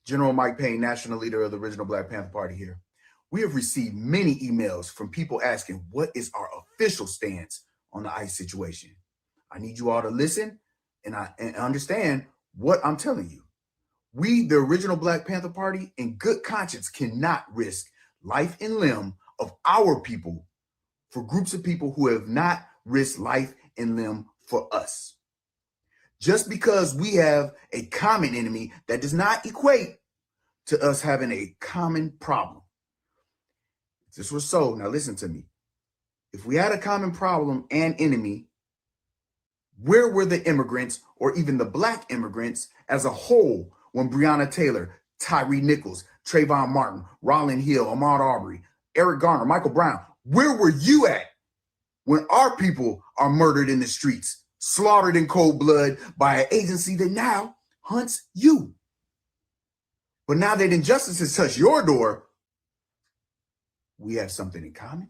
General Mike Payne, national leader of the original Black Panther Party here. We have received many emails from people asking what is our official stance on the ICE situation. I need you all to listen and understand what I'm telling you. We, the original Black Panther Party, in good conscience cannot risk life and limb of our people for groups of people who have not risked life and limb for us. Just because we have a common enemy, that does not equate to us having a common problem. If this was so, now listen to me. If we had a common problem and enemy, where were the immigrants or even the Black immigrants as a whole when Breonna Taylor, Tyree Nichols, Trayvon Martin, Rollin Hill, Ahmaud Arbery, Eric Garner, Michael Brown, where were you at when our people are murdered in the streets, slaughtered in cold blood by an agency that now hunts you? But now that injustice has touched your door, we have something in common.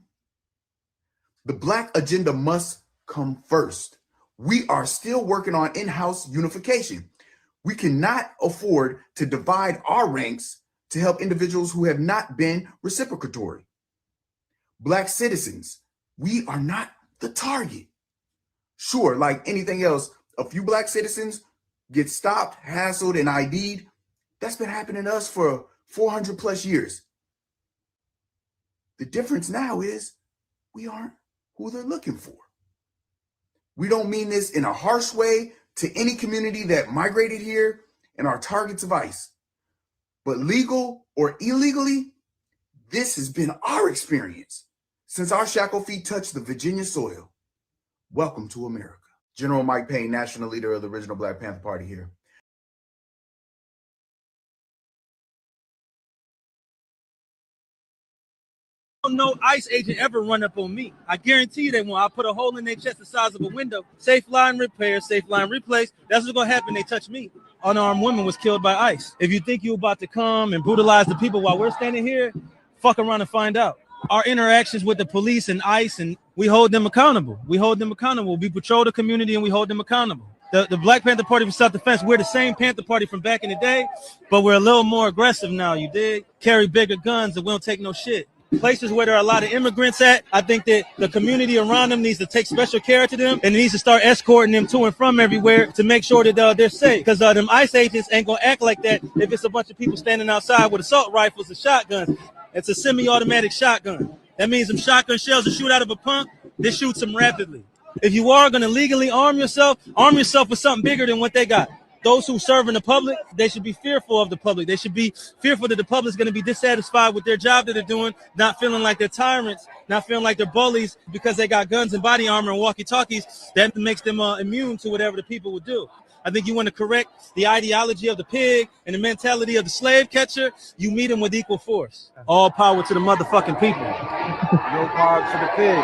The Black agenda must come first. We are still working on in-house unification. We cannot afford to divide our ranks to help individuals who have not been reciprocatory. Black citizens, we are not the target. Sure, like anything else, a few Black citizens get stopped, hassled, and ID'd. That's been happening to us for 400 plus years. The difference now is we aren't who they're looking for. We don't mean this in a harsh way to any community that migrated here and are targets of ICE. But legal or illegally, this has been our experience since our shackled feet touched the Virginia soil. Welcome to America. General Mike Payne, national leader of the original Black Panther Party here. No ICE agent ever run up on me. I guarantee you they won't. I put a hole in their chest the size of a window. Safe line repair, safe line replace. That's what's gonna happen. They touch me. Unarmed woman was killed by ICE. If you think you're about to come and brutalize the people while we're standing here, fuck around and find out. Our interactions with the police and ICE, and we hold them accountable. We hold them accountable. We patrol the community and we hold them accountable. The Black Panther Party for Self-Defense, we're the same Panther Party from back in the day, but we're a little more aggressive now, you dig? Carry bigger guns and we don't take no shit. Places where there are a lot of immigrants at, I think that the community around them needs to take special care to them and needs to start escorting them to and from everywhere to make sure that they're safe. Because them ICE agents ain't going to act like that if it's a bunch of people standing outside with assault rifles and shotguns. It's a semi-automatic shotgun. That means them shotgun shells that shoot out of a pump, they shoot them rapidly. If you are going to legally arm yourself with something bigger than what they got. Those who serve in the public, they should be fearful of the public. They should be fearful that the public is going to be dissatisfied with their job that they're doing, not feeling like they're tyrants, not feeling like they're bullies because they got guns and body armor and walkie-talkies. That makes them immune to whatever the people would do. I think you want to correct the ideology of the pig and the mentality of the slave catcher. You meet them with equal force. All power to the motherfucking people. No power to the pig.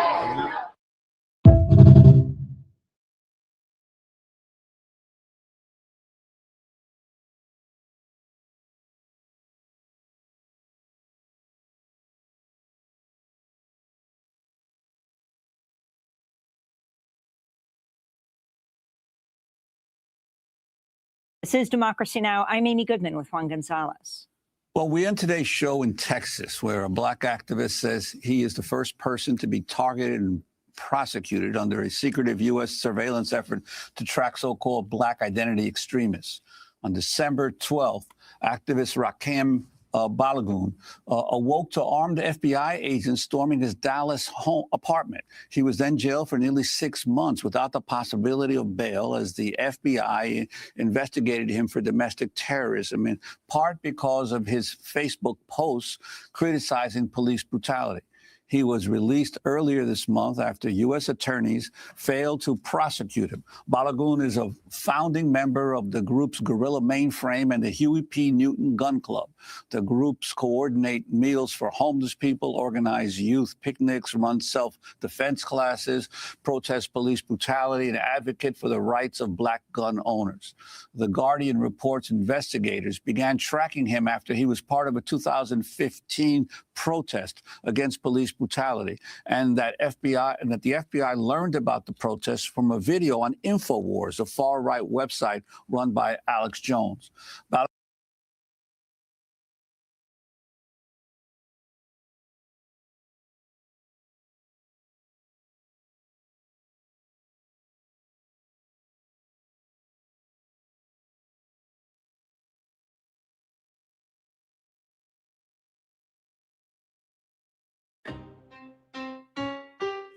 This is Democracy Now! I'm Amy Goodman with Juan Gonzalez. Well, we end today's show in Texas, where a Black activist says he is the first person to be targeted and prosecuted under a secretive U.S. surveillance effort to track so-called Black identity extremists. On December 12th, activist Rakim Balagoon awoke to armed FBI agents storming his Dallas home apartment. He was then jailed for nearly 6 months without the possibility of bail as the FBI investigated him for domestic terrorism, in part because of his Facebook posts criticizing police brutality. He was released earlier this month after U.S. attorneys failed to prosecute him. Balagoon is a founding member of the group's Guerrilla Mainframe and the Huey P. Newton Gun Club. The groups coordinate meals for homeless people, organize youth picnics, run self-defense classes, protest police brutality, and advocate for the rights of Black gun owners. The Guardian reports investigators began tracking him after he was part of a 2015 protest against police brutality, and that the FBI learned about the protests from a video on InfoWars, a far-right website run by Alex Jones.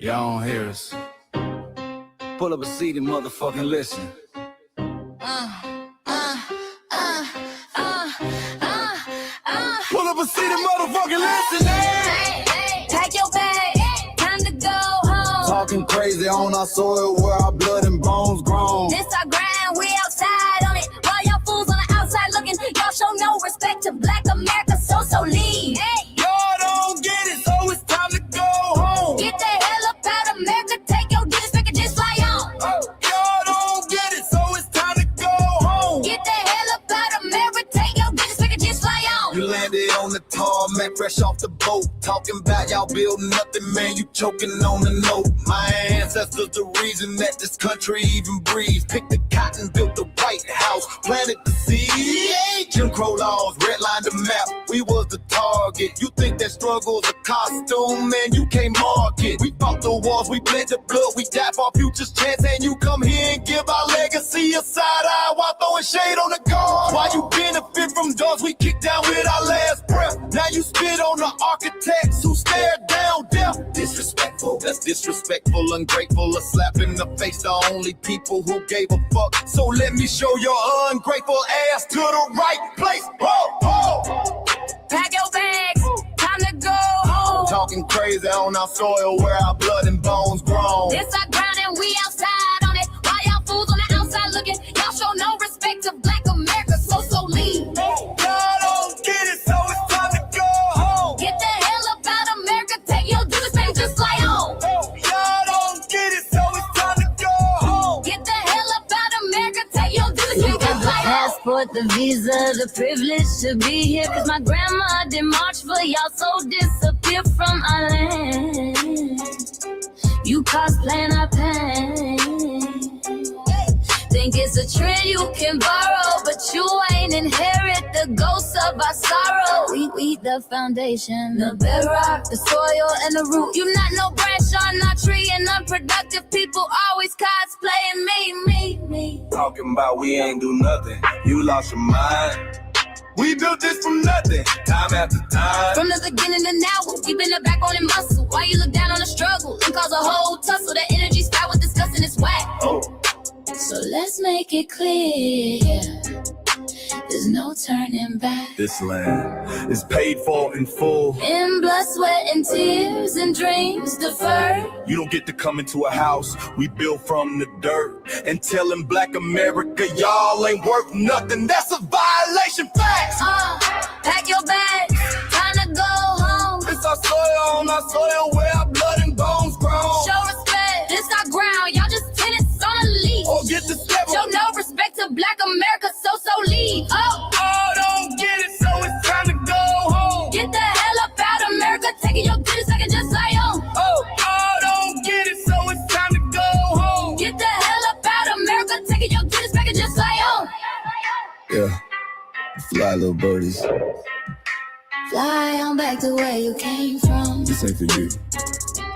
Y'all don't hear us. Pull up a seat and motherfucking listen. Pull up a seat and motherfucking listen. Hey, pack your bag, time to go home. Talking crazy on our soil where our blood and bones grown. This our grind, we outside on it. While y'all fools on the outside looking, y'all show no respect to Black America, so leave. Hey. Y'all don't get it, so it's time to go home. Get the hell up out of America, take your district and just fly on. Y'all don't get it, so it's time to go home. Get the hell up out of America, take your district and just fly on. You landed on the tarmac, fresh off the boat. Talking about y'all building nothing, man, you choking on the note. My ancestors the reason that this country even breathes. Picked the cotton, built the White House, planted the seed. Jim Crow laws, redlined the map, we was the target. You think that struggle's a costume, man, you can't mark it. We fought the wars, we bled the blood, we died for our future's chance. And you come here and give our legacy a side eye while throwing shade on the guard. While you benefit from dogs we kicked down with our last breath. Now you spit on the architects who stared down death. Disrespectful, that's disrespectful, ungrateful. A slap in the face, the only people who gave a fuck. So let me show your ungrateful ass to the right place. Pack your bags, time to go home. Talking crazy on our soil where our blood and bones grown. This our ground and we outside on it. While y'all fools on the outside looking, y'all show no respect to Black America, so leave. Y'all don't get it, so it's time to go home. Get the hell up out of America, take your district and just fly on. Y'all don't get it, so it's time to go home. Get the hell up out of America, take your district and just fly on. Passport, the visa, the privilege to be here. Cause my grandma did march for y'all, so disappear from our land. You cosplayin our pain. Think it's a trend you can borrow, but you ain't inherit the ghosts of our sorrow. We the foundation, the bedrock, the soil, and the root. You not no branch on our tree, and unproductive people always cosplaying me. Talking about we ain't do nothing, you lost your mind. We built this from nothing, time after time. From the beginning to now, we've been the backbone and muscle. Why you look down on the struggle and cause a whole tussle? The energy sky with disgusting is whack. So let's make it clear, there's no turning back. This land is paid for in full. In blood, sweat, and tears, and dreams deferred. You don't get to come into a house we built from the dirt and telling Black America y'all ain't worth nothing. That's a violation, facts. Pack your bags, time to go home. It's our soil on our soil where our blood and bones grown. Show respect, this our ground, y'all just tenants on a leash. Or get the step. Show no respect to Black America, so leave. Don't get it, so it's time to go home. Get the hell up out of America, taking your goodies, I can just fly on. Don't get it, so it's time to go home. Get the hell up out of America, taking your goodies, I can just fly on. Yeah, fly little birdies. Fly on back to where you came from. This ain't for you.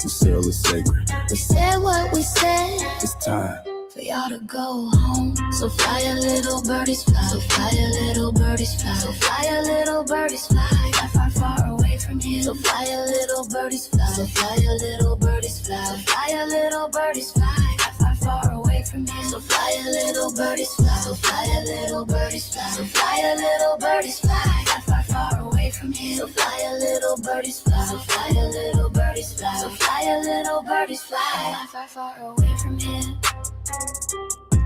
The cell is sacred. We said what we said, It's time. for y'all to go home. So fly a little birdies fly. So fly a little birdies fly. So fly a little birdies fly. Far, far away from here. So fly a little birdies fly. So fly a little birdies fly. So fly a little birdies fly. Far, far away from here. So fly a little birdies fly. So fly a little birdies fly. So fly a little birdies fly. Far, far away from here. So fly a little birdies fly. So fly a little birdies fly. So fly a little birdies fly. Far, far away from here.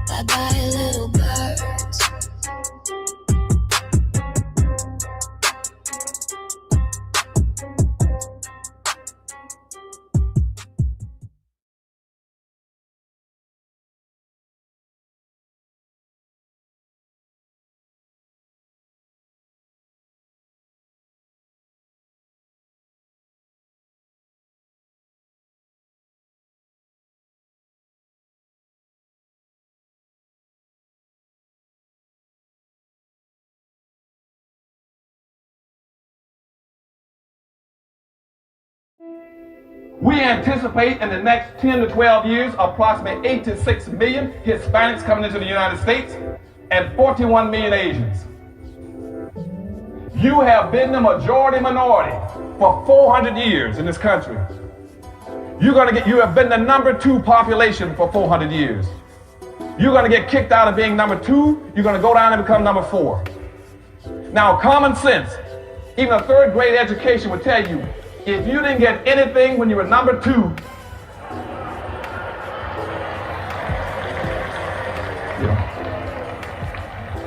Bye-bye, little birds. We anticipate in the next 10 to 12 years approximately 8 to 6 million Hispanics coming into the United States and 41 million Asians. You have been the majority minority for 400 years in this country. You have been the number 2 population for 400 years. You're going to get kicked out of being number 2. You're going to go down and become number 4. Now, common sense, even a 3rd grade education would tell you, if you didn't get anything when you were number 2,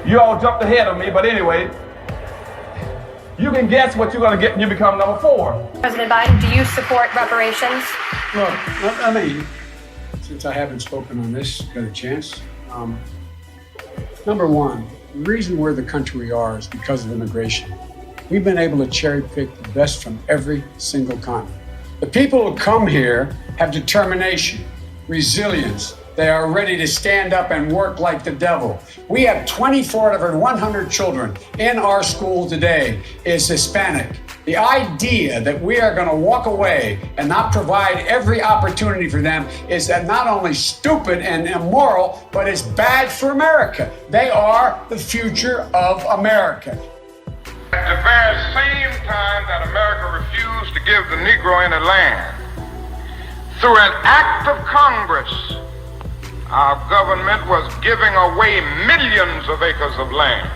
you all jumped ahead of me, but anyway, you can guess what you're going to get when you become number 4. President Biden, do you support reparations? Well, I mean, since I haven't spoken on this, got a chance. Number one, the reason we're the country we are is because of immigration. We've been able to cherry pick the best from every single continent. The people who come here have determination, resilience. They are ready to stand up and work like the devil. We have 24 out of every 100 children in our school today is Hispanic. The idea that we are going to walk away and not provide every opportunity for them is not only stupid and immoral, but it's bad for America. They are the future of America. At the very same time that America refused to give the Negro any land, through an act of Congress, our government was giving away millions of acres of land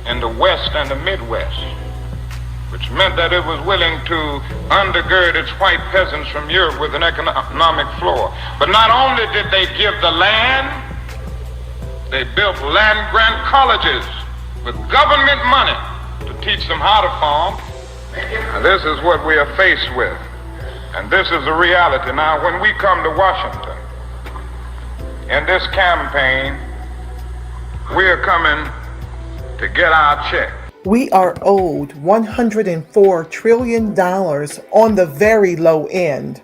in the West and the Midwest, which meant that it was willing to undergird its white peasants from Europe with an economic floor. But not only did they give the land, they built land-grant colleges with government money to teach them how to farm. Now, this is what we are faced with, and this is the reality. Now, when we come to Washington, in this campaign, we are coming to get our check. We are owed $104 trillion on the very low end,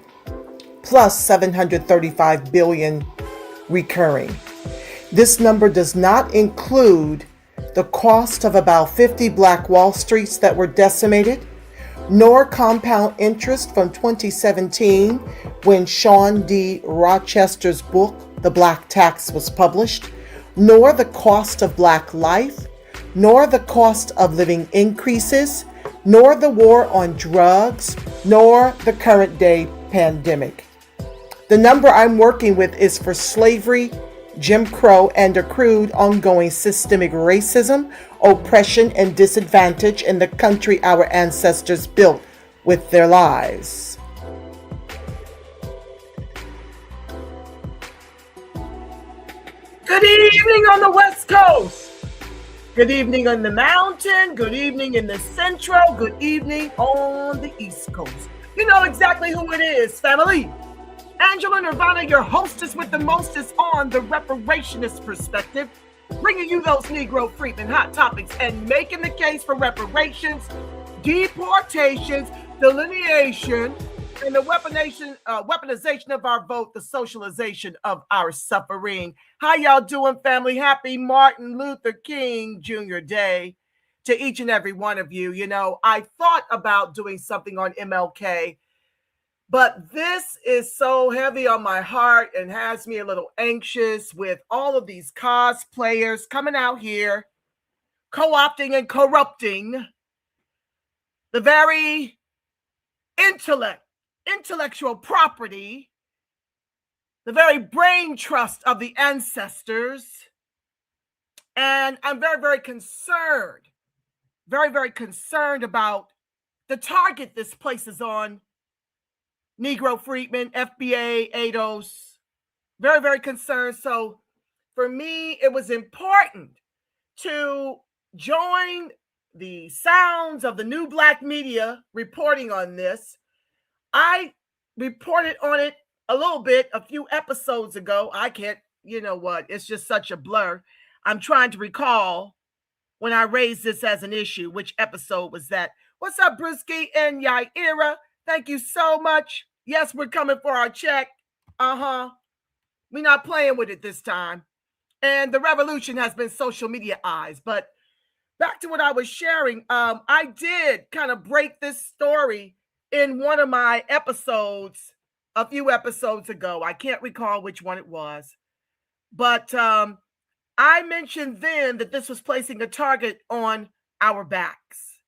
plus $735 billion recurring. This number does not include the cost of about 50 Black Wall Streets that were decimated, nor compound interest from 2017 when Sean D. Rochester's book, The Black Tax, was published, nor the cost of Black life, nor the cost of living increases, nor the war on drugs, nor the current day pandemic. The number I'm working with is for slavery, Jim Crow, and accrued ongoing systemic racism, oppression, and disadvantage in the country our ancestors built with their lives. Good evening on the West Coast. Good evening on the mountain. Good evening in the central. Good evening on the East Coast. You know exactly who it is, family. Angela Nirvana, your hostess with the mostest on the reparationist perspective, bringing you those Negro freedmen hot topics and making the case for reparations, deportations, delineation, and the weaponization of our vote, the socialization of our suffering. How y'all doing, family? Happy Martin Luther King Jr. Day to each and every one of you. You know, I thought about doing something on MLK, but this is so heavy on my heart and has me a little anxious with all of these cosplayers coming out here, co-opting and corrupting the very intellectual property, the very brain trust of the ancestors. And I'm very, very concerned about the target this places on Negro freedmen, FBA, ADOS. Very, very concerned. So for me, it was important to join the sounds of the new Black media reporting on this. I reported on it a little bit a few episodes ago. I can't, you know what, it's just such a blur. I'm trying to recall when I raised this as an issue, which episode was that? What's up, Brewski and Yaira? Thank you so much. Yes, we're coming for our check. We're not playing with it this time. And the revolution has been social media eyes. But back to what I was sharing, I did kind of break this story in one of my episodes a few episodes ago. I can't recall which one it was. But I mentioned then that this was placing a target on our backs.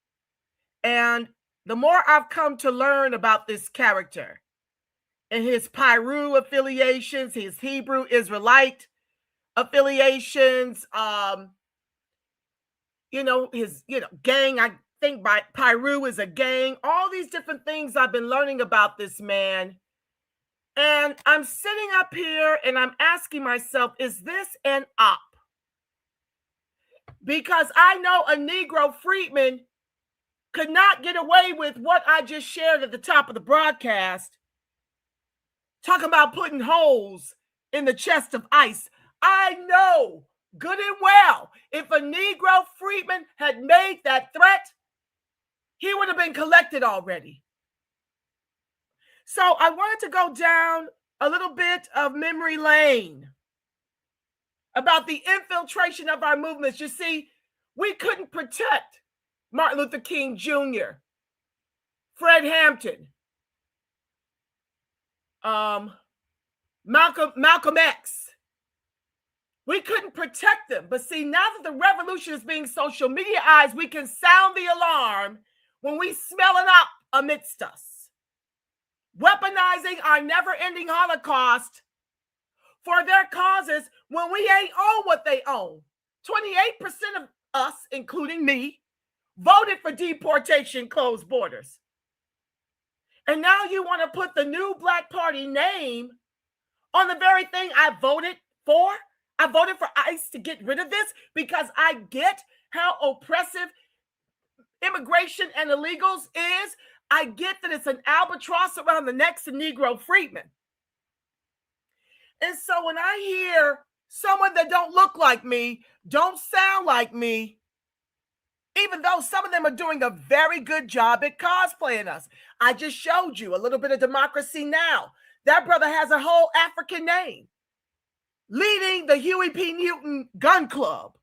And the more I've come to learn about this character, and his Pyru affiliations, his Hebrew Israelite affiliations, his, gang. I think by Pyru is a gang. All these different things I've been learning about this man. And I'm sitting up here and I'm asking myself, is this an op? Because I know a Negro freedman could not get away with what I just shared at the top of the broadcast, talking about putting holes in the chest of ice. I know good and well, if a Negro freedman had made that threat, he would have been collected already. So I wanted to go down a little bit of memory lane about the infiltration of our movements. You see, we couldn't protect Martin Luther King Jr., Fred Hampton, Malcolm X. We couldn't protect them. But see, now that the revolution is being social mediaized, we can sound the alarm when we smell it up amidst us. Weaponizing our never-ending Holocaust for their causes when we ain't own what they own. 28% of us, including me, voted for deportation, closed borders. And now you want to put the new Black Party name on the very thing I voted for? I voted for ICE to get rid of this because I get how oppressive immigration and illegals is. I get that it's an albatross around the necks of Negro freedmen. And so when I hear someone that don't look like me, don't sound like me, even though some of them are doing a very good job at cosplaying us. I just showed you a little bit of Democracy Now! That brother has a whole African name, leading the Huey P. Newton Gun Club.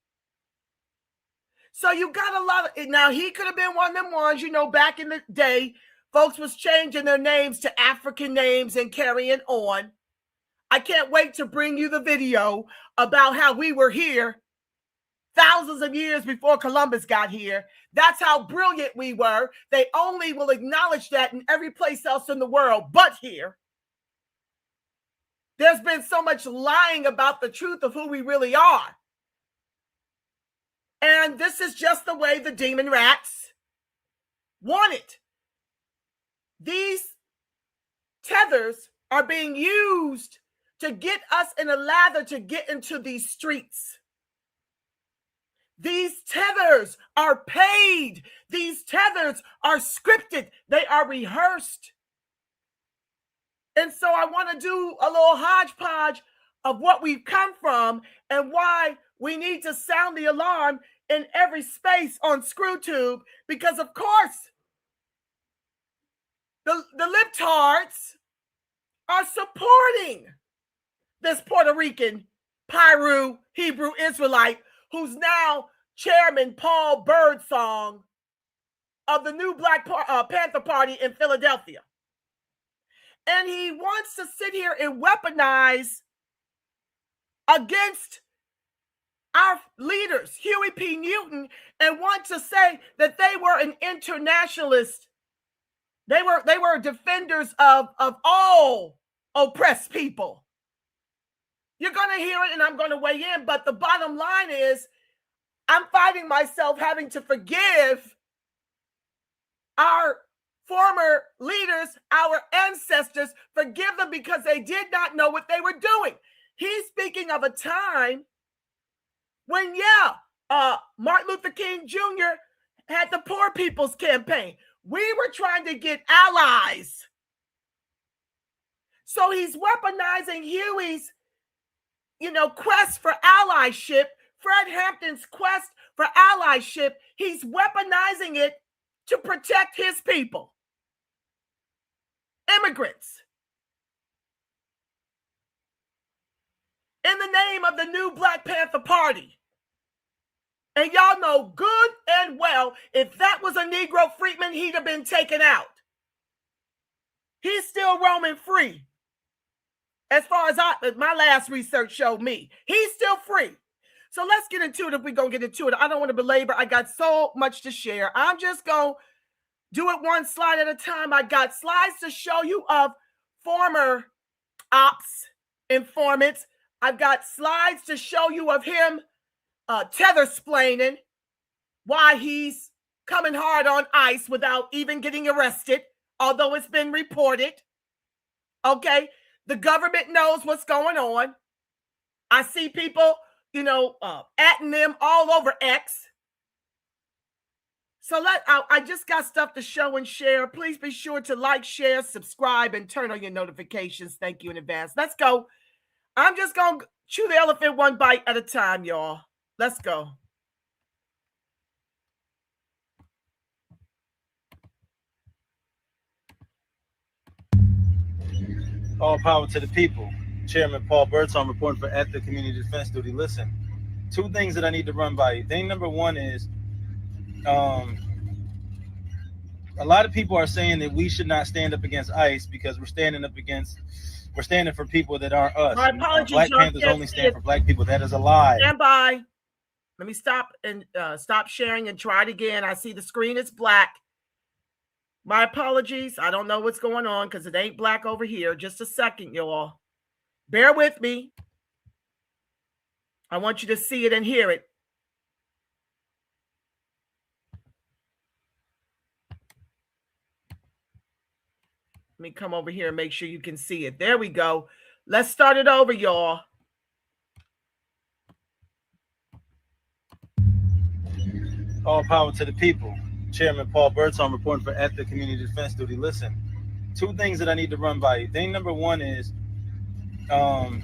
So you got a lot of it. Now, he could have been one of them ones, back in the day, folks was changing their names to African names and carrying on. I can't wait to bring you the video about how we were here thousands of years before Columbus got here. That's how brilliant we were. They only will acknowledge that in every place else in the world, but here. There's been so much lying about the truth of who we really are. And this is just the way the demon rats want it. These tethers are being used to get us in a lather to get into these streets. These tethers are paid. These tethers are scripted. They are rehearsed. And so I want to do a little hodgepodge of what we've come from and why we need to sound the alarm in every space on ScrewTube, because of course the libtards are supporting this Puerto Rican Pyru Hebrew Israelite who's now Chairman Paul Birdsong of the new Black Panther Party in Philadelphia. And he wants to sit here and weaponize against our leaders, Huey P. Newton, and want to say that they were an internationalist. They were defenders of all oppressed people. You're going to hear it and I'm going to weigh in, but the bottom line is I'm finding myself having to forgive our former leaders, our ancestors, forgive them because they did not know what they were doing. He's speaking of a time when, Martin Luther King Jr. had the Poor People's Campaign. We were trying to get allies. So he's weaponizing Huey's, quest for allyship, Fred Hampton's quest for allyship. He's weaponizing it to protect his people, immigrants, in the name of the new Black Panther Party. And y'all know good and well, if that was a Negro freedman, he'd have been taken out. He's still roaming free. As far as my last research showed me, he's still free. So let's get into it if we're going to get into it. I don't want to belabor. I got so much to share. I'm just going to do it one slide at a time. I got slides to show you of former ops informants. I've got slides to show you of him tether splaining why he's coming hard on ICE without even getting arrested, although it's been reported. Okay, the government knows what's going on. I see people, atting them all over X. So I just got stuff to show and share. Please be sure to like, share, subscribe, and turn on your notifications. Thank you in advance. Let's go. I'm just going to chew the elephant one bite at a time, y'all. Let's go. All power to the people. Chairman Paul Burton reporting for Active Community Defense Duty. Listen, two things that I need to run by you. Thing number one is, a lot of people are saying that we should not stand up against ICE because we're standing for people that aren't us. My apologies, Black Panthers only stand for black people. That is a lie. Stand by. Let me stop and stop sharing and try it again. I see the screen is black. My apologies. I don't know what's going on because it ain't black over here. Just a second, y'all. Bear with me. I want you to see it and hear it. Let me come over here and make sure you can see it. There we go. Let's start it over, y'all. All power to the people. Chairman Paul Burton reporting for Active Community Defense Duty. Listen, two things that I need to run by you. Thing number one is, a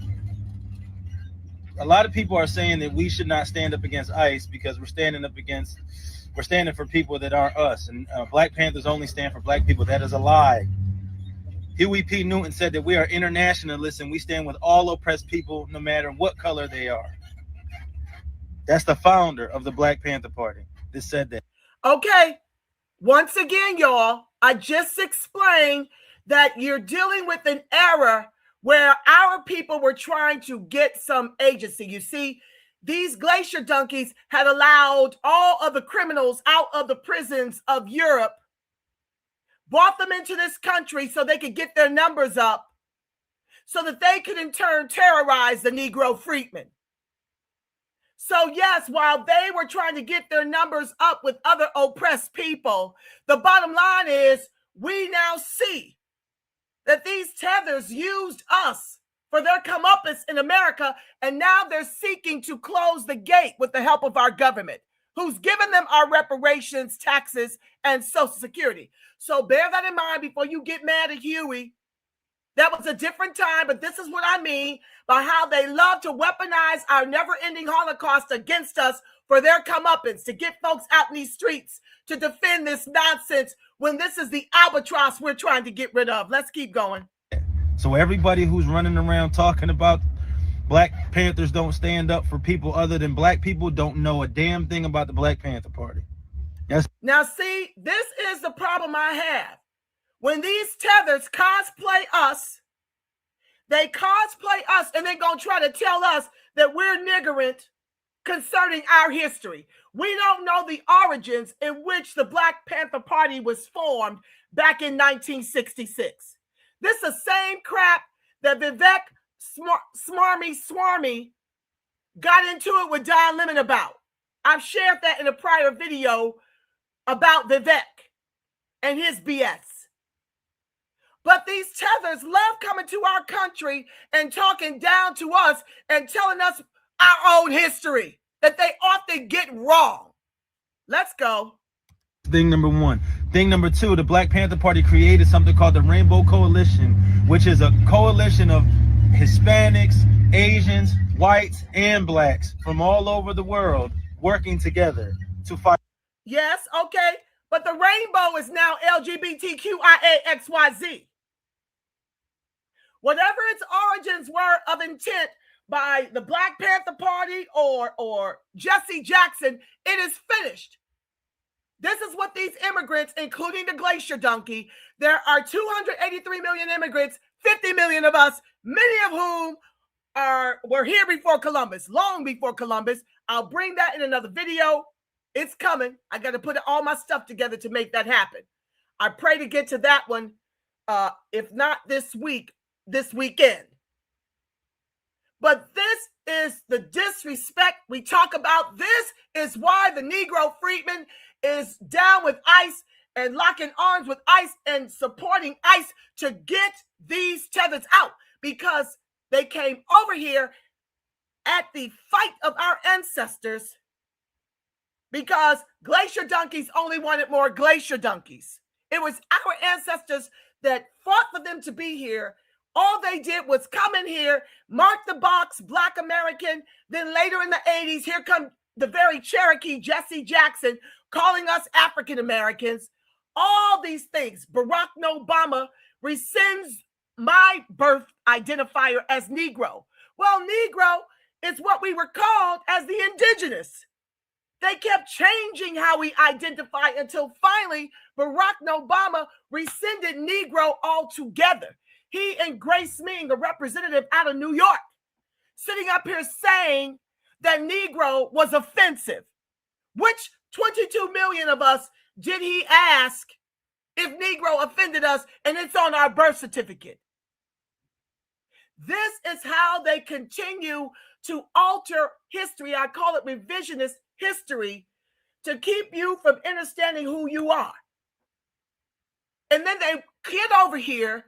lot of people are saying that we should not stand up against ICE because we're standing for people that aren't us. And Black Panthers only stand for black people. That is a lie. Huey P. Newton said that we are internationalists and we stand with all oppressed people no matter what color they are. That's the founder of the Black Panther Party that said that. Okay. Once again, y'all, I just explained that you're dealing with an era where our people were trying to get some agency. You see, these glacier donkeys had allowed all of the criminals out of the prisons of Europe, brought them into this country so they could get their numbers up, so that they could in turn terrorize the Negro freedmen. So yes, while they were trying to get their numbers up with other oppressed people, the bottom line is we now see that these tethers used us for their comeuppance in America, and now they're seeking to close the gate with the help of our government, who's given them our reparations, taxes, and Social Security. So bear that in mind before you get mad at Huey. That was a different time, but this is what I mean by how they love to weaponize our never-ending Holocaust against us for their comeuppance, to get folks out in these streets to defend this nonsense when this is the albatross we're trying to get rid of. Let's keep going. So everybody who's running around talking about Black Panthers don't stand up for people other than black people don't know a damn thing about the Black Panther Party. Now, see, this is the problem I have. When these tethers cosplay us, they cosplay us and they're going to try to tell us that we're niggerant concerning our history. We don't know the origins in which the Black Panther Party was formed back in 1966. This is the same crap that Vivek Swarmy got into it with Don Lemon about. I've shared that in a prior video about Vivek and his BS. But these tethers love coming to our country and talking down to us and telling us our own history that they often get wrong. Let's go. Thing number one. Thing number two, the Black Panther Party created something called the Rainbow Coalition, which is a coalition of Hispanics, Asians, whites, and blacks from all over the world working together to fight. Yes, okay. But the rainbow is now LGBTQIAXYZ. Whatever its origins were of intent by the Black Panther Party or Jesse Jackson, it is finished. This is what these immigrants, including the Glacier Donkey, there are 283 million immigrants, 50 million of us, many of whom were here before Columbus, long before Columbus. I'll bring that in another video. It's coming. I got to put all my stuff together to make that happen. I pray to get to that one if not this week, this weekend. But this is the disrespect we talk about. This is why the Negro freedman is down with ICE and locking arms with ICE and supporting ICE to get these tethers out, because they came over here at the fight of our ancestors, because glacier donkeys only wanted more glacier donkeys. It was our ancestors that fought for them to be here. All they did was come in here, mark the box, Black American. Then later in the 80s, here come the very Cherokee, Jesse Jackson, calling us African Americans. All these things. Barack Obama rescinds my birth identifier as Negro. Well, Negro is what we were called as the indigenous. They kept changing how we identify until finally Barack Obama rescinded Negro altogether. He and Grace Ming, a representative out of New York, sitting up here saying that Negro was offensive. Which 22 million of us did he ask if Negro offended us, and it's on our birth certificate? This is how they continue to alter history. I call it revisionist history, to keep you from understanding who you are. And then they get over here.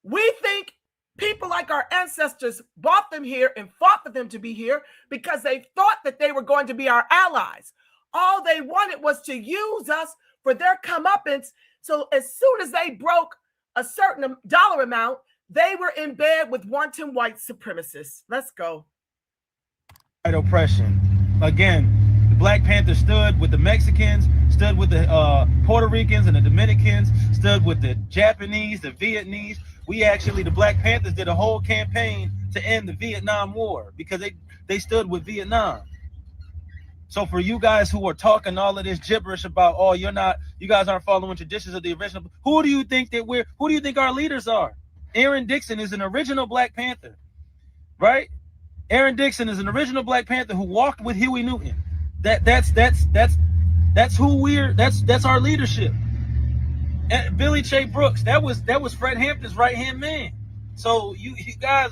We think people like our ancestors brought them here and fought for them to be here because they thought that they were going to be our allies. All they wanted was to use us for their comeuppance. So as soon as they broke a certain dollar amount, they were in bed with wanton white supremacists. Let's go. White oppression. Again, the Black Panther stood with the Mexicans, stood with the Puerto Ricans and the Dominicans, stood with the Japanese, the Vietnamese. We actually, the Black Panthers did a whole campaign to end the Vietnam War because they stood with Vietnam. So for you guys who are talking all of this gibberish about, oh, you guys aren't following traditions of the original, who do you think our leaders are? Aaron Dixon is an original Black Panther, right? Aaron Dixon is an original Black Panther who walked with Huey Newton. That's our leadership. And Billy Che Brooks, that was Fred Hampton's right-hand man. So you guys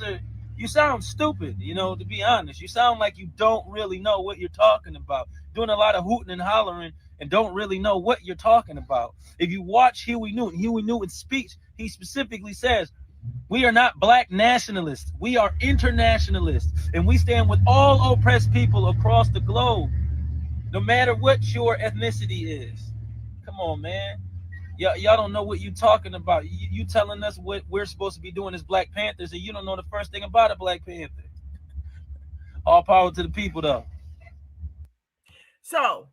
you sound stupid, to be honest. You sound like you don't really know what you're talking about. Doing a lot of hooting and hollering and don't really know what you're talking about. If you watch Huey Newton's speech, he specifically says, we are not Black nationalists. We are internationalists. And we stand with all oppressed people across the globe, no matter what your ethnicity is. Come on, man. Y'all don't know what you're talking about. You telling us what we're supposed to be doing as Black Panthers, and you don't know the first thing about a Black Panther. All power to the people, though. So,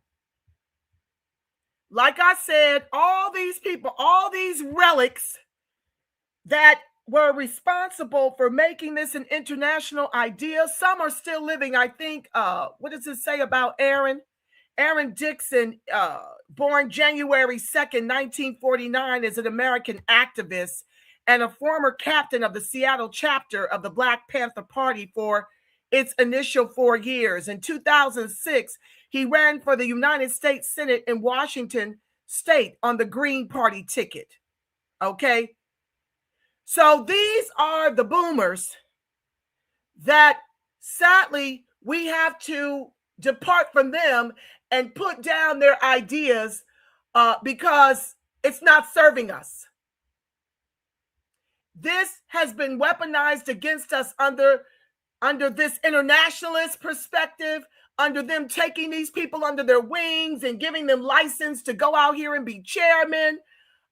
like I said, all these people, all these relics that were responsible for making this an international idea, some are still living. I think, what does it say about Aaron? Aaron Dixon, born January 2nd, 1949, is an American activist and a former captain of the Seattle chapter of the Black Panther Party for its initial 4 years. In 2006, he ran for the United States Senate in Washington State on the Green Party ticket. Okay? So these are the boomers that sadly we have to depart from them and put down their ideas because it's not serving us. This has been weaponized against us under this internationalist perspective, under them taking these people under their wings and giving them license to go out here and be chairman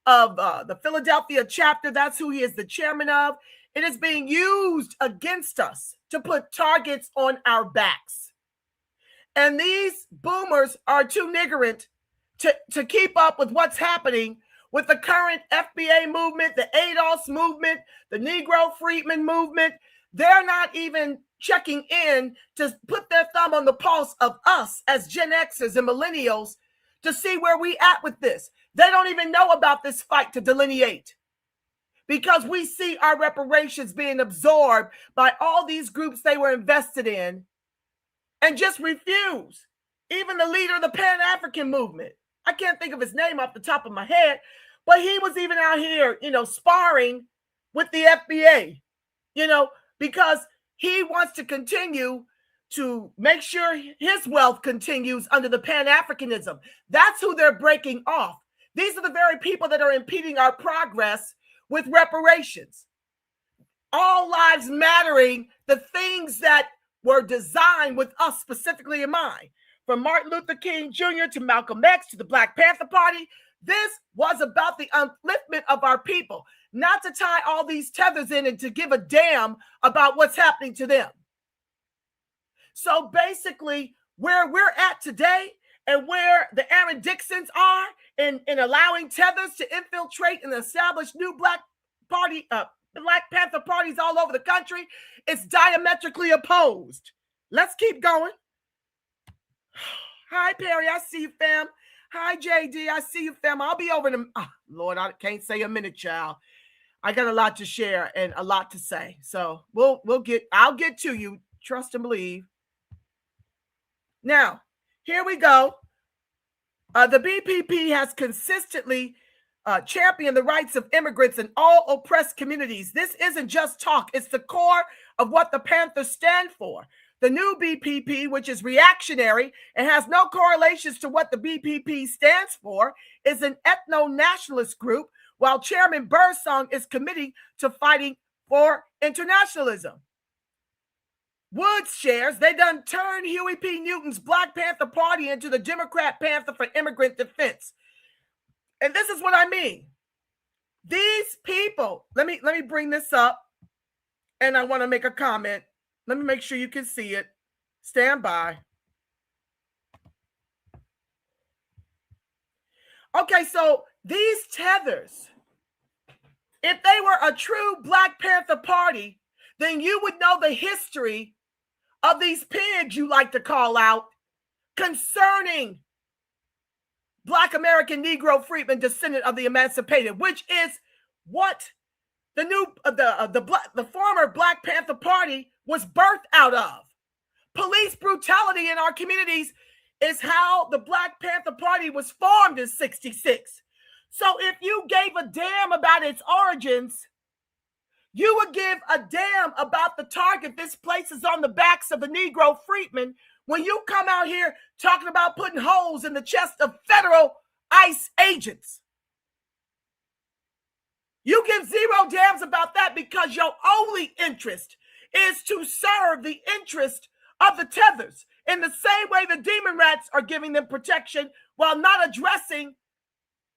of the Philadelphia chapter. That's who he is the chairman of. It is being used against us to put targets on our backs. And these boomers are too niggerant to keep up with what's happening with the current FBA movement, the ADOS movement, the Negro Freedmen movement. They're not even checking in to put their thumb on the pulse of us as Gen Xers and millennials to see where we at with this. They don't even know about this fight to delineate because we see our reparations being absorbed by all these groups they were invested in and just refuse. Even the leader of the Pan-African movement, I can't think of his name off the top of my head, But he was even out here, sparring with the FBA, because he wants to continue to make sure his wealth continues under the Pan-Africanism. That's who they're breaking off. These are the very people that are impeding our progress with reparations. All lives mattering, the things that were designed with us specifically in mind. From Martin Luther King Jr. to Malcolm X to the Black Panther Party, this was about the upliftment of our people, not to tie all these tethers in and to give a damn about what's happening to them. So basically, where we're at today and where the Aaron Dixons are in allowing tethers to infiltrate and establish new Black Panther parties all over the country, it's diametrically opposed. Let's keep going. Hi, Perry. I see you, fam. Hi, JD. I see you, fam. I'll be over in Lord, I can't say a minute, child. I got a lot to share and a lot to say. So I'll get to you. Trust and believe. Now, here we go. The BPP has consistently championed the rights of immigrants in all oppressed communities. This isn't just talk. It's the core of what the Panthers stand for. The new BPP, which is reactionary and has no correlations to what the BPP stands for, is an ethno-nationalist group, while Chairman Birdsong is committing to fighting for internationalism. Woods shares they done turned Huey P. Newton's Black Panther Party into the Democrat Panther for Immigrant Defense. And this is what I mean. These people, let me bring this up, and I want to make a comment. Let me make sure you can see it. Stand by. Okay, so these tethers, if they were a true Black Panther Party, then you would know the history of these pigs you like to call out concerning Black American Negro freedmen, descendant of the emancipated, which is what the former Black Panther Party was birthed out of. Police brutality in our communities is how the Black Panther Party was formed in '66. So if you gave a damn about its origins, you would give a damn about the target this places on the backs of the Negro freedmen when you come out here talking about putting holes in the chest of federal ICE agents. You give zero damns about that because your only interest is to serve the interest of the tethers in the same way the demon rats are giving them protection while not addressing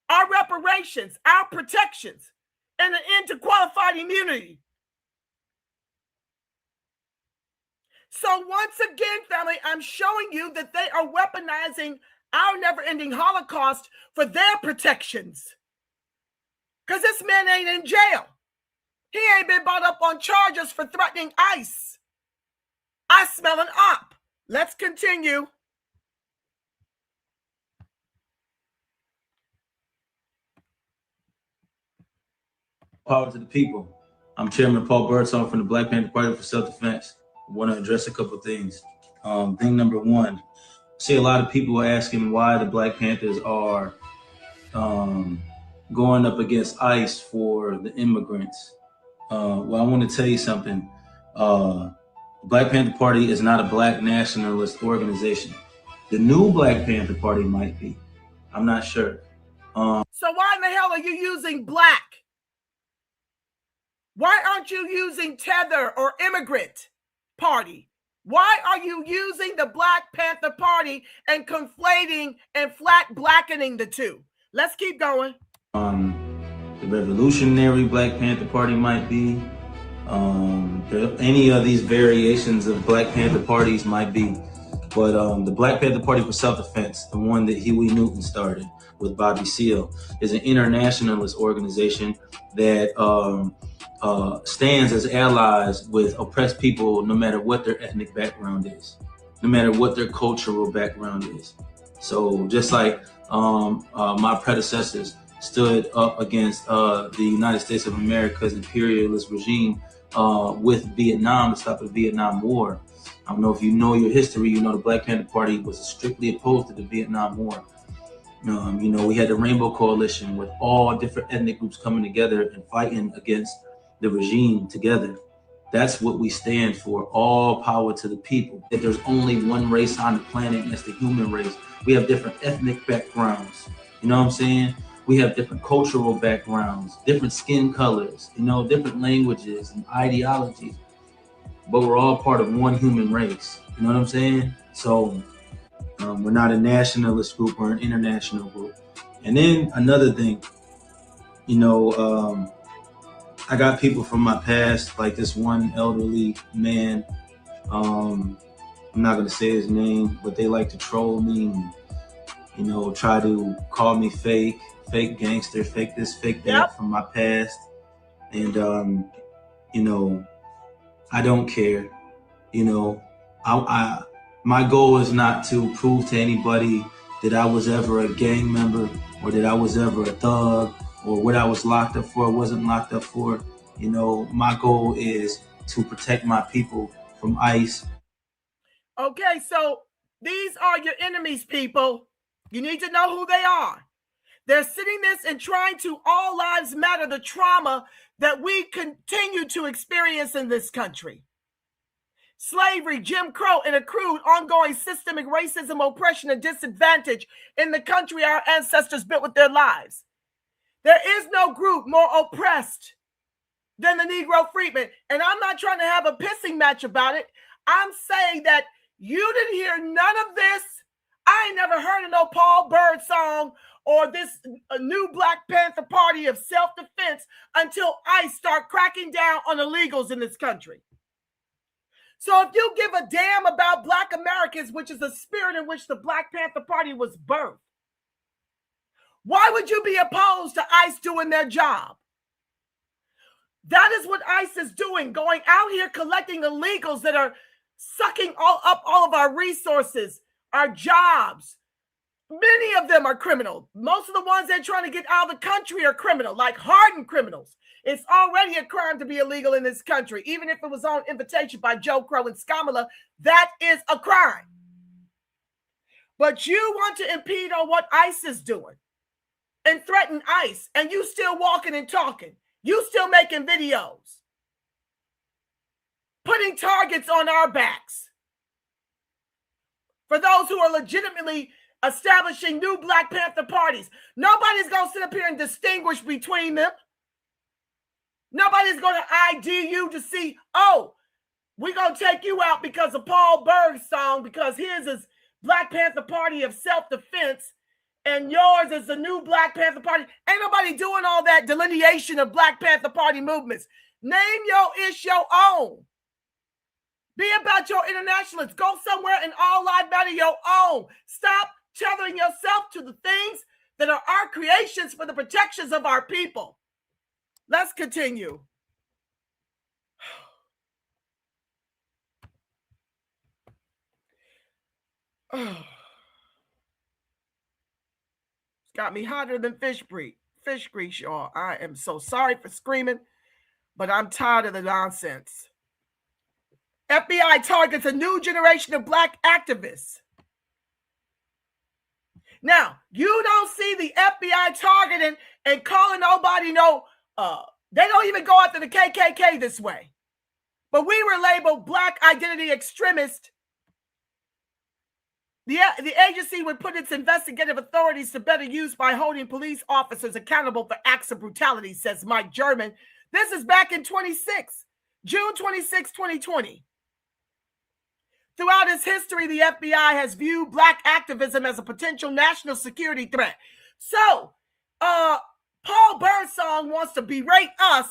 our reparations, our protections, and an end to qualified immunity. So once again, family, I'm showing you that they are weaponizing our never-ending Holocaust for their protections. Because this man ain't in jail. He ain't been brought up on charges for threatening ICE. I smell an op. Let's continue. Power to the people. I'm Chairman Paul Birdsong from the Black Panther Party for Self-Defense. I want to address a couple of things. Thing number one, I see a lot of people asking why the Black Panthers are going up against ICE for the immigrants. Well, I want to tell you something. The Black Panther Party is not a Black nationalist organization. The new Black Panther Party might be. I'm not sure. So why in the hell are you using black? Why aren't you using Tether or Immigrant Party? Why are you using the Black Panther Party and conflating and flat blackening the two? Let's keep going. The Revolutionary Black Panther Party might be. Any of these variations of Black Panther parties might be. But the Black Panther Party for Self-Defense, the one that Huey Newton started with Bobby Seale, is an internationalist organization that stands as allies with oppressed people no matter what their ethnic background is, no matter what their cultural background is. So just like my predecessors stood up against the United States of America's imperialist regime with Vietnam to stop the Vietnam War. I don't know if you know your history, you know the Black Panther Party was strictly opposed to the Vietnam War. We had the Rainbow Coalition with all different ethnic groups coming together and fighting against the regime together. That's what we stand for, all power to the people. That there's only one race on the planet, and that's the human race. We have different ethnic backgrounds, you know what I'm saying? We have different cultural backgrounds, different skin colors, different languages and ideologies, but we're all part of one human race, you know what I'm saying? So we're not a nationalist group, we're an international group. And then another thing, I got people from my past, like this one elderly man. I'm not gonna say his name, but they like to troll me and, try to call me fake gangster, fake this, fake that from my past. And, I don't care. My goal is not to prove to anybody that I was ever a gang member or that I was ever a thug or what I was locked up for, wasn't locked up for. My goal is to protect my people from ICE. Okay, so these are your enemies, people. You need to know who they are. They're sitting this and trying to all lives matter the trauma that we continue to experience in this country. Slavery, Jim Crow, and accrued ongoing systemic racism, oppression, and disadvantage in the country our ancestors built with their lives. There is no group more oppressed than the Negro freedmen. And I'm not trying to have a pissing match about it. I'm saying that you didn't hear none of this. I ain't never heard of no Paul Byrd song or this new Black Panther Party of self-defense until ICE start cracking down on illegals in this country. So if you give a damn about Black Americans, which is the spirit in which the Black Panther Party was birthed, why would you be opposed to ICE doing their job? That is what ICE is doing, going out here collecting illegals that are sucking up all of our resources, our jobs. Many of them are criminal. Most of the ones they're trying to get out of the country are criminal, like hardened criminals. It's already a crime to be illegal in this country. Even if it was on invitation by Joe Crow and Skamala, that is a crime. But you want to impede on what ICE is doing and threaten ICE, and you still walking and talking. You still making videos, putting targets on our backs. For those who are legitimately establishing new Black Panther parties, nobody's going to sit up here and distinguish between them. Nobody's going to ID you to see, oh, we're going to take you out because of Paul Byrd song, because his is Black Panther Party of self-defense, and yours is the new Black Panther Party. Ain't nobody doing all that delineation of Black Panther Party movements. Name your ish your own. Be about your internationalists. Go somewhere and all life matter your own. Stop tethering yourself to the things that are our creations for the protections of our people. Let's continue. It's got me hotter than fish grease, y'all. I am so sorry for screaming, but I'm tired of the nonsense. FBI targets a new generation of Black activists. Now, you don't see the FBI targeting and calling nobody they don't even go after the KKK this way. But we were labeled Black identity extremist. The agency would put its investigative authorities to better use by holding police officers accountable for acts of brutality, says Mike German. This is back in June 26, 2020. Throughout its history, the FBI has viewed Black activism as a potential national security threat. So, Paul Birdsong wants to berate us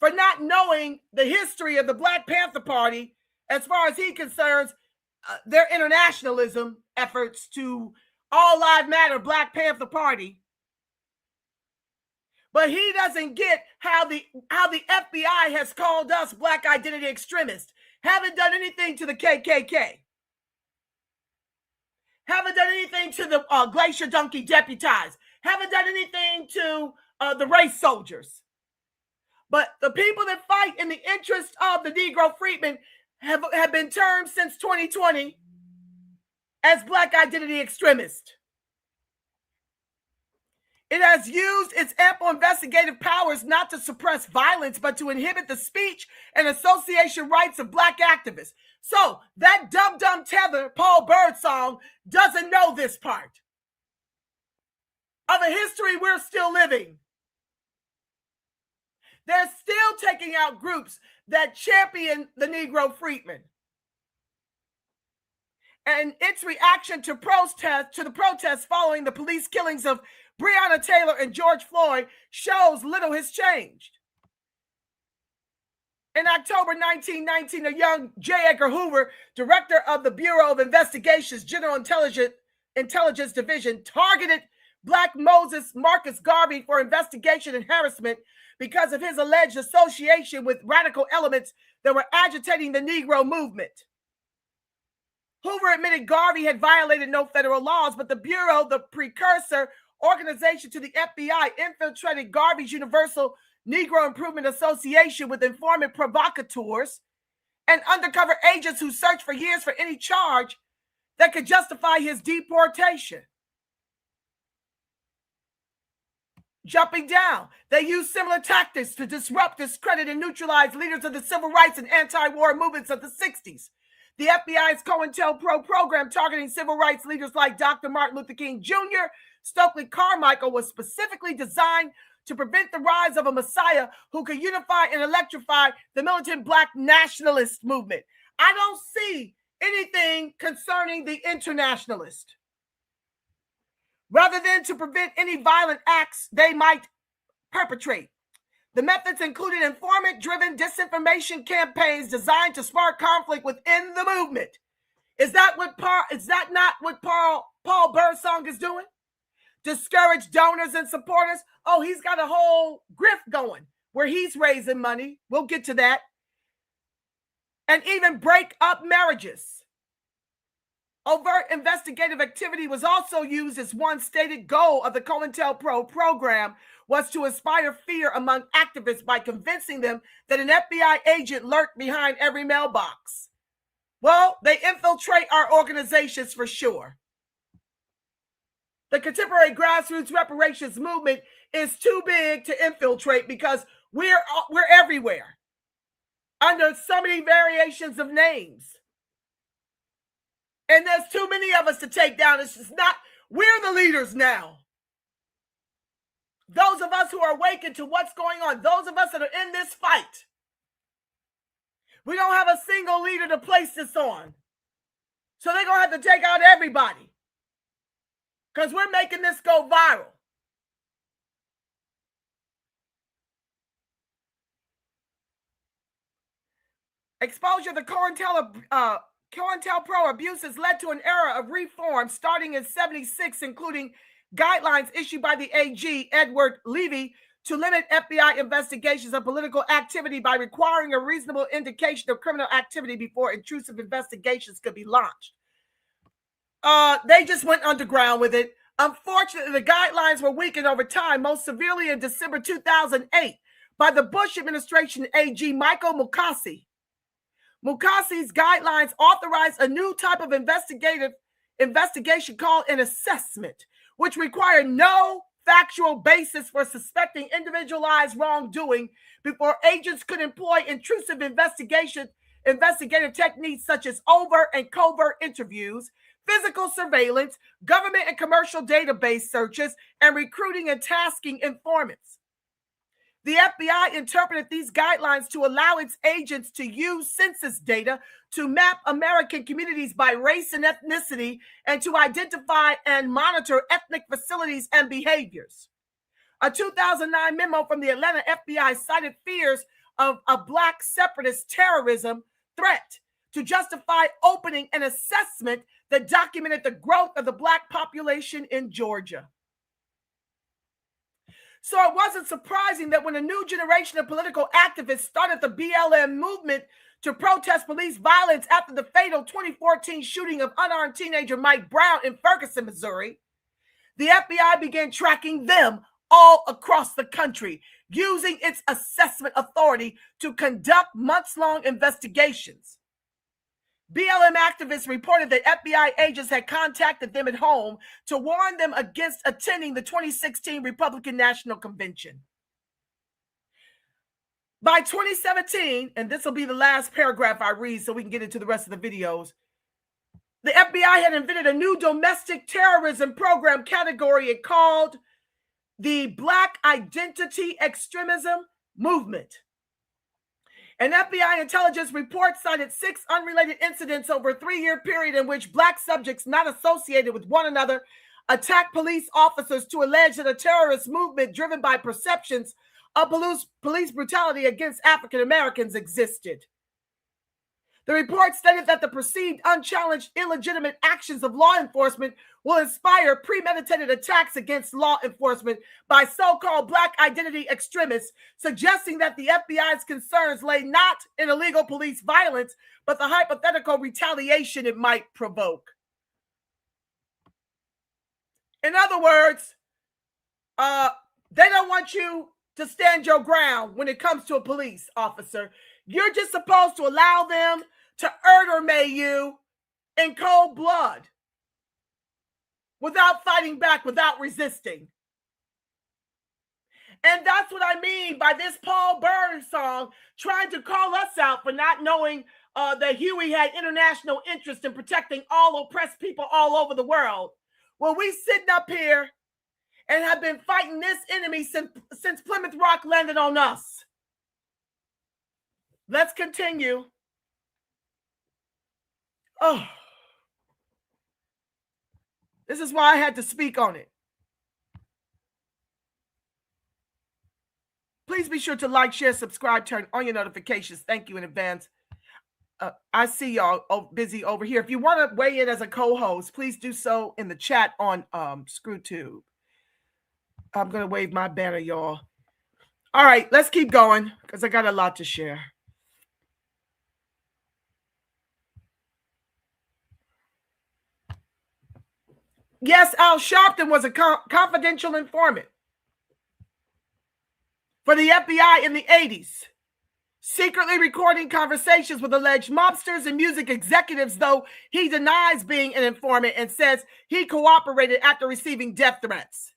for not knowing the history of the Black Panther Party as far as he concerns their internationalism efforts to All Lives Matter Black Panther Party. But he doesn't get how the FBI has called us Black identity extremists. Haven't done anything to the KKK. Haven't done anything to the Glacier Donkey deputized. Haven't done anything to the race soldiers. But the people that fight in the interest of the Negro freedmen have been termed since 2020 as Black identity extremists. It has used its ample investigative powers not to suppress violence, but to inhibit the speech and association rights of Black activists. So that Dum Tether Paul Bird song doesn't know this part of a history we're still living. They're still taking out groups that champion the Negro freedmen. And its reaction to the protests following the police killings of Breonna Taylor and George Floyd shows little has changed. In October 1919, a young J. Edgar Hoover, director of the Bureau of Investigations General Intelligence Division, targeted Black Moses Marcus Garvey for investigation and harassment because of his alleged association with radical elements that were agitating the Negro movement. Hoover admitted Garvey had violated no federal laws, but the Bureau, the precursor organization to the FBI, infiltrated Garvey's Universal Negro Improvement Association with informant provocateurs and undercover agents who searched for years for any charge that could justify his deportation. Jumping down, they used similar tactics to disrupt, discredit, and neutralize leaders of the civil rights and anti-war movements of the 60s. The FBI's COINTELPRO program targeting civil rights leaders like Dr. Martin Luther King Jr., Stokely Carmichael was specifically designed to prevent the rise of a messiah who could unify and electrify the militant Black nationalist movement. I don't see anything concerning the internationalist. Rather than to prevent any violent acts they might perpetrate. The methods included informant-driven disinformation campaigns designed to spark conflict within the movement. Is that not what Paul Birdsong is doing? Discourage donors and supporters. Oh, he's got a whole grift going where he's raising money. We'll get to that. And even break up marriages. Overt investigative activity was also used as one stated goal of the COINTELPRO program was to inspire fear among activists by convincing them that an FBI agent lurked behind every mailbox. Well, they infiltrate our organizations for sure. The contemporary grassroots reparations movement is too big to infiltrate because we're everywhere under so many variations of names. And there's too many of us to take down. It's just not, we're the leaders now. Those of us who are awakened to what's going on, those of us that are in this fight. We don't have a single leader to place this on. So they're going to have to take out everybody. Because we're making this go viral. Exposure to COINTELPRO abuses led to an era of reform starting in '76, including guidelines issued by the AG, Edward Levy, to limit FBI investigations of political activity by requiring a reasonable indication of criminal activity before intrusive investigations could be launched. They just went underground with it. Unfortunately, the guidelines were weakened over time, most severely in December 2008 by the Bush administration AG Michael Mukasey. Mukasey's guidelines authorized a new type of investigation called an assessment, which required no factual basis for suspecting individualized wrongdoing before agents could employ intrusive investigative techniques such as overt and covert interviews, physical surveillance, government and commercial database searches, and recruiting and tasking informants. The FBI interpreted these guidelines to allow its agents to use census data to map American communities by race and ethnicity and to identify and monitor ethnic facilities and behaviors. A 2009 memo from the Atlanta FBI cited fears of a Black separatist terrorism threat to justify opening an assessment that documented the growth of the Black population in Georgia. So it wasn't surprising that when a new generation of political activists started the BLM movement to protest police violence after the fatal 2014 shooting of unarmed teenager Mike Brown in Ferguson, Missouri, the FBI began tracking them all across the country, using its assessment authority to conduct months-long investigations. BLM activists reported that FBI agents had contacted them at home to warn them against attending the 2016 Republican National Convention. By 2017, and this will be the last paragraph I read so we can get into the rest of the videos, the FBI had invented a new domestic terrorism program category it called the Black Identity Extremism Movement. An FBI intelligence report cited 6 unrelated incidents over a 3-year period in which Black subjects not associated with one another attacked police officers to allege that a terrorist movement driven by perceptions of police brutality against African Americans existed. The report stated that the perceived unchallenged illegitimate actions of law enforcement will inspire premeditated attacks against law enforcement by so-called Black identity extremists, suggesting that the FBI's concerns lay not in illegal police violence, but the hypothetical retaliation it might provoke. In other words, they don't want you to stand your ground when it comes to a police officer. You're just supposed to allow them to murder you in cold blood without fighting back, without resisting. And that's what I mean by this Paul Byrne song trying to call us out for not knowing that Huey had international interest in protecting all oppressed people all over the world. Well, we sitting up here and have been fighting this enemy since Plymouth Rock landed on us. Let's continue. Oh, this is why I had to speak on it. Please be sure to like, share, subscribe, turn on your notifications. Thank you in advance. I see y'all busy over here. If you want to weigh in as a co-host, please do so in the chat on ScrewTube. I'm going to wave my banner, y'all. All right, let's keep going because I got a lot to share. Yes, Al Sharpton was a confidential informant for the FBI in the 80s, secretly recording conversations with alleged mobsters and music executives, though he denies being an informant and says he cooperated after receiving death threats.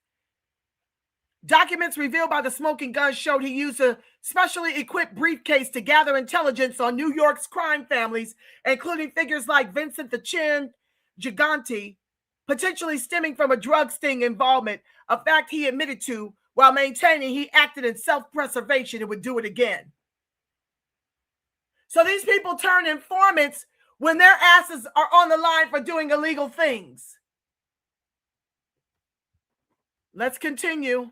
Documents revealed by the Smoking Gun showed he used a specially equipped briefcase to gather intelligence on New York's crime families, including figures like Vincent the Chin Gigante, potentially stemming from a drug sting involvement, a fact he admitted to while maintaining he acted in self-preservation and would do it again. So these people turn informants when their asses are on the line for doing illegal things. Let's continue.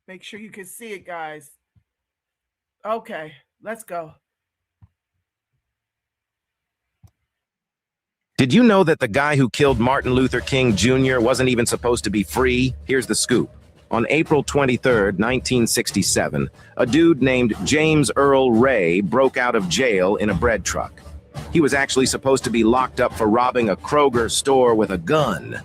Make sure you can see it, guys. Okay, let's go. Did you know that the guy who killed Martin Luther King Jr. wasn't even supposed to be free? Here's the scoop. On April 23rd, 1967, a dude named James Earl Ray broke out of jail in a bread truck. He was actually supposed to be locked up for robbing a Kroger store with a gun.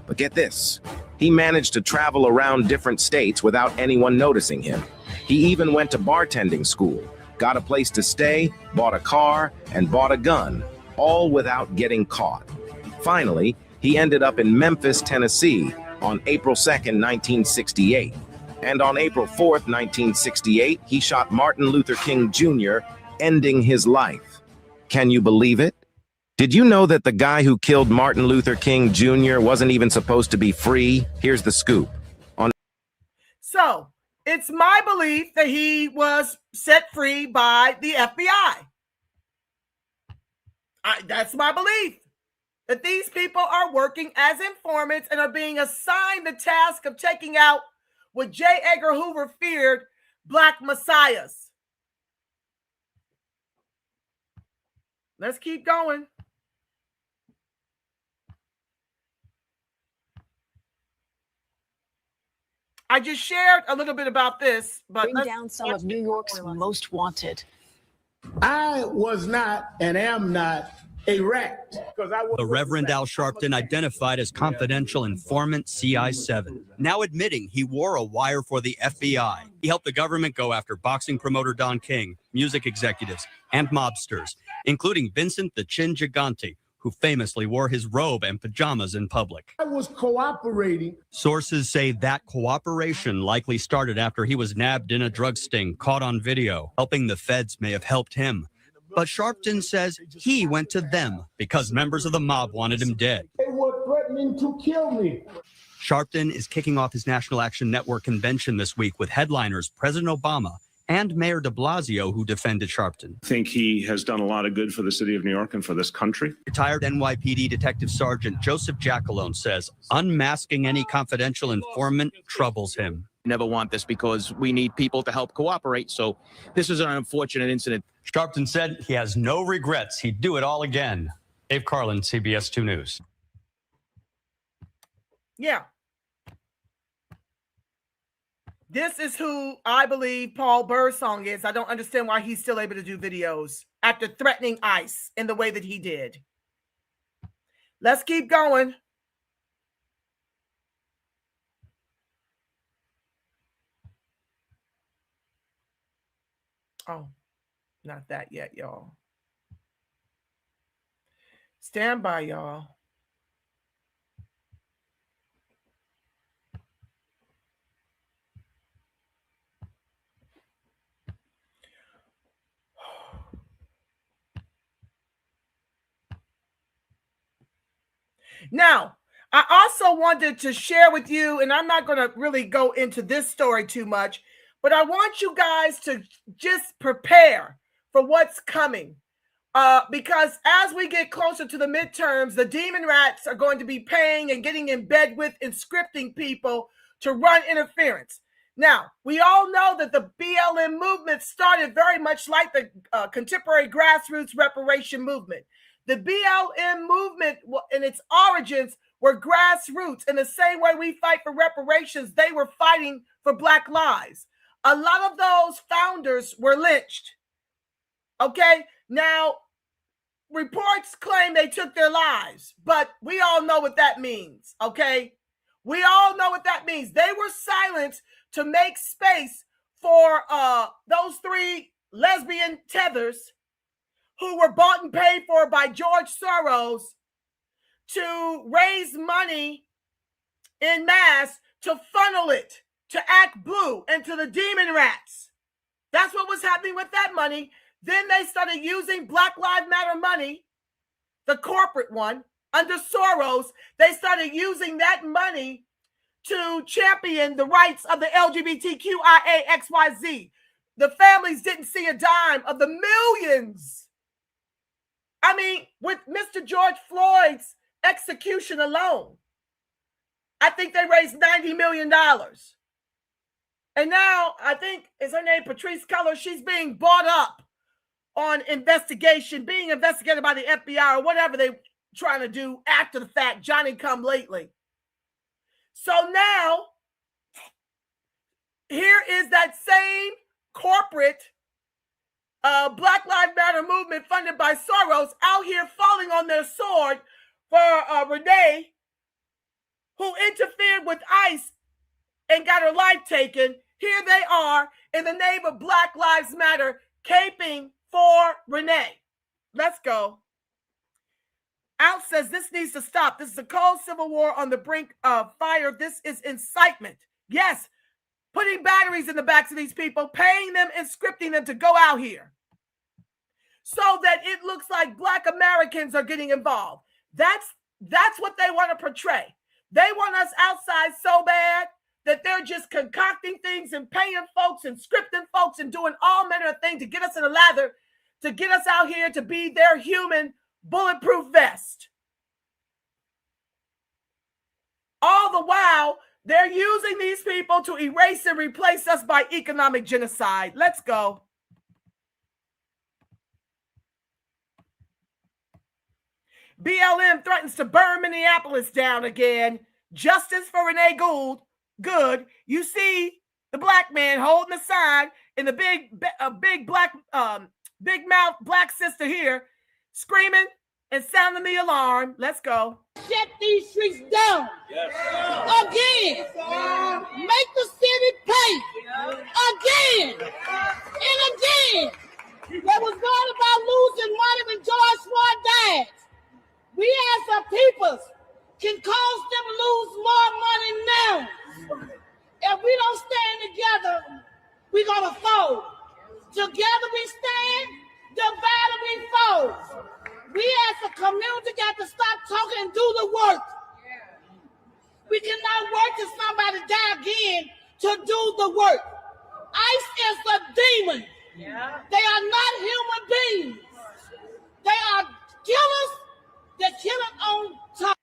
But get this, he managed to travel around different states without anyone noticing him. He even went to bartending school, got a place to stay, bought a car, and bought a gun, all without getting caught. Finally, he ended up in Memphis, Tennessee on April 2nd, 1968. And on April 4th, 1968, he shot Martin Luther King Jr., ending his life. Can you believe it? Did you know that the guy who killed Martin Luther King Jr. wasn't even supposed to be free? Here's the scoop. So, it's my belief that he was set free by the FBI. That's my belief. That these people are working as informants and are being assigned the task of taking out what J. Edgar Hoover feared, Black messiahs. Let's keep going. I just shared a little bit about this, but bring down some of New York's most wanted. I was not and am not a rat. The Reverend Al Sharpton identified as confidential informant CI7, now admitting he wore a wire for the FBI. He helped the government go after boxing promoter Don King, music executives, and mobsters, including Vincent the Chin Gigante, who famously wore his robe and pajamas in public. I was cooperating. Sources say that cooperation likely started after he was nabbed in a drug sting, caught on video. Helping the feds may have helped him. But Sharpton says he went to them because members of the mob wanted him dead. They were threatening to kill me. Sharpton is kicking off his National Action Network convention this week with headliners President Obama and Mayor de Blasio, who defended Sharpton. I think he has done a lot of good for the city of New York and for this country. Retired NYPD Detective Sergeant Joseph Jackalone says unmasking any confidential informant troubles him. Never want this because we need people to help cooperate. So this is an unfortunate incident. Sharpton said he has no regrets. He'd do it all again. Dave Carlin, CBS 2 News. Yeah. This is who I believe Paul Birdsong is. I don't understand why he's still able to do videos after threatening ICE in the way that he did. Let's keep going. Oh, not that yet, y'all. Stand by, y'all. Now, I also wanted to share with you, and I'm not going to really go into this story too much, but I want you guys to just prepare for what's coming. Because as we get closer to the midterms, the demon rats are going to be paying and getting in bed with and scripting people to run interference. Now, we all know that the BLM movement started very much like the contemporary grassroots reparation movement. The BLM movement in its origins were grassroots. In the same way we fight for reparations, they were fighting for Black lives. A lot of those founders were lynched. Okay, now reports claim they took their lives, but we all know what that means. Okay, we all know what that means. They were silenced to make space for those three lesbian tethers who were bought and paid for by George Soros to raise money in mass to funnel it to Act Blue and to the demon rats. That's what was happening with that money. Then they started using Black Lives Matter money, the corporate one, under Soros. They started using that money to champion the rights of the LGBTQIAXYZ. The families didn't see a dime of the millions. I mean, with Mr. George Floyd's execution alone, I think they raised $90 million. And now I think, is her name Patrice Cullors? She's being brought up on investigation, being investigated by the FBI or whatever they're trying to do after the fact, Johnny come lately. So now, here is that same corporate Black Lives Matter movement funded by Soros out here falling on their sword for Renee, who interfered with ICE and got her life taken. Here they are in the name of Black Lives Matter, caping for Renee. Let's go. Out says this needs to stop. This is a cold civil war on the brink of fire. This is incitement. Yes, putting batteries in the backs of these people, paying them and scripting them to go out here so that it looks like Black Americans are getting involved. That's what they want to portray. They want us outside so bad that they're just concocting things and paying folks and scripting folks and doing all manner of things to get us in a lather, to get us out here to be their human bulletproof vest. All the while, they're using these people to erase and replace us by economic genocide. Let's go. BLM threatens to burn Minneapolis down again. Justice for Renee Gould. Good. You see the black man holding the sign and the big black, big mouth black sister here screaming and sounding the alarm. Let's go. Shut these streets down. Yes. Again. Make the city pay. Again. And again. They was going about losing money when George Floyd died. We as a people can cause them to lose more money now. If we don't stand together, we're going to fold. Together we stand, divided we fold. We as a community got to stop talking and do the work. We cannot wait till somebody die again to do the work. ICE is a demon. Yeah. They are not human beings. They are killers. They're killing on top.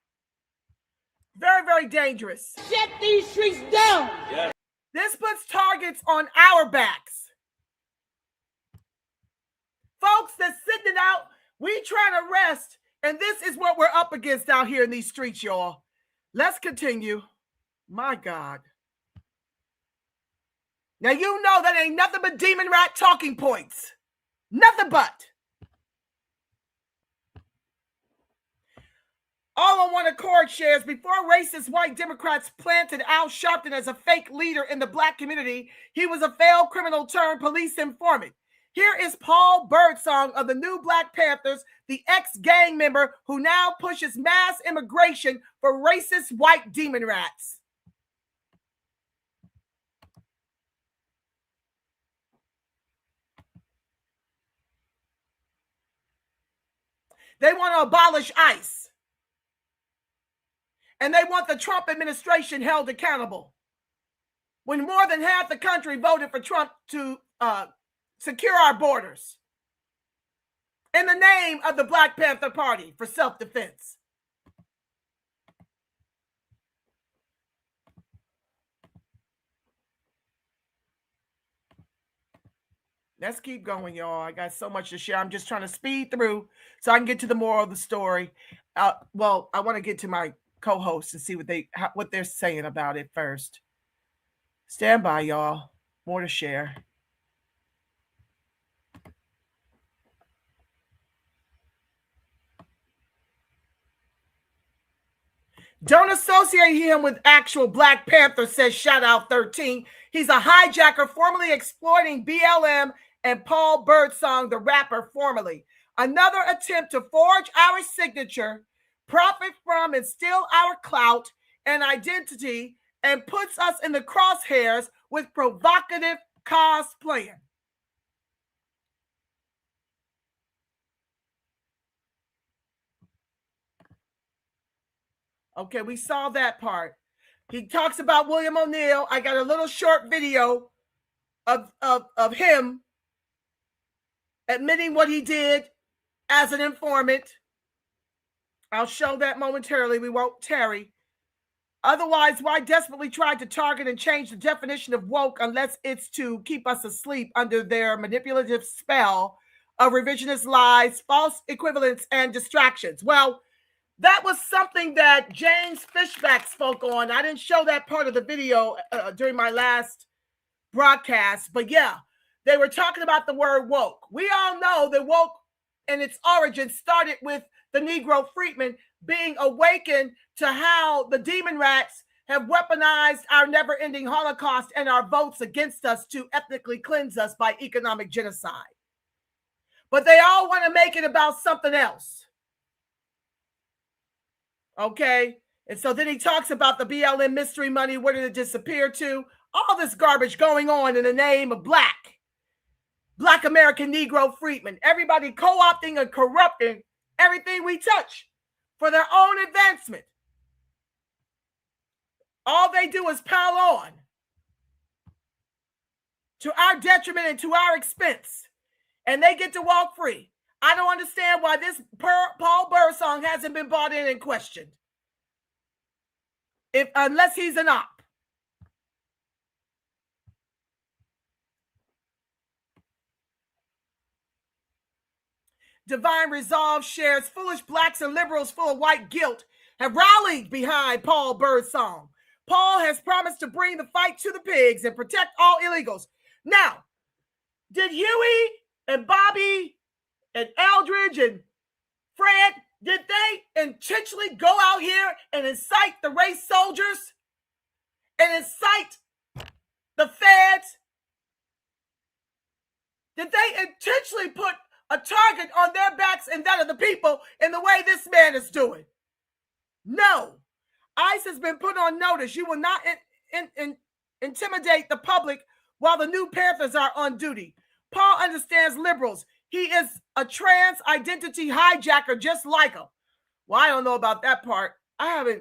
Very, very dangerous. Shut these streets down. Yeah. This puts targets on our backs. Folks that's sitting it out, we trying to rest, and this is what we're up against out here in these streets, y'all. Let's continue. My God. Now, you know that ain't nothing but demon rat talking points. Nothing but. All on one accord shares, before racist white Democrats planted Al Sharpton as a fake leader in the black community, he was a failed criminal turned police informant. Here is Paul Birdsong of the new Black Panthers, the ex-gang member who now pushes mass immigration for racist white demon rats. They want to abolish ICE. And they want the Trump administration held accountable. When more than half the country voted for Trump to secure our borders in the name of the Black Panther Party for self-defense. Let's keep going, y'all. I got so much to share. I'm just trying to speed through so I can get to the moral of the story. Well, I want to get to my co-hosts and see what they're saying about it first. Stand by, y'all. More to share. Don't associate him with actual Black Panther, says Shout Out 13. He's a hijacker formerly exploiting BLM and Paul Birdsong, the rapper, formerly. Another attempt to forge our signature, profit from and steal our clout and identity, and puts us in the crosshairs with provocative cosplaying. Okay, we saw that part. He talks about William O'Neill. I got a little short video of him admitting what he did as an informant. I'll show that momentarily. We won't tarry. Otherwise, why desperately try to target and change the definition of woke unless it's to keep us asleep under their manipulative spell of revisionist lies, false equivalence, and distractions? Well, that was something that James Fishback spoke on. I didn't show that part of the video during my last broadcast, but yeah, they were talking about the word woke. We all know that woke and its origin started with the Negro freedmen being awakened to how the demon rats have weaponized our never-ending Holocaust and our votes against us to ethnically cleanse us by economic genocide. But they all want to make it about something else. Okay, and so then he talks about the BLM mystery money. Where did it disappear to? All this garbage going on in the name of Black American Negro freedmen. Everybody co-opting and corrupting everything we touch for their own advancement. All they do is pile on to our detriment and to our expense, and they get to walk free. I don't understand why this Paul Birdsong hasn't been brought in and questioned, unless he's an op. Divine Resolve shares foolish blacks and liberals full of white guilt have rallied behind Paul Birdsong. Paul has promised to bring the fight to the pigs and protect all illegals. Now, did Huey and Bobby and Eldridge and Fred, did they intentionally go out here and incite the race soldiers and incite the feds? Did they intentionally put a target on their backs and that of the people in the way this man is doing? No. ICE has been put on notice. You will not intimidate the public while the new Panthers are on duty. Paul understands liberals. He is a trans identity hijacker just like him. Well, I don't know about that part. I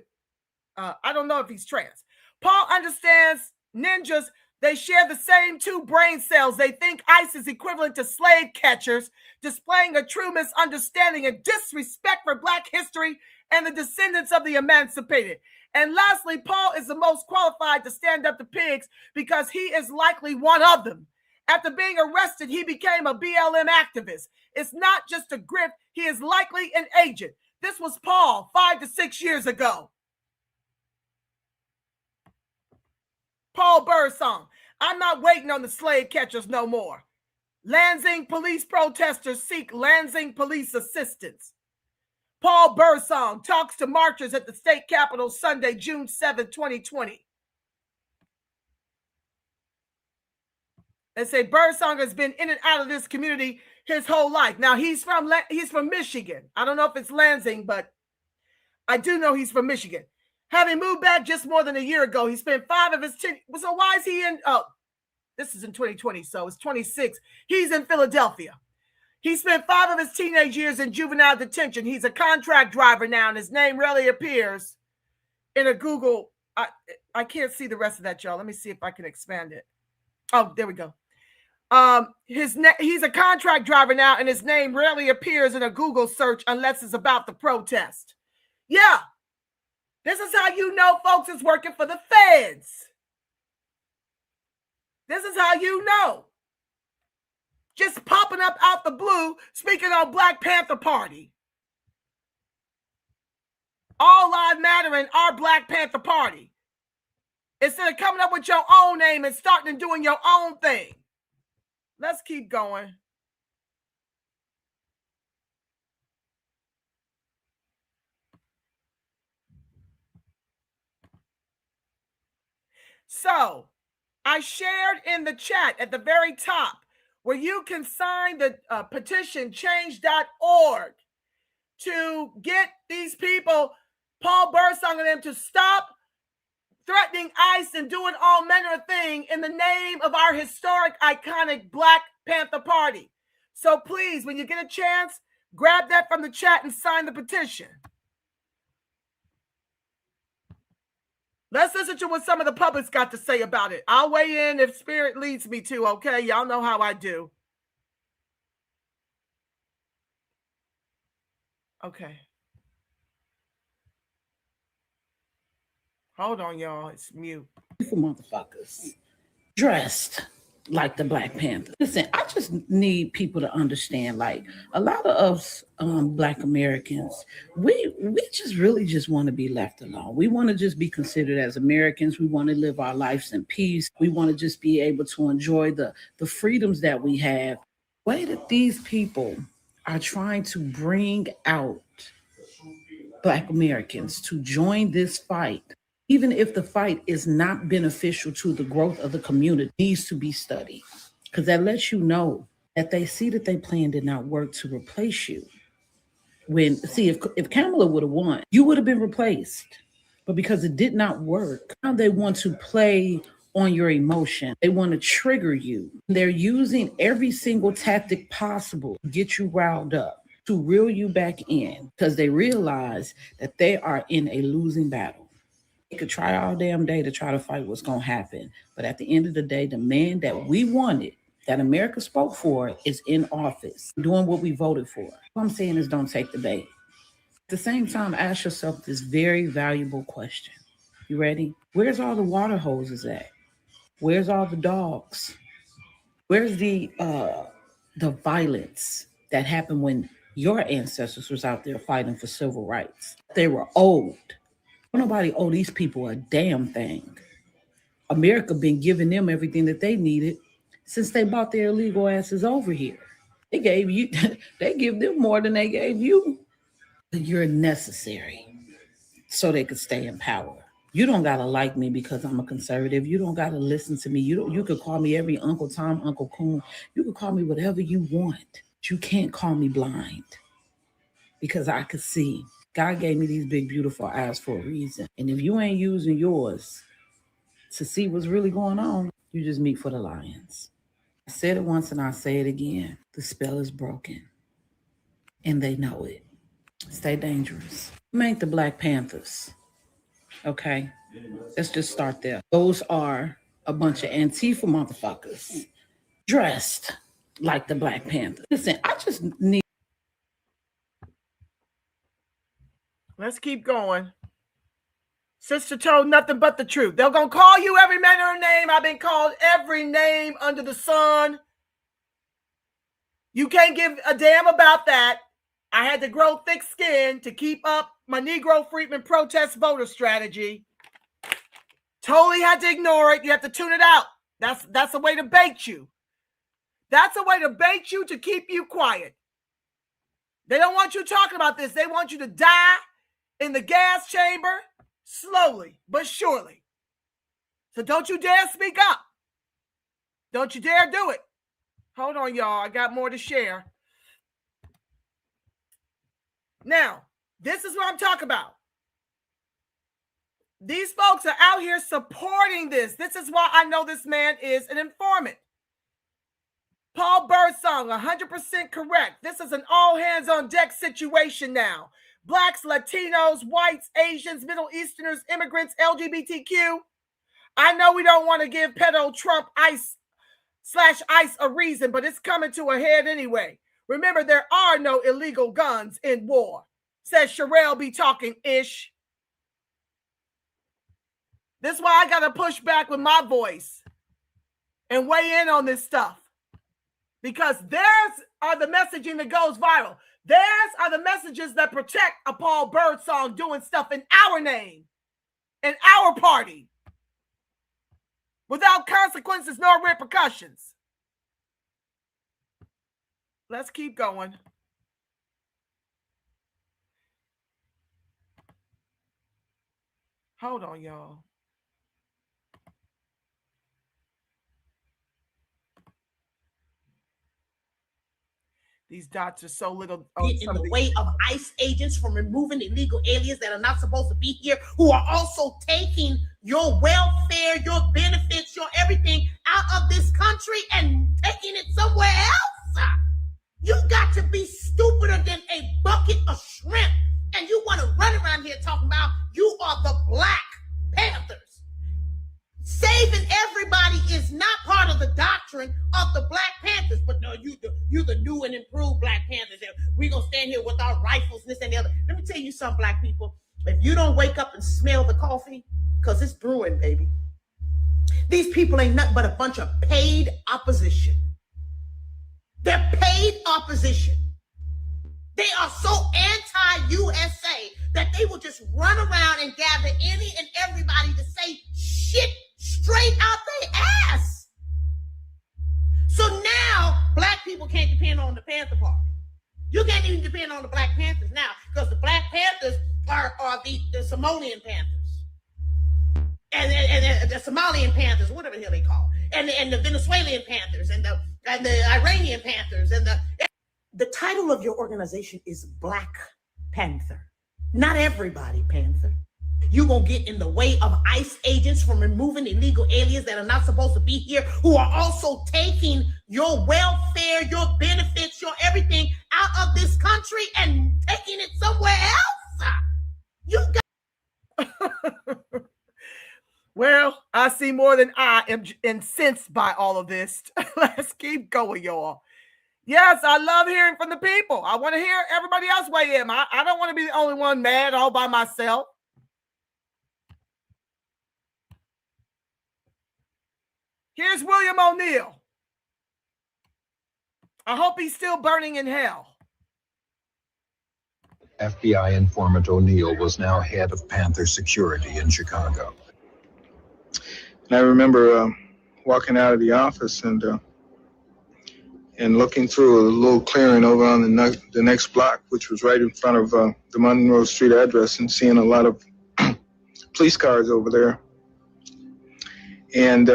don't know if he's trans. Paul understands ninjas. They share the same two brain cells. They think ICE is equivalent to slave catchers, displaying a true misunderstanding and disrespect for Black history and the descendants of the emancipated. And lastly, Paul is the most qualified to stand up to pigs because he is likely one of them. After being arrested, he became a BLM activist. It's not just a grift. He is likely an agent. This was Paul 5 to 6 years ago. Paul Birdsong. I'm not waiting on the slave catchers no more. Lansing police protesters seek Lansing police assistance. Paul Birdsong talks to marchers at the state capitol Sunday, June 7, 2020. They say Birdsong has been in and out of this community his whole life. Now, he's from Michigan. I don't know if it's Lansing, but I do know he's from Michigan. Having moved back just more than a year ago, he spent 5 of his 10. So why is he in? Oh, this is in 2020, so it's 26. He's in Philadelphia. He spent 5 of his teenage years in juvenile detention. He's a contract driver now, and his name rarely appears in a Google. I can't see the rest of that, y'all. Let me see if I can expand it. Oh, there we go. He's a contract driver now, and his name rarely appears in a Google search unless it's about the protest. Yeah. This is how you know folks is working for the feds. This is how you know. Just popping up out the blue, speaking on Black Panther Party. All Lives Matter in our Black Panther Party. Instead of coming up with your own name and starting and doing your own thing. Let's keep going. So, I shared in the chat at the very top where you can sign the petition change.org to get these people, Paul Birdsong and them, to stop threatening ICE and doing all manner of things in the name of our historic, iconic Black Panther Party. So please, when you get a chance, grab that from the chat and sign the petition. Let's listen to what some of the public's got to say about it. I'll weigh in if spirit leads me to, okay? Y'all know how I do. Okay. Hold on, y'all. It's mute. Motherfuckers dressed like the Black Panther. Listen, I just need people to understand, like, a lot of us Black Americans, we just really just want to be left alone. We want to just be considered as Americans. We want to live our lives in peace. We want to just be able to enjoy the freedoms that we have. The way that these people are trying to bring out Black Americans to join this fight, even if the fight is not beneficial to the growth of the community, needs to be studied. Because that lets you know that they see that their plan did not work to replace you. If Kamala would have won, you would have been replaced. But because it did not work, now they want to play on your emotion. They want to trigger you. They're using every single tactic possible to get you riled up, to reel you back in, because they realize that they are in a losing battle. They could try all damn day to try to fight what's going to happen. But at the end of the day, the man that we wanted, that America spoke for, is in office, doing what we voted for. What I'm saying is don't take the bait. At the same time, ask yourself this very valuable question. You ready? Where's all the water hoses at? Where's all the dogs? Where's the violence that happened when Your ancestors was out there fighting for civil rights. They were old. Nobody owe these people a damn thing. America been giving them everything that they needed since they brought their illegal asses over here. They gave you, they give them more than they gave you. You're necessary so they could stay in power. You don't gotta like me because I'm a conservative. You don't gotta listen to me. You could call me every Uncle Tom, Uncle Coon. You could call me whatever you want. You can't call me blind because I could see. God gave me these big, beautiful eyes for a reason. And if you ain't using yours to see what's really going on, you just meet for the lions. I said it once and I'll say it again. The spell is broken. And they know it. Stay dangerous. Make the Black Panthers. Okay? Let's just start there. Those are a bunch of Antifa motherfuckers dressed like the Black Panthers. Listen, I just need. Let's keep going. Sister told nothing but the truth. They're going to call you every manner of name. I've been called every name under the sun. You can't give a damn about that. I had to grow thick skin to keep up my Negro Freedmen protest voter strategy. Totally had to ignore it. You have to tune it out. That's a way to bait you. That's a way to bait you to keep you quiet. They don't want you talking about this. They want you to die in the gas chamber slowly but surely. So don't you dare speak up. Don't you dare do it. Hold on, y'all. I got more to share. Now, this is what I'm talking about. These folks are out here supporting this. This is why I know this man is an informant. Paul Birdsong, 100% correct. This is an all-hands-on-deck situation now. Blacks, Latinos, whites, Asians, Middle Easterners, immigrants, LGBTQ. I know we don't want to give pedo Trump ICE a reason, but it's coming to a head anyway. Remember, there are no illegal guns in war, says Sherelle be talking ish. This is why I got to push back with my voice and weigh in on this stuff. Because theirs are the messaging that goes viral. Theirs are the messages that protect a Paul Birdsong doing stuff in our name, in our party, without consequences nor repercussions. Let's keep going. Hold on, y'all. These dots are so little. Get in the way of ICE agents from removing illegal aliens that are not supposed to be here, who are also taking your welfare, your benefits, your everything out of this country and taking it somewhere else. You got to be stupider than a bucket of shrimp, and you want to run around here talking about you are the Black Panthers. Saving everybody is not part of the doctrine of the Black Panthers, but no, you the new and improved Black Panthers. We're going to stand here with our rifles, this and the other. Let me tell you something, Black people. If you don't wake up and smell the coffee, because it's brewing, baby. These people ain't nothing but a bunch of paid opposition. They're paid opposition. They are so anti-USA that they will just run around and gather any and everybody to say shit straight out their ass. So now Black people can't depend on the Panther Party. You can't even depend on the Black Panthers now, because the Black Panthers are the Somalian Panthers. And the Somalian Panthers, whatever the hell they call, and the Venezuelan Panthers, and the Iranian Panthers, and the title of your organization is Black Panther. Not everybody Panther. You gonna get in the way of ICE agents from removing illegal aliens that are not supposed to be here, who are also taking your welfare, your benefits, your everything out of this country and taking it somewhere else. You got. Well, I see more than I am incensed by all of this. Let's keep going, y'all. Yes, I love hearing from the people. I want to hear everybody else weigh in. I don't want to be the only one mad all by myself. Here's William O'Neill. I hope he's still burning in hell. FBI informant O'Neill was now head of Panther security in Chicago. And I remember walking out of the office and looking through a little clearing over on the next block, which was right in front of the Monroe Street address, and seeing a lot of police cars over there. And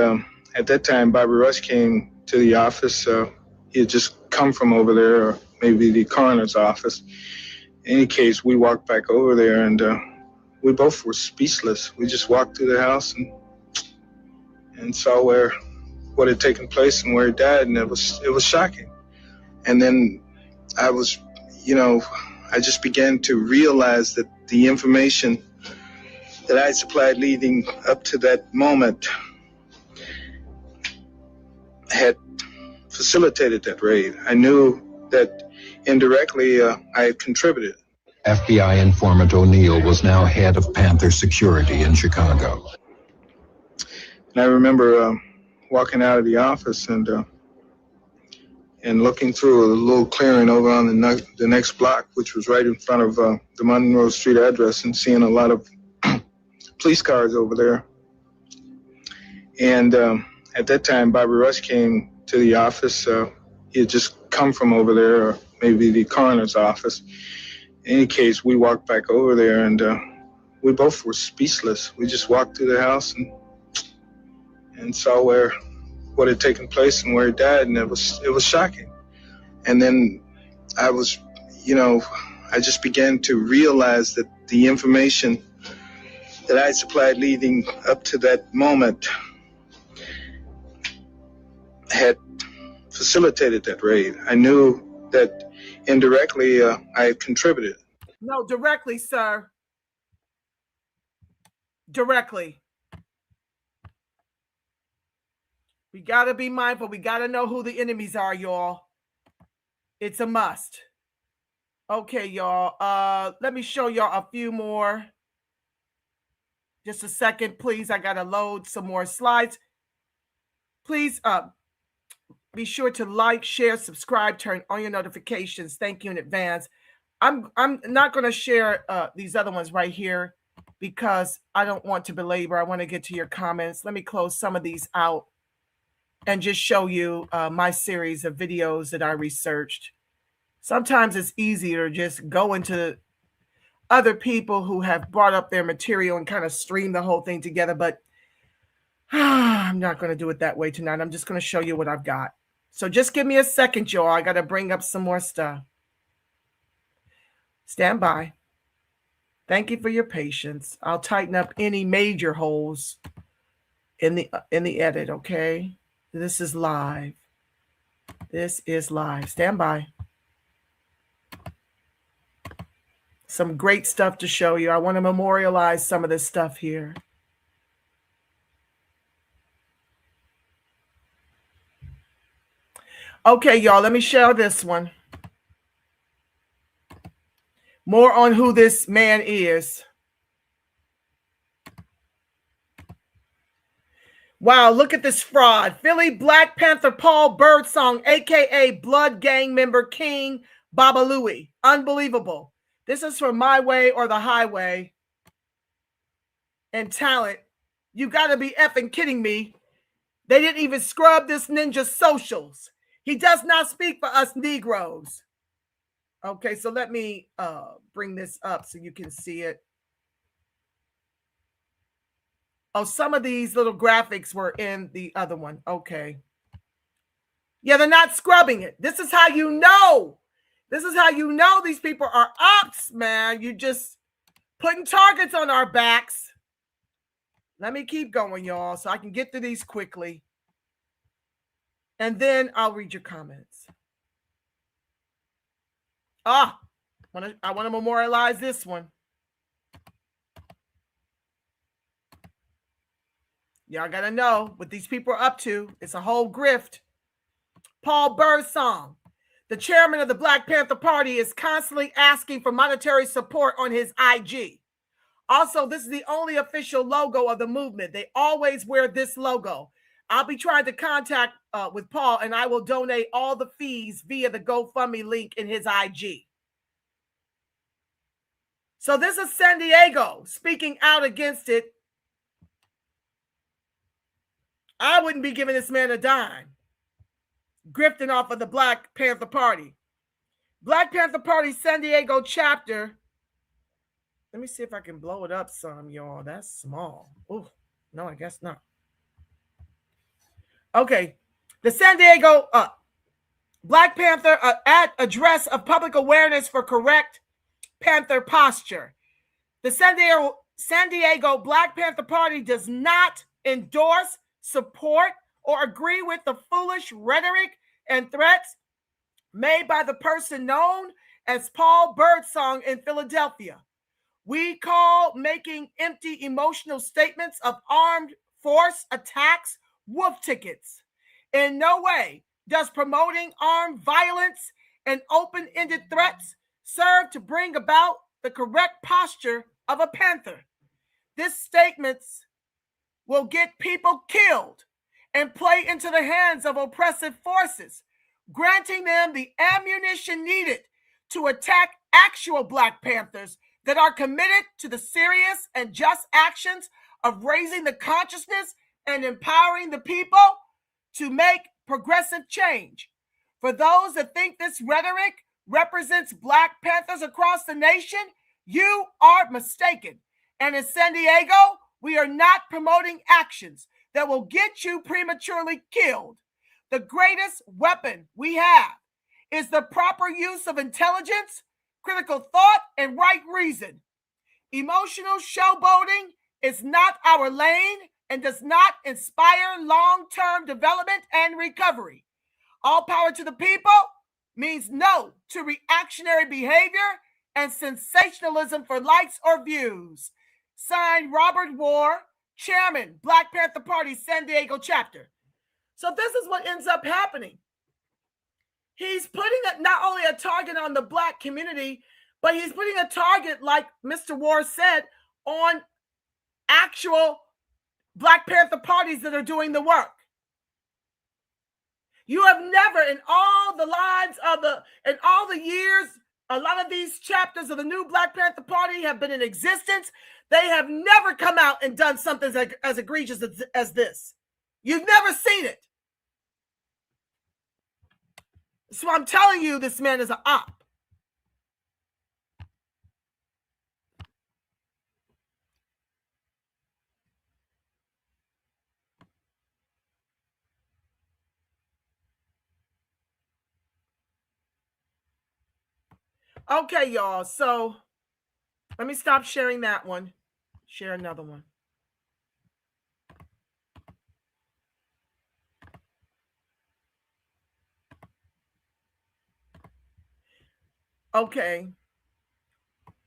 at that time, Bobby Rush came to the office. He had just come from over there, or maybe the coroner's office. In any case, we walked back over there, and we both were speechless. We just walked through the house and saw what had taken place and where he died, and it was shocking. And then I just began to realize that the information that I supplied leading up to that moment had facilitated that raid. I knew that indirectly I had contributed. FBI informant O'Neill was now head of Panther security in Chicago. And I remember walking out of the office and looking through a little clearing over on the next block, which was right in front of the Monroe Street address, and seeing a lot of police cars over there. And at that time, Bobby Rush came to the office. He had just come from over there, or maybe the coroner's office. In any case, we walked back over there, and we both were speechless. We just walked through the house and saw what had taken place and where he died, and it was shocking. And then I just began to realize that the information that I supplied leading up to that moment had facilitated that raid. I knew that indirectly I had contributed. No, directly, sir. Directly. We got to be mindful. We got to know who the enemies are, y'all. It's a must. Okay, y'all. Let me show y'all a few more. Just a second, please. I got to load some more slides. Please be sure to like, share, subscribe, turn on your notifications. Thank you in advance. I'm not going to share these other ones right here because I don't want to belabor. I want to get to your comments. Let me close some of these out and just show you my series of videos that I researched. Sometimes it's easier to just go into other people who have brought up their material and kind of stream the whole thing together, but I'm not going to do it that way tonight. I'm just going to show you what I've got. So just give me a second, y'all. I got to bring up some more stuff. Stand by. Thank you for your patience. I'll tighten up any major holes in the edit, okay? This is live. This is live. Stand by. Some great stuff to show you. I want to memorialize some of this stuff here. Okay, y'all, let me share this one. More on who this man is. Wow, look at this fraud. Philly Black Panther Paul Birdsong, a.k.a. Blood Gang member King Babalouie. Unbelievable. This is from My Way or the Highway. And talent. You got to be effing kidding me. They didn't even scrub this ninja socials. He does not speak for us Negroes. Okay, so let me bring this up so you can see it. Oh, some of these little graphics were in the other one. Okay. Yeah, they're not scrubbing it. This is how you know. This is how you know these people are ops, man. You just putting targets on our backs. Let me keep going, y'all, so I can get through these quickly. And then I'll read your comments. I want to memorialize this one. Y'all got to know what these people are up to. It's a whole grift. Paul Birdsong, the chairman of the Black Panther Party, is constantly asking for monetary support on his IG. Also, this is the only official logo of the movement. They always wear this logo. I'll be trying to contact with Paul, and I will donate all the fees via the GoFundMe link in his IG. So this is San Diego speaking out against it. I wouldn't be giving this man a dime. Grifting off of the Black Panther Party. Black Panther Party San Diego chapter. Let me see if I can blow it up some, y'all. That's small. Oh, no, I guess not. Okay. The San Diego Black Panther address of public awareness for correct Panther posture. The San Diego Black Panther Party does not endorse, support, or agree with the foolish rhetoric and threats made by the person known as Paul Birdsong in Philadelphia. We call making empty emotional statements of armed force attacks wolf tickets. In no way does promoting armed violence and open-ended threats serve to bring about the correct posture of a panther. These statements will get people killed and play into the hands of oppressive forces, granting them the ammunition needed to attack actual Black Panthers that are committed to the serious and just actions of raising the consciousness and empowering the people to make progressive change. For those that think this rhetoric represents Black Panthers across the nation, you are mistaken. And in San Diego, we are not promoting actions that will get you prematurely killed. The greatest weapon we have is the proper use of intelligence, critical thought, and right reason. Emotional showboating is not our lane and does not inspire long-term development and recovery. All power to the people means no to reactionary behavior and sensationalism for likes or views. Signed, Robert Ward, Chairman, Black Panther Party, San Diego chapter. So this is what ends up happening. He's putting not only a target on the Black community, but he's putting a target, like Mr. Ward said, on actual Black Panther parties that are doing the work. You have never, in all the lives of in all the years, a lot of these chapters of the new Black Panther Party have been in existence. They have never come out and done something as egregious as this. You've never seen it. So I'm telling you, this man is an op. Okay, y'all. So let me stop sharing that one. Share another one. Okay.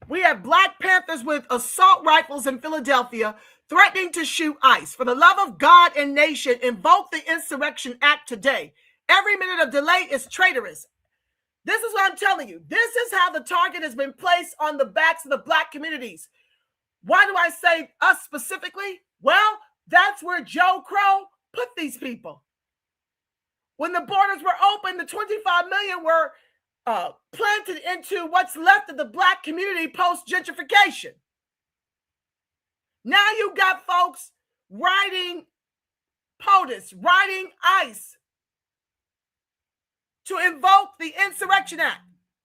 We have Black Panthers with assault rifles in Philadelphia threatening to shoot ICE. For the love of God and nation, invoke the Insurrection Act today. Every minute of delay is traitorous. This is what I'm telling you. This is how the target has been placed on the backs of the Black communities. Why do I say us specifically? Well, that's where Joe Crow put these people. When the borders were open, the 25 million were planted into what's left of the Black community post-gentrification. Now you got folks riding POTUS, riding ICE to invoke the Insurrection Act.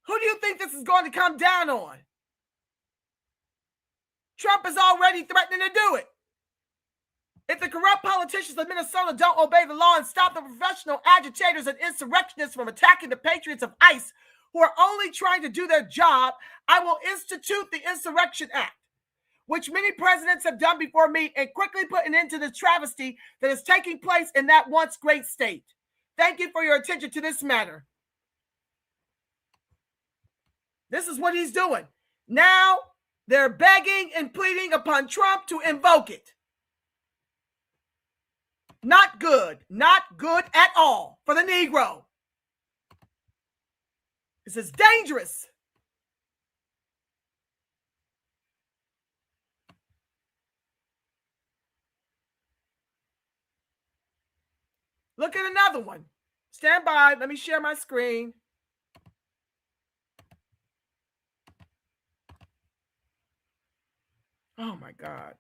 Who do you think this is going to come down on? Trump is already threatening to do it. If the corrupt politicians of Minnesota don't obey the law and stop the professional agitators and insurrectionists from attacking the patriots of ICE who are only trying to do their job, I will institute the Insurrection Act, which many presidents have done before me, and quickly put an end to the travesty that is taking place in that once great state. Thank you for your attention to this matter. This is what he's doing. Now they're begging and pleading upon Trump to invoke it. Not good. Not good at all for the Negro. This is dangerous. Look at another one. Stand by. Let me share my screen. Oh my God.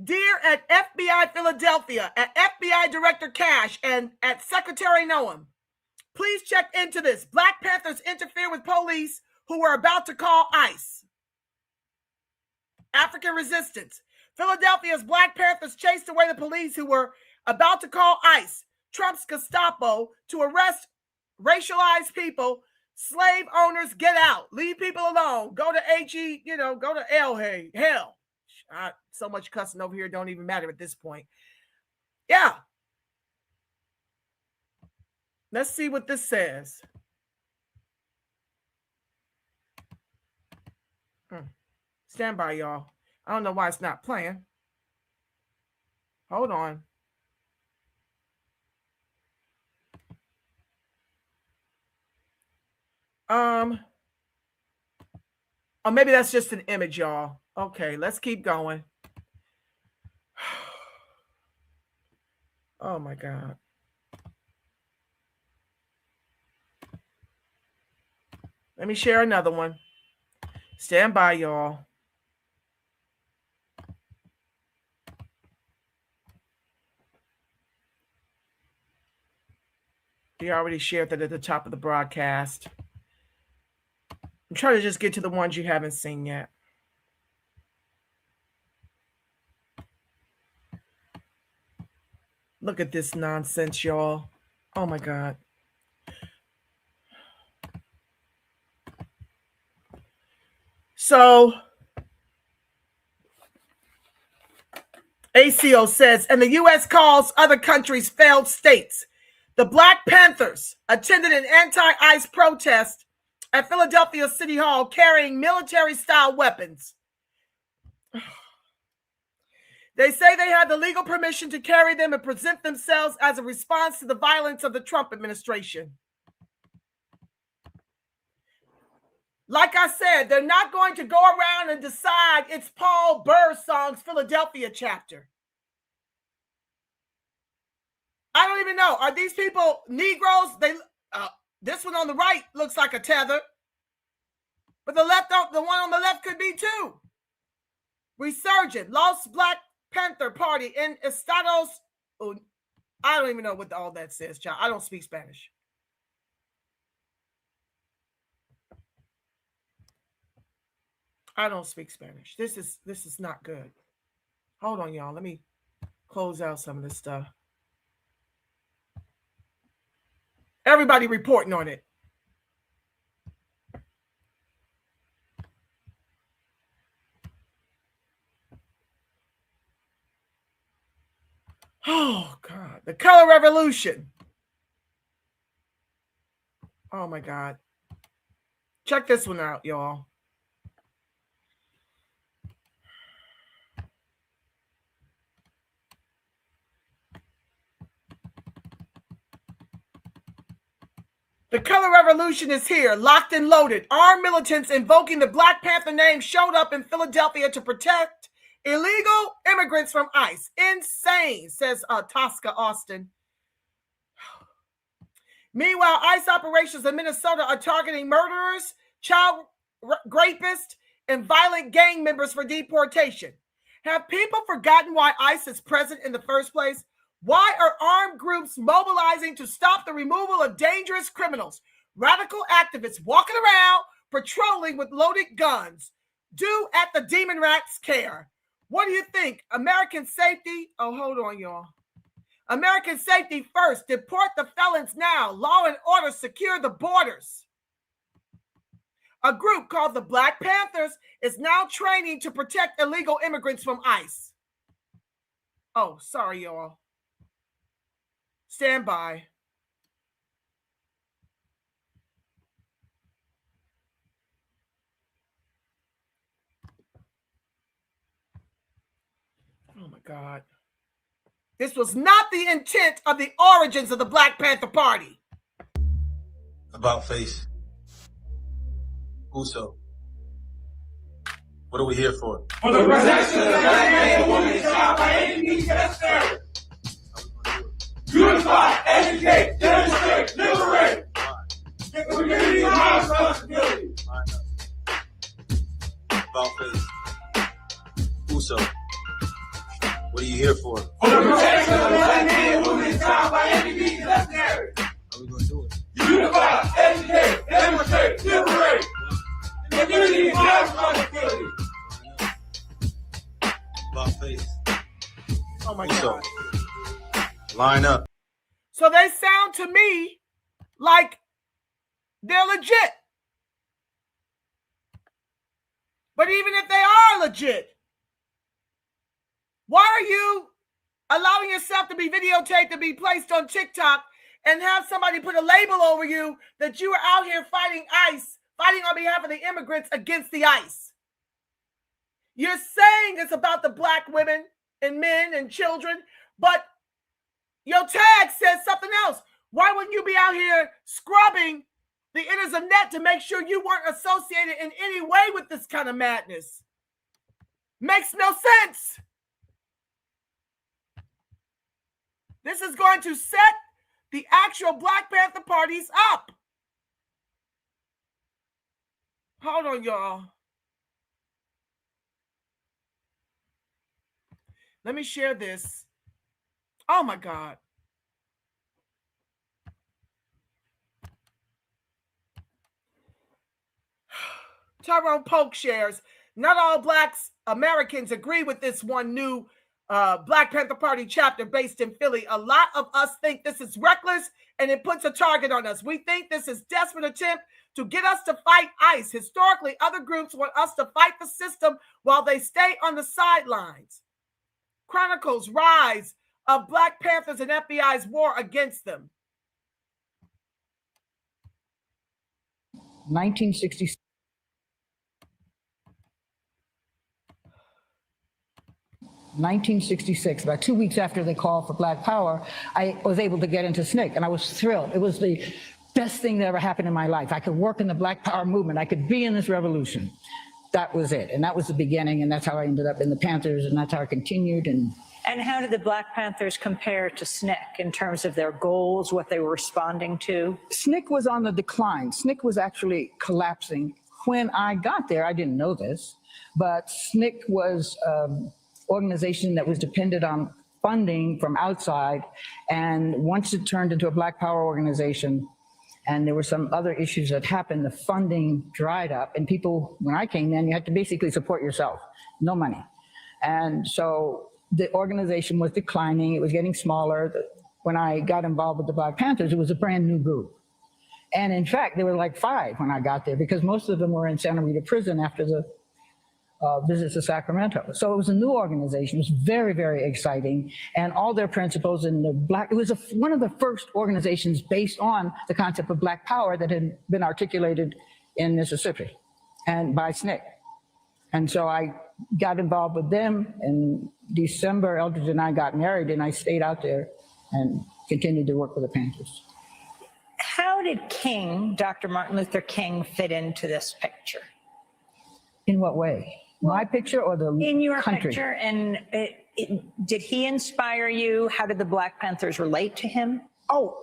Dear at FBI Philadelphia, at FBI Director Cash, and at Secretary Noam, please check into this. Black Panthers interfere with police who were about to call ICE. African resistance. Philadelphia's Black Panthers chased away the police who were about to call ICE, Trump's Gestapo, to arrest racialized people. Slave owners, get out. Leave people alone. Go to HE, go to hell. So much cussing over here don't even matter at this point. Yeah. Let's see what this says. Stand by, y'all. I don't know why it's not playing. Hold on. Oh, maybe that's just an image, y'all. Okay, let's keep going. Oh my God. Let me share another one. Stand by, y'all. We already shared that at the top of the broadcast. I'm trying to just get to the ones you haven't seen yet. Look at this nonsense, y'all. Oh my God. So, ACO says, and the U.S. calls other countries failed states. The Black Panthers attended an anti-ICE protest at Philadelphia City Hall carrying military-style weapons. They say they had the legal permission to carry them and present themselves as a response to the violence of the Trump administration. Like I said, they're not going to go around and decide it's Paul Birdsong's Philadelphia chapter. I don't even know. Are these people Negroes? This one on the right looks like a tether, but the one on the left could be too. Resurgent, Lost Black Panther Party in Estados. Oh, I don't even know what all that says, child. I don't speak Spanish. I don't speak Spanish. This is not good. Hold on, y'all. Let me close out some of this stuff. Everybody reporting on it. Oh, God. The color revolution. Oh, my God. Check this one out, y'all. The color revolution is here, locked and loaded. Armed militants invoking the Black Panther name showed up in Philadelphia to protect illegal immigrants from ICE. Insane, says Tosca Austin. Meanwhile, ICE operations in Minnesota are targeting murderers, child rapists, and violent gang members for deportation. Have people forgotten why ICE is present in the first place? Why are armed groups mobilizing to stop the removal of dangerous criminals? Radical activists walking around, patrolling with loaded guns. Do at the demon rats care? What do you think? American safety? Oh, hold on, y'all. American safety first. Deport the felons now. Law and order secure the borders. A group called the Black Panthers is now training to protect illegal immigrants from ICE. Oh, sorry, y'all. Stand by. Oh my God. This was not the intent of the origins of the Black Panther Party. About face. Uso. What are we here for? For the protection of the black man and woman and child by any means necessary. Unify, educate, demonstrate, liberate. The community of our responsibility. About face. Uso. What are you here for? For the protection of black men, women, and child by any means necessary. How we gonna do it? Unify, educate, demonstrate, liberate. Community and responsibility. About face. Oh my Uso. God. Line up. So they sound to me like they're legit. But even if they are legit, why are you allowing yourself to be videotaped, to be placed on TikTok, and have somebody put a label over you that you are out here fighting ICE, fighting on behalf of the immigrants against the ICE? You're saying it's about the black women and men and children, but your tag says something else. Why wouldn't you be out here scrubbing the inners of net to make sure you weren't associated in any way with this kind of madness? Makes no sense. This is going to set the actual Black Panther parties up. Hold on, y'all. Let me share this. Oh, my God. Tyrone Polk shares, not all Blacks Americans agree with this one new Black Panther Party chapter based in Philly. A lot of us think this is reckless and it puts a target on us. We think this is a desperate attempt to get us to fight ICE. Historically, other groups want us to fight the system while they stay on the sidelines. Chronicles rise of Black Panthers and FBI's war against them. 1966. 1966, about 2 weeks after they called for Black Power, I was able to get into SNCC, and I was thrilled. It was the best thing that ever happened in my life. I could work in the Black Power movement. I could be in this revolution. That was it, and that was the beginning, and that's how I ended up in the Panthers, and that's how I continued. And how did the Black Panthers compare to SNCC in terms of their goals, what they were responding to? SNCC was on the decline. SNCC was actually collapsing. When I got there, I didn't know this, but SNCC was organization that was dependent on funding from outside, and once it turned into a Black Power organization, and there were some other issues that happened, the funding dried up, and people, when I came in, you had to basically support yourself, no money. And so the organization was declining, it was getting smaller. When I got involved with the Black Panthers, it was a brand new group. And in fact, there were like 5 when I got there, because most of them were in Santa Rita prison after the visits to Sacramento. So it was a new organization. It was very, very exciting. And all their principles in the Black, it was one of the first organizations based on the concept of Black Power that had been articulated in Mississippi and by SNCC. And so I got involved with them. In December, Eldridge and I got married, and I stayed out there and continued to work with the Panthers. How did King, Dr. Martin Luther King, fit into this picture? In what way? My picture or the in your country? Picture, and did he inspire you? How did the Black Panthers relate to him? Oh,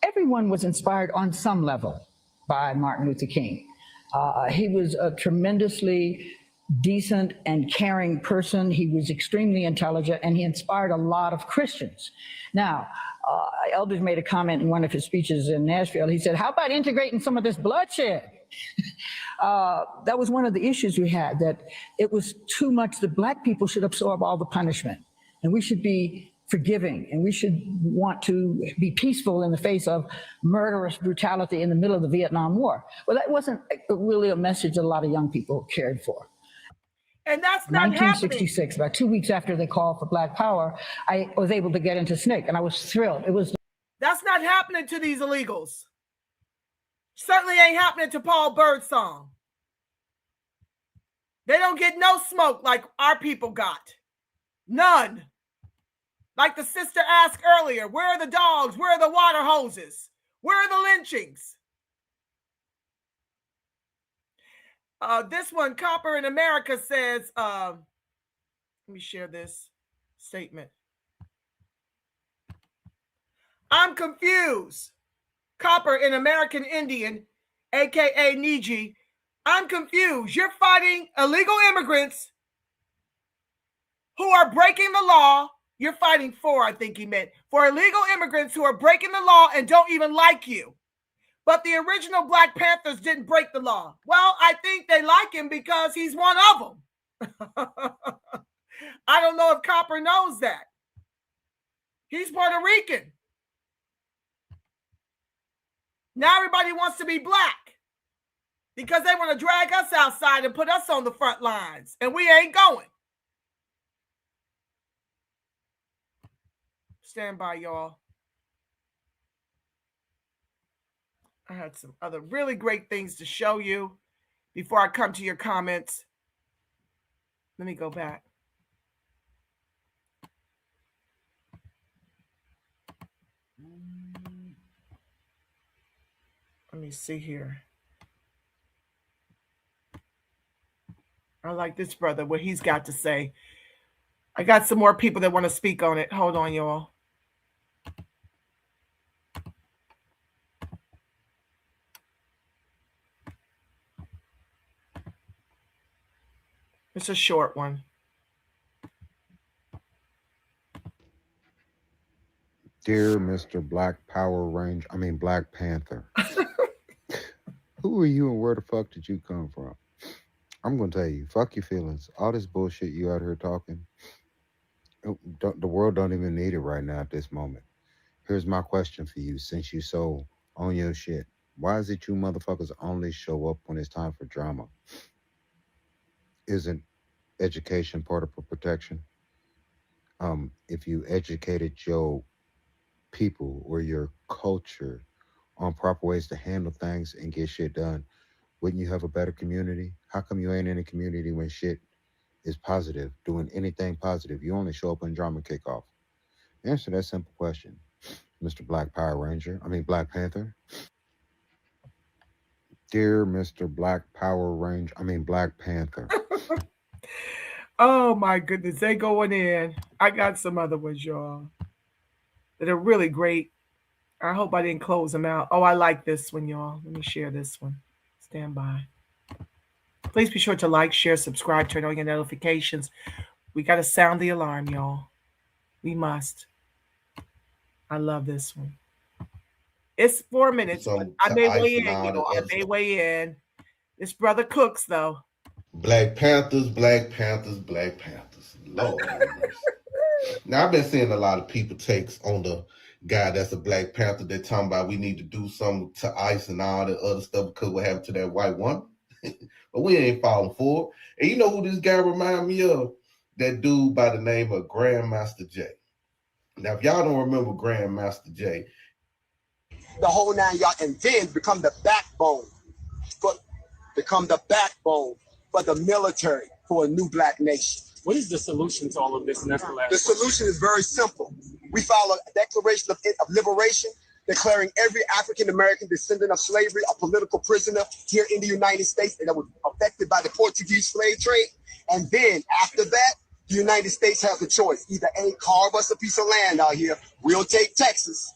everyone was inspired on some level by Martin Luther King. He was a tremendously decent and caring person. He was extremely intelligent, and he inspired a lot of Christians. Now, Eldridge made a comment in one of his speeches in Nashville. He said, how about integrating some of this bloodshed? That was one of the issues we had, that it was too much, that Black people should absorb all the punishment, and we should be forgiving, and we should want to be peaceful in the face of murderous brutality in the middle of the Vietnam War. Well, that wasn't really a message that a lot of young people cared for. And that's not 1966, happening. about 2 weeks after they called for Black Power, I was able to get into SNCC, and I was thrilled. It was. That's not happening to these illegals. Certainly ain't happening to Paul Birdsong. They don't get no smoke like our people got. None. Like the sister asked earlier, where are the dogs? Where are the water hoses? Where are the lynchings? This one, Copper in America, says, let me share this statement. I'm confused. Copper in American Indian, aka Niji. I'm confused. You're fighting illegal immigrants who are breaking the law. You're fighting for, I think he meant, for illegal immigrants who are breaking the law and don't even like you. But the original Black Panthers didn't break the law. Well, I think they like him because he's one of them. I don't know if Copper knows that. He's Puerto Rican. Now everybody wants to be black because they want to drag us outside and put us on the front lines, and we ain't going. Stand by, y'all. I had some other really great things to show you before I come to your comments. Let me go back. Let me see here. I like this brother, what he's got to say. I got some more people that want to speak on it. Hold on, y'all. It's a short one. Dear Mr. Black Panther. Who are you and where the fuck did you come from? I'm going to tell you, fuck your feelings. All this bullshit you out here talking, the world don't even need it right now at this moment. Here's my question for you, since you so on your shit. Why is it you motherfuckers only show up when it's time for drama? Isn't education part of protection? If you educated your people or your culture on proper ways to handle things and get shit done, wouldn't you have a better community? How come you ain't in a community when shit is positive, doing anything positive? You only show up when drama kick off. Answer that simple question, Mr. Black Panther. Dear Mr. Black Panther. Oh my goodness, they going in. I got some other ones, y'all, that are really great. I hope I didn't close them out. Oh, I like this one, y'all. Let me share this one. Stand by. Please be sure to like, share, subscribe, turn on your notifications. We got to sound the alarm, y'all. We must. I love this one. It's 4 minutes. I may weigh in, y'all. I may weigh in. This brother cooks, though. Black Panthers, Black Panthers, Black Panthers. Lord have mercy. Now, I've been seeing a lot of people takes on the guy that's a Black Panther. They're talking about we need to do something to ICE and all that other stuff because what happened to that white woman. But we ain't falling for it. And you know who this guy remind me of? That dude by the name of Grandmaster Jay. Now, if y'all don't remember Grandmaster Jay, the whole 9 yards, and then become the backbone for the military for a new black nation. What is the solution to all of this? And that's the last The solution is very simple. We file a Declaration of Liberation, declaring every African-American descendant of slavery a political prisoner here in the United States that was affected by the Portuguese slave trade. And then after that, the United States has a choice. Either A, carve us a piece of land out here, we'll take Texas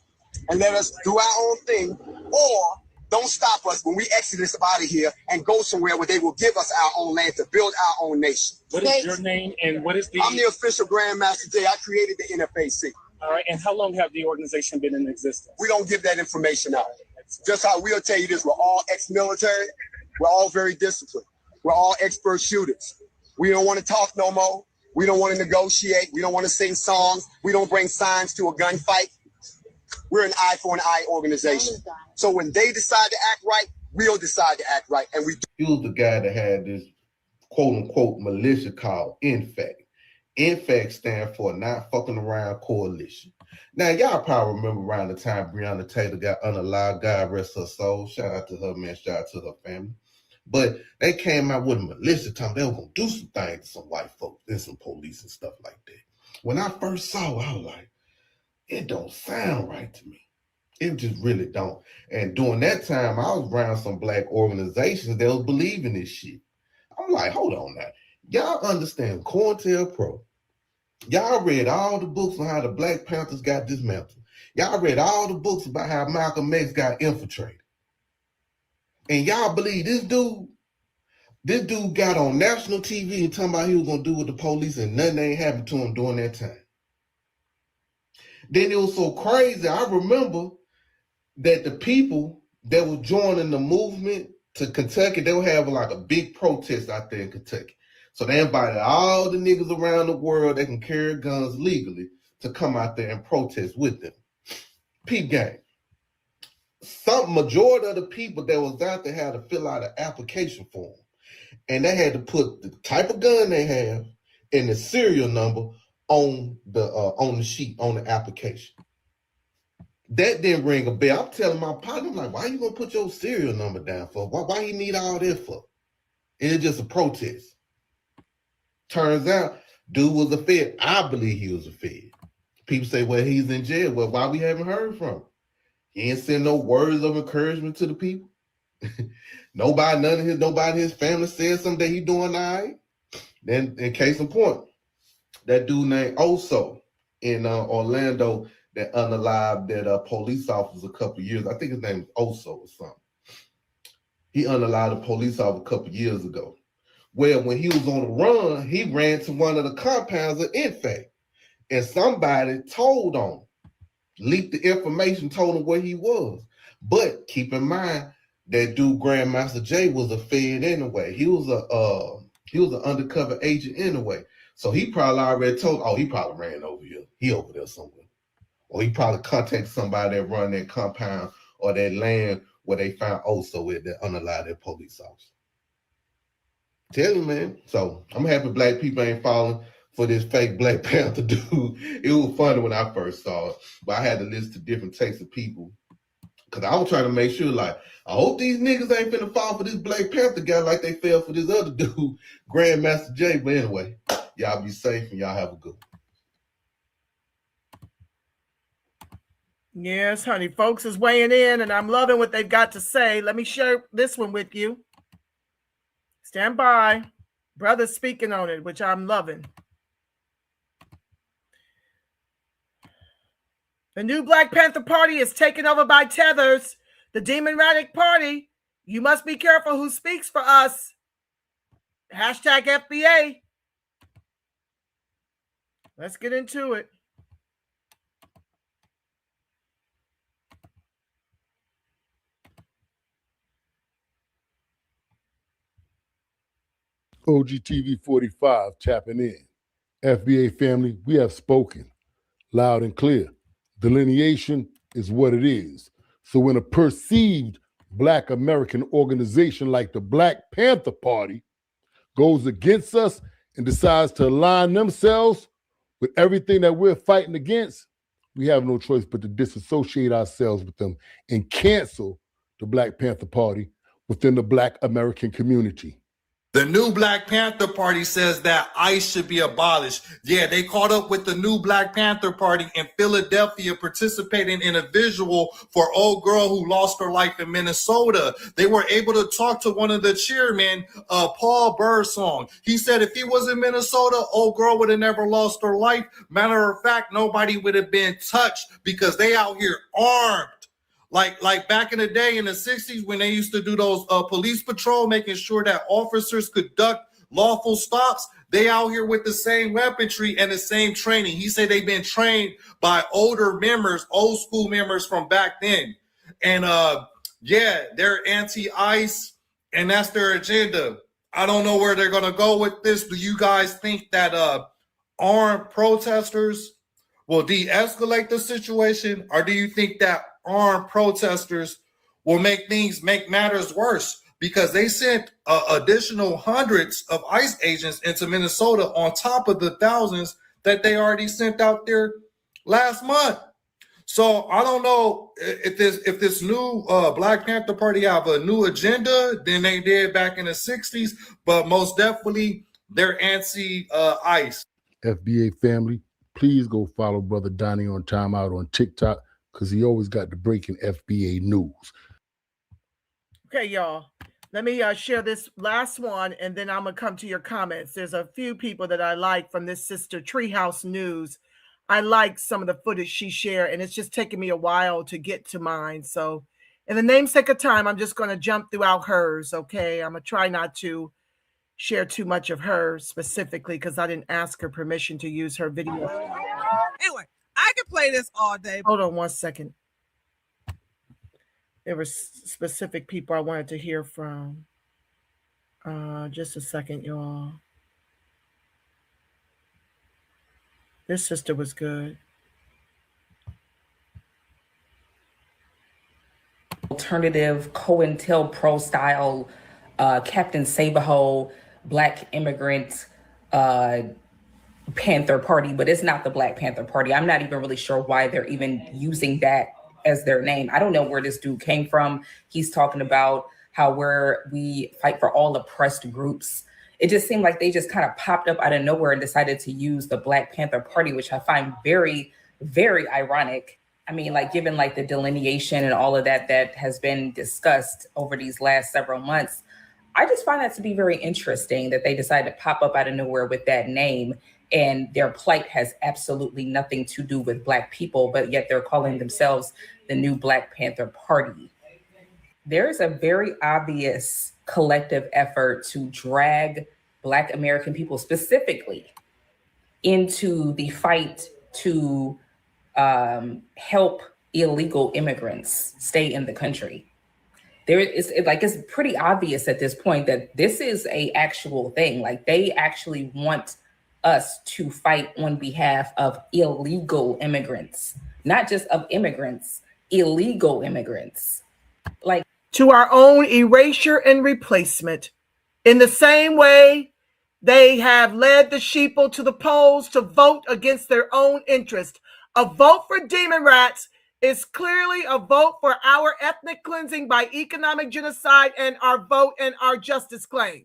and let us do our own thing, or don't stop us when we exodus out of here and go somewhere where they will give us our own land to build our own nation. What is your name and what is the... I'm the official Grandmaster Jay. I created the NFAC. All right, and how long have the organization been in existence? We don't give that information out. Just how we'll tell you this, we're all ex-military. We're all very disciplined. We're all expert shooters. We don't want to talk no more. We don't want to negotiate. We don't want to sing songs. We don't bring signs to a gunfight. We're an eye for an eye organization. So when they decide to act right, we'll decide to act right. And we do. He was the guy that had this quote unquote militia called INFAC. INFAC stand for Not Fucking Around Coalition. Now, y'all probably remember around the time Breonna Taylor got unalive, God rest her soul. Shout out to her, man. Shout out to her family. But they came out with a militia time. They were going to do some things to some white folks and some police and stuff like that. When I first saw it, I was like, it don't sound right to me. It just really don't. And during that time, I was around some black organizations that was believing this shit. I'm like, hold on now. Y'all understand COINTELPRO. Y'all read all the books on how the Black Panthers got dismantled. Y'all read all the books about how Malcolm X got infiltrated. And y'all believe this dude? This dude got on national TV and talking about he was gonna do with the police, and nothing ain't happened to him during that time. Then it was so crazy. I remember that the people that were joining the movement to Kentucky, they were having like a big protest out there in Kentucky. So they invited all the niggas around the world that can carry guns legally to come out there and protest with them. Peep game. Some majority of the people that was out there had to fill out an application form. And they had to put the type of gun they have and the serial number on the sheet, on the application. That didn't ring a bell. I'm telling my partner, I'm like, why you gonna put your serial number down for? Why you need all that for? It's just a protest. Turns out, dude was a Fed. I believe he was a Fed. People say, well, he's in jail. Well, why we haven't heard from him? He ain't send no words of encouragement to the people. Nobody in his family said something that he doing all right. Then, in case in point, that dude named Oso in Orlando that unalived that police officer a couple of years. I think his name is Oso or something. He unalived a police officer a couple of years ago. Well, when he was on the run, he ran to one of the compounds of Infect, and somebody told on him, leaked the information, told him where he was. But keep in mind, that dude Grandmaster Jay was a Fed anyway. He was an undercover agent anyway. So he probably already told, he probably ran over here. He over there somewhere. Or he probably contacted somebody that run that compound or that land where they found Oso with that unalived that police officer. Tell you, man. So I'm happy black people ain't falling for this fake Black Panther dude. It was funny when I first saw it, but I had to listen to different takes of people. Because I was trying to make sure, like, I hope these niggas ain't finna fall for this Black Panther guy like they fell for this other dude, Grandmaster Jay. But anyway, y'all be safe and y'all have a good one. Yes, honey. Folks is weighing in, and I'm loving what they've got to say. Let me share this one with you. Stand by. Brother's speaking on it, which I'm loving. The new Black Panther Party is taken over by Tethers, the Democratic Party. You must be careful who speaks for us. Hashtag FBA. Let's get into it. OGTV 45 tapping in. FBA family, we have spoken loud and clear. Delineation is what it is. So when a perceived Black American organization like the Black Panther Party goes against us and decides to align themselves with everything that we're fighting against, we have no choice but to disassociate ourselves with them and cancel the Black Panther Party within the Black American community. The new Black Panther Party says that ICE should be abolished. Yeah, they caught up with the new Black Panther Party in Philadelphia participating in a visual for old girl who lost her life in Minnesota. They were able to talk to one of the chairmen, Paul Birdsong. He said if he was in Minnesota, old girl would have never lost her life. Matter of fact, nobody would have been touched because they out here armed. Like back in the day in the 60s when they used to do those police patrol, making sure that officers could duck lawful stops, they out here with the same weaponry and the same training. He said they've been trained by older members, old school members from back then. And yeah, they're anti-ICE and that's their agenda. I don't know where they're going to go with this. Do you guys think that armed protesters will de-escalate the situation, or do you think that armed protesters will make matters worse? Because they sent additional hundreds of ICE agents into Minnesota on top of the thousands that they already sent out there last month. So I don't know if this new Black Panther Party have a new agenda than they did back in the 60s, but most definitely they're anti-ICE. FBA family, please go follow Brother Donnie on Timeout on TikTok because he always got the breaking FBA news. Okay, y'all. Let me share this last one, and then I'm going to come to your comments. There's a few people that I like from this sister, Treehouse News. I like some of the footage she shared, and it's just taken me a while to get to mine. So in the namesake of time, I'm just going to jump throughout hers, okay? I'm going to try not to share too much of her specifically because I didn't ask her permission to use her video. Anyway, I can play this all day. Hold on one second. There were specific people I wanted to hear from. Just a second, y'all. This sister was good. Alternative COINTELPRO style Captain Save-A-Ho Black immigrant Panther Party, but it's not the Black Panther Party. I'm not even really sure why they're even using that as their name. I don't know where this dude came from. He's talking about how we fight for all oppressed groups. It just seemed like they just kind of popped up out of nowhere and decided to use the Black Panther Party, which I find very, very ironic. I mean, like, given like the delineation and all of that has been discussed over these last several months, I just find that to be very interesting that they decided to pop up out of nowhere with that name, and their plight has absolutely nothing to do with Black people, but yet they're calling themselves the new Black Panther Party. There is a very obvious collective effort to drag Black American people specifically into the fight to help illegal immigrants stay in the country. It's pretty obvious at this point that this is a actual thing. Like, they actually want us to fight on behalf of illegal immigrants, not just of immigrants, illegal immigrants. Like, to our own erasure and replacement. In the same way, they have led the sheeple to the polls to vote against their own interest. A vote for demon rats is clearly a vote for our ethnic cleansing by economic genocide and our vote and our justice claim.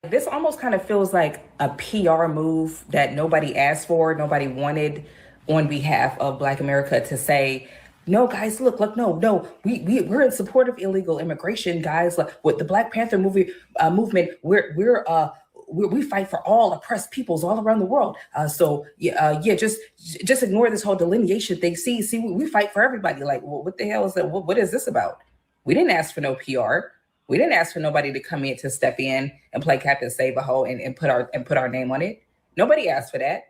this almost kind of feels like a PR move that nobody asked for, nobody wanted on behalf of Black America to say, no, guys, look, no, we're in support of illegal immigration, guys. Like, with the Black Panther movement, we fight for all oppressed peoples all around the world. So just ignore this whole delineation thing. See, we fight for everybody. Like, well, what the hell is that? What is this about? We didn't ask for no PR. We didn't ask for nobody to come in to step in and play Captain Save-A-Ho and put our name on it. Nobody asked for that.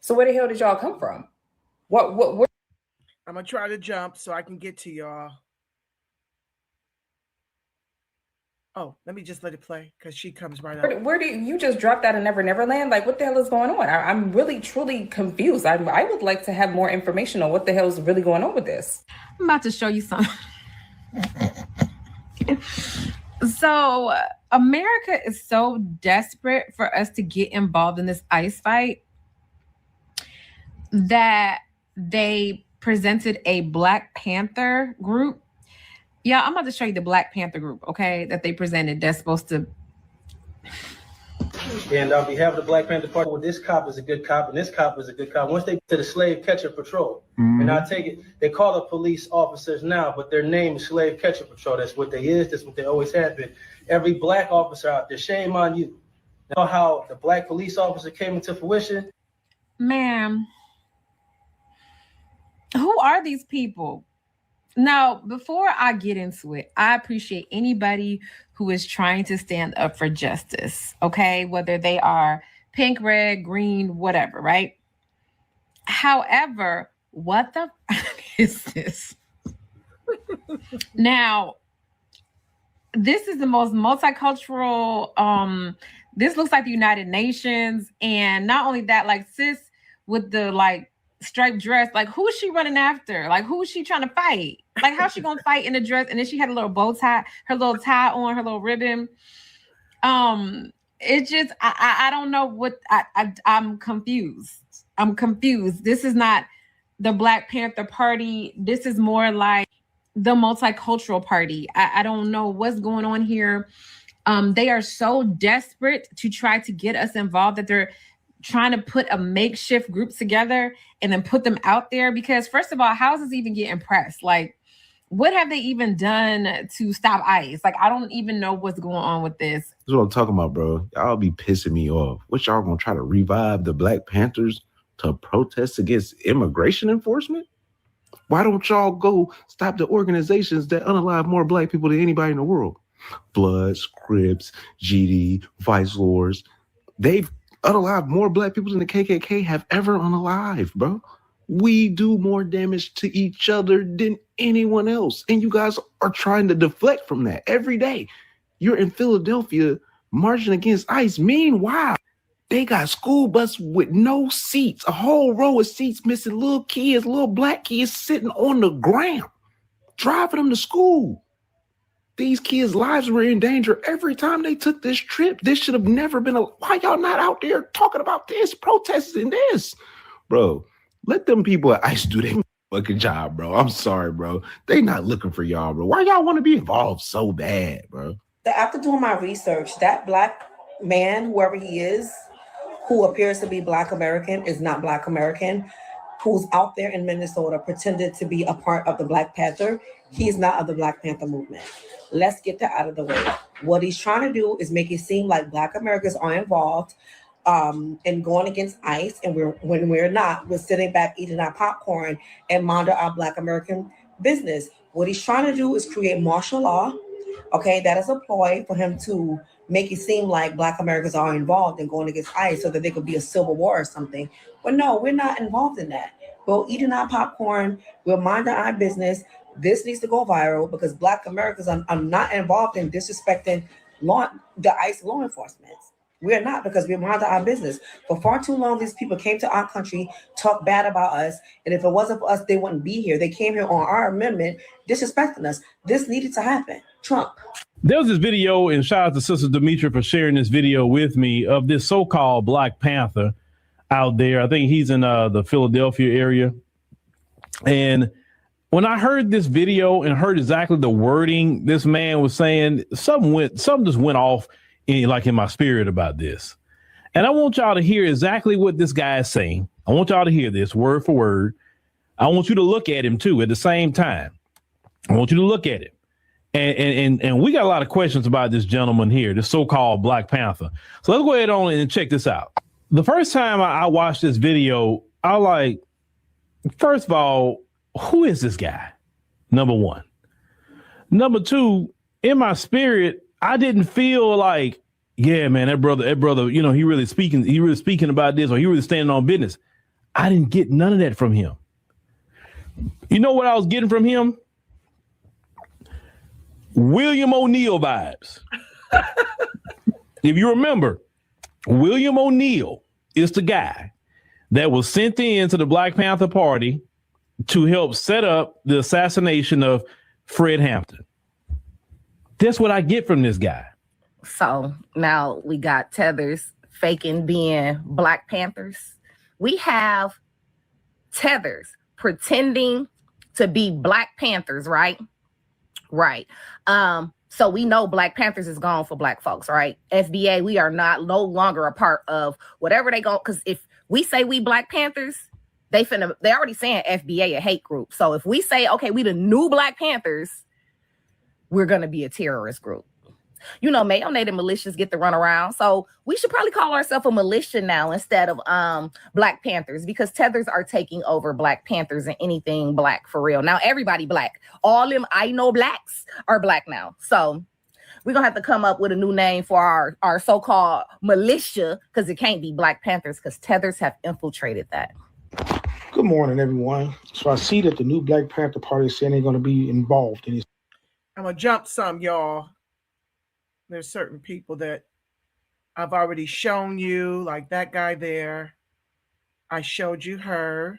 So where the hell did y'all come from? What? I'm gonna try to jump so I can get to y'all. Oh, let me just let it play because she comes right up. Where do you just dropped out of Never Neverland? Like, what the hell is going on? I'm really, truly confused. I would like to have more information on what the hell is really going on with this. I'm about to show you something. So America is so desperate for us to get involved in this ICE fight that they presented a Black Panther group. Yeah, I'm about to show you the Black Panther group, okay, that they presented that's supposed to. And on behalf of the Black Panther Party, well, this cop is a good cop and this cop is a good cop. Once they get to the slave catcher patrol, and I take it, they call it police officers now, but their name is slave catcher patrol. That's what they is. That's what they always have been. Every Black officer out there, shame on you. You know how the Black police officer came into fruition? Ma'am, who are these people? Now, before I get into it, I appreciate anybody who is trying to stand up for justice, okay? Whether they are pink, red, green, whatever, right? However, what the is this? Now, this is the most multicultural, this looks like the United Nations. And not only that, like, sis with the, like, striped dress, like, who is she running after? Like, who is she trying to fight? Like, how's she gonna fight in a dress? And then she had a little bow tie, her little tie on, her little ribbon. It just, I don't know what, I'm confused. I'm confused. This is not the Black Panther Party. This is more like the multicultural party. I don't know what's going on here. They are so desperate to try to get us involved that they're trying to put a makeshift group together and then put them out there, because first of all, how is this even getting pressed? Like, what have they even done to stop ICE? Like, I don't even know what's going on with this. That's what I'm talking about, bro. Y'all be pissing me off. What, y'all gonna try to revive the Black Panthers to protest against immigration enforcement? Why don't y'all go stop the organizations that unalive more Black people than anybody in the world? Bloods, Crips, GD, Vice Lords. They've unalived more black people than the KKK have ever unalived, bro. We do more damage to each other than anyone else. And you guys are trying to deflect from that every day. You're in Philadelphia marching against ICE. Meanwhile, they got school buses with no seats, a whole row of seats missing, little kids, little black kids sitting on the ground, driving them to school. These kids' lives were in danger every time they took this trip. This should have never been why y'all not out there talking about this, protesting this? Bro, let them people at ICE do their fucking job, bro. I'm sorry, bro. They not looking for y'all, bro. Why y'all want to be involved so bad, bro? After doing my research, that black man, whoever he is, who appears to be Black American, is not Black American, who's out there in Minnesota pretended to be a part of the Black Panther. He's not of the Black Panther movement. Let's get that out of the way. What he's trying to do is make it seem like Black Americans are involved in going against ICE, and when we're not, we're sitting back eating our popcorn and monitor our Black American business. What he's trying to do is create martial law. Okay, that is a ploy for him to make it seem like Black Americans are involved in going against ICE so that there could be a civil war or something. But no, we're not involved in that. We're eating our popcorn. We're minding our business. This needs to go viral because Black Americans are not involved in disrespecting the ICE law enforcement. We're not, because we mind our business. For far too long, these people came to our country, talked bad about us, and if it wasn't for us, they wouldn't be here. They came here on our amendment, disrespecting us. This needed to happen. Trump. There was this video, and shout out to Sister Demetra for sharing this video with me, of this so-called Black Panther out there. I think he's in the Philadelphia area. And when I heard this video and heard exactly the wording this man was saying, something just went off in my spirit about this. And I want y'all to hear exactly what this guy is saying. I want y'all to hear this word for word. I want you to look at him too at the same time. I want you to look at him. And we got a lot of questions about this gentleman here, this so-called Black Panther. So let's go ahead on and check this out. The first time I watched this video, I like, first of all, who is this guy? Number one. Number two, in my spirit, I didn't feel like, yeah, man, that brother, he really speaking about this, or he really standing on business. I didn't get none of that from him. You know what I was getting from him? William O'Neill vibes. If you remember, William O'Neill is the guy that was sent in to the Black Panther Party to help set up the assassination of Fred Hampton. That's what I get from this guy. So now we got Tethers faking being Black Panthers. We have Tethers pretending to be Black Panthers, right? Right. So we know Black Panthers is gone for Black folks, right? FBA, we are no longer a part of whatever they go. Because if we say we Black Panthers, they already saying FBA a hate group. So if we say, okay, we the new Black Panthers, we're going to be a terrorist group. You know, Mayo Native militias get to run around. So we should probably call ourselves a militia now instead of Black Panthers, because Tethers are taking over Black Panthers and anything Black for real. Now, everybody Black. All them I know Blacks are Black now. So we're going to have to come up with a new name for our so-called militia, because it can't be Black Panthers, because Tethers have infiltrated that. Good morning, everyone. So I see that the new Black Panther Party is saying they're going to be involved in this. I'm going to jump some, y'all. There's certain people that I've already shown you, like that guy there. I showed you her.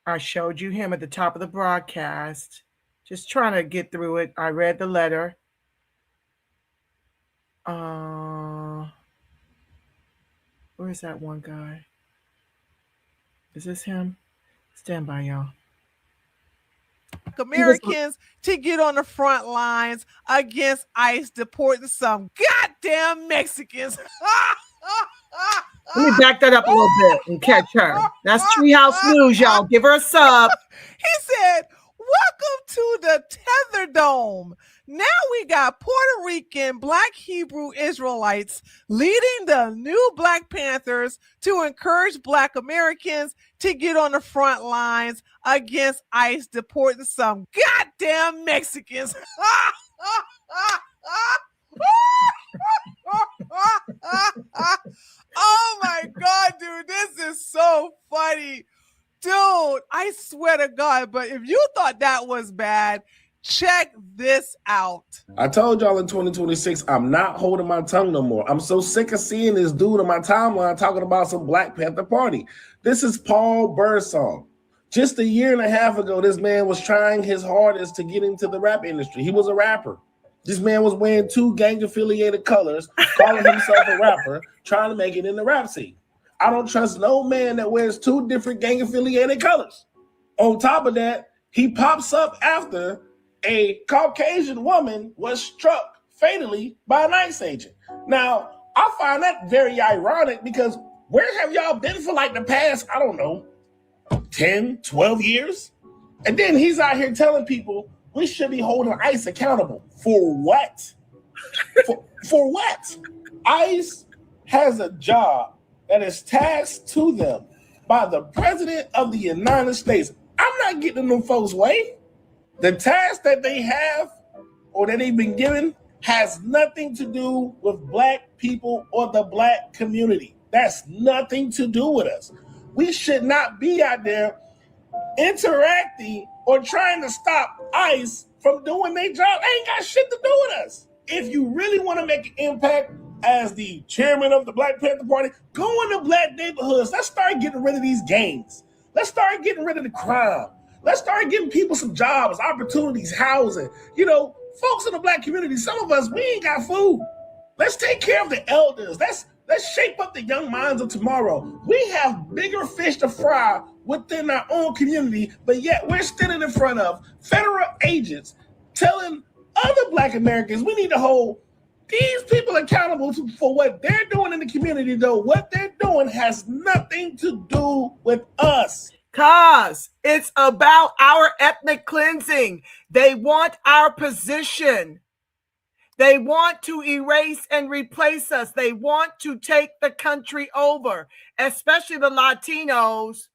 I showed you him at the top of the broadcast. Just trying to get through it. I read the letter. Where's that one guy? Is this him? Stand by, y'all. Americans to get on the front lines against ICE deporting some goddamn Mexicans. Let me back that up a little bit and catch her. That's Treehouse News, y'all. Give her a sub. He said, welcome to the Tether Dome. Now we got Puerto Rican Black Hebrew Israelites leading the new Black Panthers to encourage Black Americans to get on the front lines against ICE deporting some goddamn Mexicans. Oh my God, dude, this is so funny. Dude, I swear to God, but if you thought that was bad, check this out. I told y'all in 2026, I'm not holding my tongue no more. I'm so sick of seeing this dude on my timeline talking about some Black Panther Party. This is Paul Birdsong. Just a year and a half ago, this man was trying his hardest to get into the rap industry. He was a rapper. This man was wearing 2 gang-affiliated colors, calling himself a rapper, trying to make it in the rap scene. I don't trust no man that wears 2 different gang-affiliated colors. On top of that, he pops up after a Caucasian woman was struck fatally by an ICE agent. Now, I find that very ironic because where have y'all been for like the past, I don't know, 10, 12 years? And then he's out here telling people we should be holding ICE accountable. For what? for what? ICE has a job that is tasked to them by the President of the United States. I'm not getting in them folks' way. The task that they have or that they've been given has nothing to do with Black people or the Black community. That's nothing to do with us. We should not be out there interacting or trying to stop ICE from doing their job. They ain't got shit to do with us. If you really want to make an impact as the chairman of the Black Panther Party, go into Black neighborhoods. Let's start getting rid of these gangs. Let's start getting rid of the crime. Let's start giving people some jobs, opportunities, housing. You know, folks in the Black community, some of us, we ain't got food. Let's take care of the elders. Let's shape up the young minds of tomorrow. We have bigger fish to fry within our own community, but yet we're standing in front of federal agents telling other Black Americans we need to hold these people accountable for what they're doing in the community, though what they're doing has nothing to do with us. Cause it's about our ethnic cleansing. They want our position. They want to erase and replace us. They want to take the country over, especially the Latinos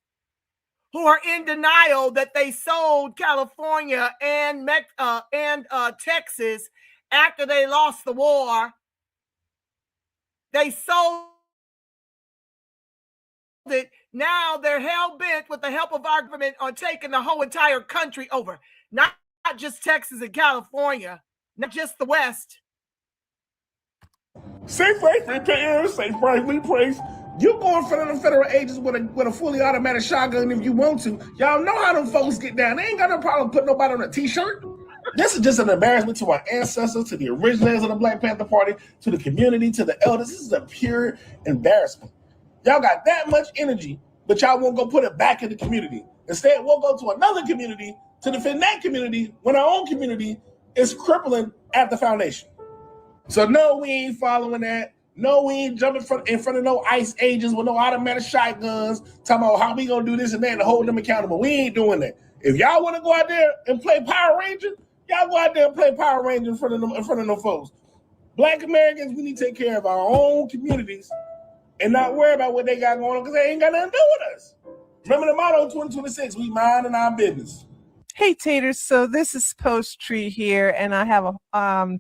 who are in denial that they sold California and Texas after they lost the war. They sold it. Now they're hell-bent with the help of our government on taking the whole entire country over. Not just Texas and California, not just the West. Safe right repair, safe right replace. You go in front of the federal agents with a fully automatic shotgun if you want to. Y'all know how them folks get down. They ain't got no problem putting nobody on a t-shirt. This is just an embarrassment to our ancestors, to the originators of the Black Panther Party, to the community, to the elders. This is a pure embarrassment. Y'all got that much energy, but y'all won't go put it back in the community. Instead, we'll go to another community to defend that community when our own community is crippling at the foundation. So no, we ain't following that. No, we ain't jumping in front of no ICE agents with no automatic shotguns talking about how we gonna do this and that and hold them accountable. We ain't doing that. If y'all want to go out there and play Power Ranger, y'all go out there and play Power Ranger in front of them folks. Black Americans, we need to take care of our own communities and not worry about what they got going on because they ain't got nothing to do with us. Remember the motto 2026, we minding our business. Hey, Taters. So this is Post Tree here, and I have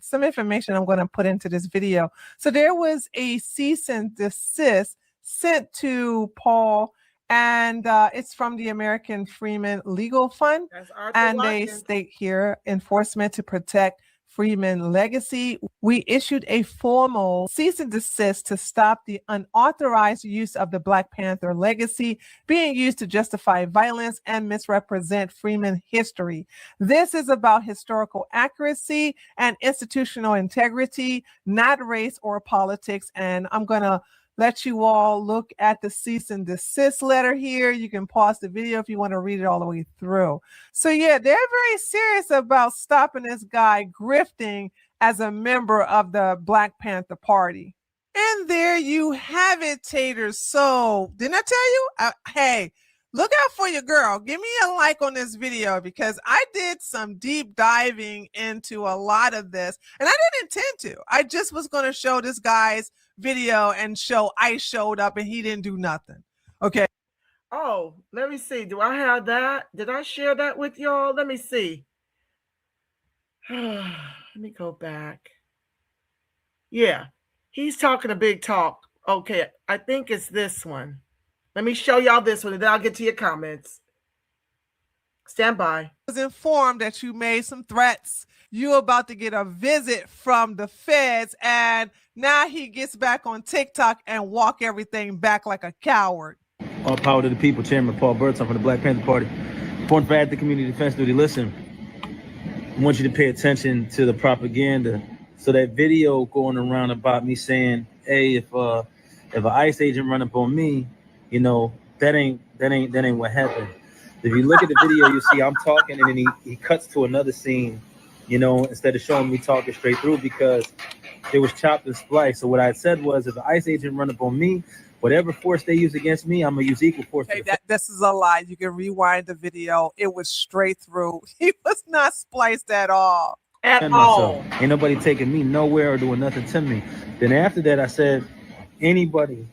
some information I'm going to put into this video. So there was a cease and desist sent to Paul, and it's from the American Freeman Legal Fund. And they state here, enforcement to protect Freeman legacy. We issued a formal cease and desist to stop the unauthorized use of the Black Panther legacy being used to justify violence and misrepresent Freeman history. This is about historical accuracy and institutional integrity, not race or politics. And I'm going to let you all look at the cease and desist letter here. You can pause the video if you want to read it all the way through. So yeah, they're very serious about stopping this guy grifting as a member of the Black Panther Party. And there you have it, Taters. So didn't I tell you? Hey, look out for your girl. Give me a like on this video because I did some deep diving into a lot of this and I didn't intend to. I just was going to show this guy's video and show I showed up and he didn't do nothing. Okay. Oh, let me see. Do I have that? Did I share that with y'all? Let me see. Let me go back. Yeah, he's talking a big talk. Okay, I think it's this one. Let me show y'all this one, and then I'll get to your comments. Stand by. Was informed that you made some threats. You about to get a visit from the feds, and now he gets back on TikTok and walk everything back like a coward. All power to the people. Chairman Paul Burton from the Black Panther Party. Important for active community defense duty. Listen, I want you to pay attention to the propaganda. So that video going around about me saying, "Hey, if an ICE agent run up on me, you know, that ain't what happened." If you look at the video, you see I'm talking, and then he cuts to another scene, you know, instead of showing me talking straight through, because it was chopped and spliced. So what I said was, if an ICE agent run up on me, whatever force they use against me, I'm gonna use equal force. Hey, this is a lie. You can rewind the video. It was straight through. He was not spliced at all. At all. Ain't nobody taking me nowhere or doing nothing to me. Then after that, I said, anybody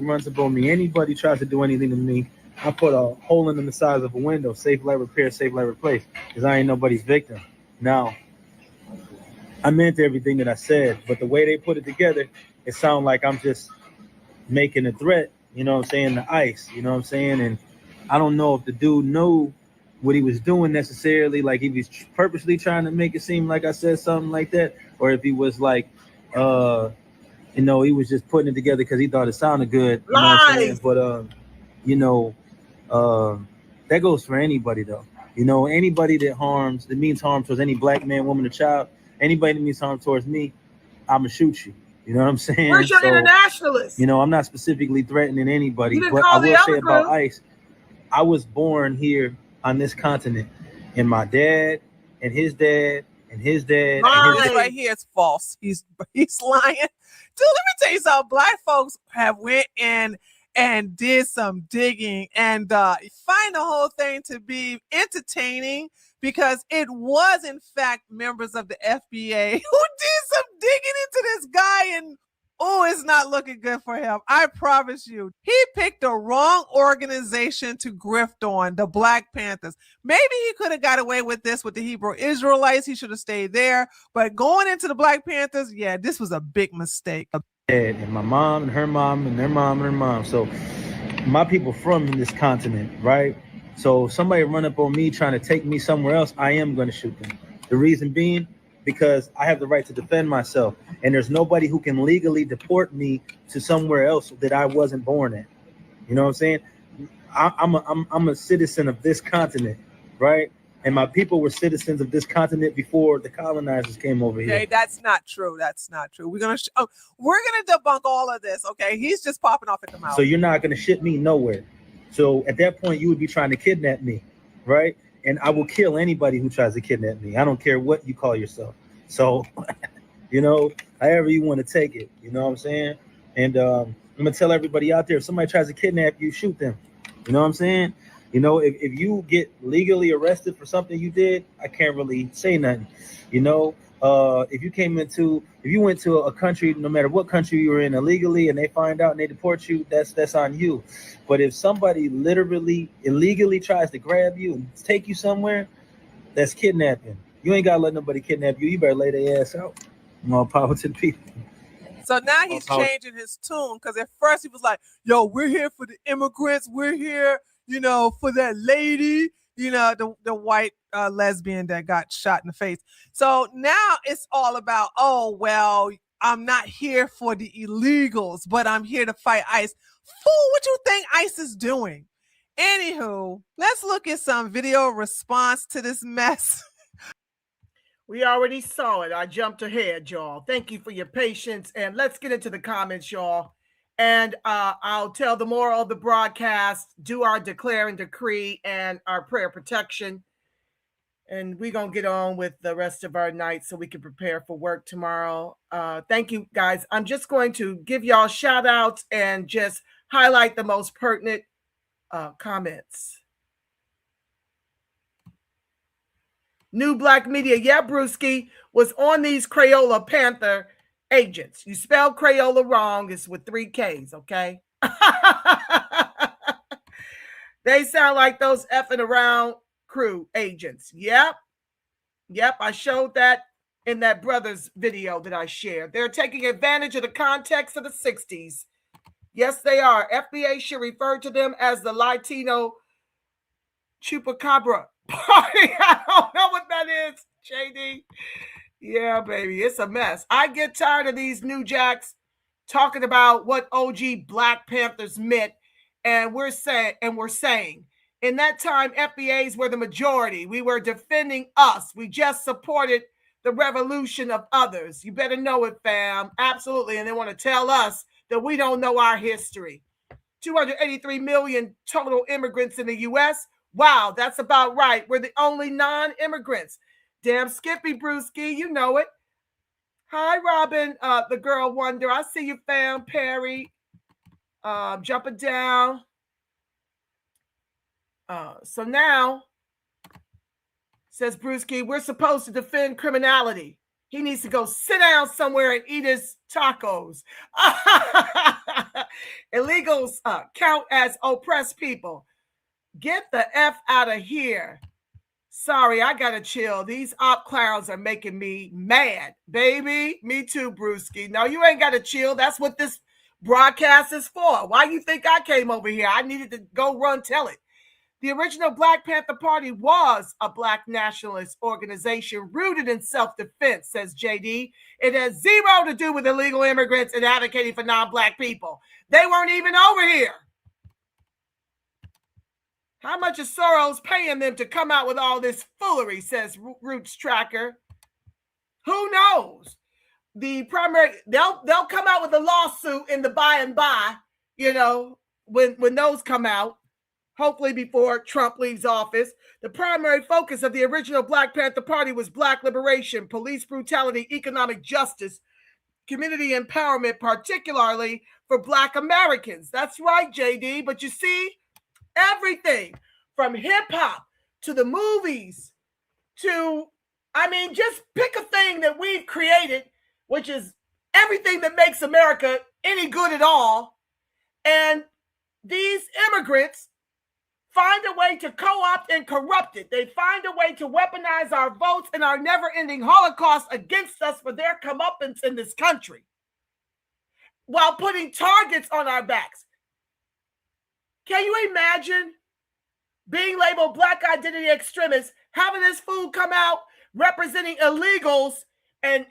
runs up on me, anybody tries to do anything to me, I put a hole in the size of a window, safe light repair, safe light replace, because I ain't nobody's victim. Now, I meant everything that I said, but the way they put it together, it sounded like I'm just making a threat, you know what I'm saying, to ICE, you know what I'm saying? And I don't know if the dude knew what he was doing necessarily, like he was purposely trying to make it seem like I said something like that, or if he was like, you know, he was just putting it together because he thought it sounded good, you know what I'm saying? But, you know, that goes for anybody though. You know, anybody that means harm towards any black man, woman, or child, anybody that means harm towards me, I'ma shoot you. You know what I'm saying? Where's your internationalist? You know, I'm not specifically threatening anybody, You didn't but call I the will other say about group. ICE, I was born here on this continent, and my dad and his dad and his dad and his This dad. right here is false. He's lying. Dude, let me tell you something. Black folks have went in and did some digging and find the whole thing to be entertaining, because it was in fact members of the FBA who did some digging into this guy, and oh, it's not looking good for him. I promise you. He picked the wrong organization to grift on, the Black Panthers. Maybe he could have got away with this with the Hebrew Israelites. He should have stayed there. But going into the Black Panthers, yeah, this was a big mistake. And my mom and her mom and their mom and her mom. So my people from this continent, right? So if somebody run up on me trying to take me somewhere else, I am going to shoot them. The reason being, because I have the right to defend myself, and there's nobody who can legally deport me to somewhere else that I wasn't born in. You know what I'm saying? I'm a citizen of this continent, right? And my people were citizens of this continent before the colonizers came over here. Okay, that's not true. That's not true. We're gonna debunk all of this. Okay, he's just popping off at the mouth. So you're not going to ship me nowhere. So at that point, you would be trying to kidnap me, right? And I will kill anybody who tries to kidnap me. I don't care what you call yourself. So, you know, however you want to take it, you know what I'm saying? And I'm going to tell everybody out there, if somebody tries to kidnap you, shoot them. You know what I'm saying? You know, if you get legally arrested for something you did, I can't really say nothing. You know, if you went to a country, no matter what country you were in illegally, and they find out and they deport you, that's on you. But if somebody literally illegally tries to grab you and take you somewhere, that's kidnapping. You ain't gotta let nobody kidnap you. You better lay their ass out. More power to the people. So now he's changing his tune, because at first he was like, yo, we're here for the immigrants. We're here, you know, for that lady, you know, the white lesbian that got shot in the face. So now it's all about, oh, well, I'm not here for the illegals, but I'm here to fight ICE. Fool, what you think ICE is doing? Anywho, let's look at some video response to this mess. We already saw it. I jumped ahead, y'all. Thank you for your patience. And let's get into the comments, y'all. And I'll tell the moral of the broadcast, do our declare and decree and our prayer protection. And we're going to get on with the rest of our night so we can prepare for work tomorrow. Thank you, guys. I'm just going to give y'all shout outs and just highlight the most pertinent comments. New Black Media, yeah, Brewski, was on these Crayola Panther agents. You spell Crayola wrong. It's with 3 Ks, okay? They sound like those effing around crew agents. Yep, I showed that in that brother's video that I shared. They're taking advantage of the context of the 60s. Yes, they are. FBA should refer to them as the Latino Chupacabra Party. I don't know what that is, JD. Yeah, baby, it's a mess. I get tired of these new jacks talking about what OG Black Panthers meant, and we're saying in that time, FBAs were the majority. We were defending us. We just supported the revolution of others. You better know it, fam. Absolutely. And they want to tell us that we don't know our history. 283 million total immigrants in the U.S. Wow, that's about right. We're the only non-immigrants. Damn Skippy Brewski, you know it. Hi, Robin, the girl wonder. I see you, fam. Perry, jumping down. So now, says Brewski, we're supposed to defend criminality. He needs to go sit down somewhere and eat his tacos. Illegals count as oppressed people. Get the F out of here. Sorry, I gotta chill. These op clowns are making me mad, baby. Me too, Brewski. No, you ain't gotta chill. That's what this broadcast is for. Why you think I came over here? I needed to go run tell it. The original Black Panther Party was a Black nationalist organization rooted in self-defense, says JD. It has zero to do with illegal immigrants and advocating for non-Black people. They weren't even over here. How much is Soros paying them to come out with all this foolery, says Roots Tracker. Who knows? The primary, they'll come out with a lawsuit in the by and by, you know, when those come out, hopefully before Trump leaves office. The primary focus of the original Black Panther Party was Black liberation, police brutality, economic justice, community empowerment, particularly for Black Americans. That's right, JD. But you see, everything from hip hop to the movies to, I mean, just pick a thing that we've created, which is everything that makes America any good at all. And these immigrants find a way to co-opt and corrupt it. They find a way to weaponize our votes and our never-ending Holocaust against us for their comeuppance in this country while putting targets on our backs. Can you imagine being labeled Black identity extremists, having this fool come out representing illegals and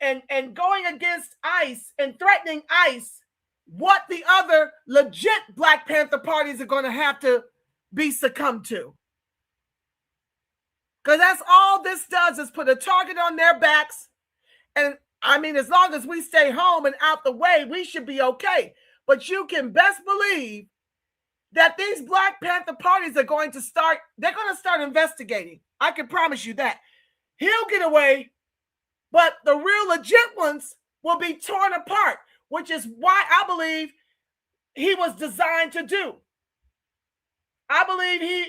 going against ICE and threatening ICE? What the other legit Black Panther parties are going to have to be succumbed to. Because that's all this does is put a target on their backs. And I mean, as long as we stay home and out the way, we should be okay. But you can best believe that these Black Panther parties are going to start, they're going to start investigating. I can promise you that. He'll get away, but the real legit ones will be torn apart, which is why I believe he was designed to do. I believe he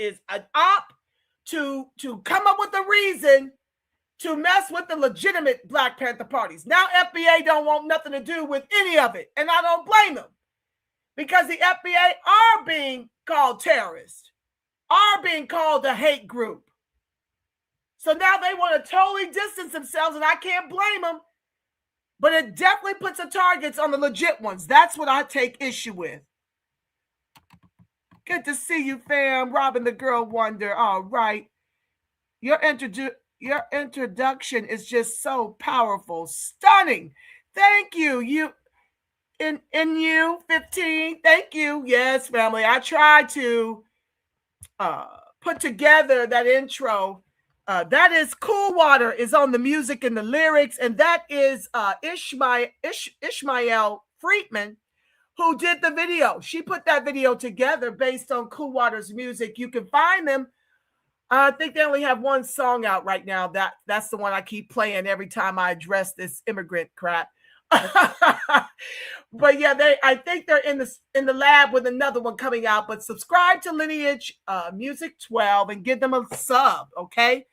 is an op to come up with a reason to mess with the legitimate Black Panther parties. Now FBA don't want nothing to do with any of it, and I don't blame them, because the FBA are being called terrorists, are being called a hate group. So now they want to totally distance themselves, and I can't blame them, but it definitely puts the targets on the legit ones. That's what I take issue with. Good to see you, fam. Robin the Girl Wonder. All right. Your introduction is just so powerful. Stunning. Thank you. You in you 15. Thank you. Yes, family. I tried to put together that intro. That is Cool Water is on the music and the lyrics, and that is Ishmael Friedman, who did the video. She put that video together based on Cool Water's music. You can find them. I think they only have one song out right now. That's the one I keep playing every time I address this immigrant crap. But yeah, I think they're in the lab with another one coming out. But subscribe to Lineage Music 12 and give them a sub, okay?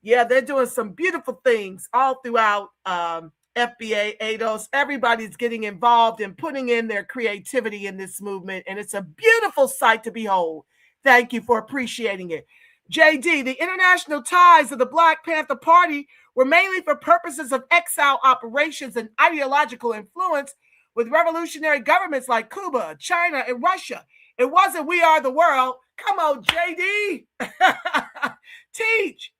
Yeah, they're doing some beautiful things all throughout FBA, ADOS. Everybody's getting involved and putting in their creativity in this movement, and it's a beautiful sight to behold. Thank you for appreciating it. JD, the international ties of the Black Panther Party were mainly for purposes of exile operations and ideological influence with revolutionary governments like Cuba, China, and Russia. It wasn't we are the world. Come on, JD. Teach.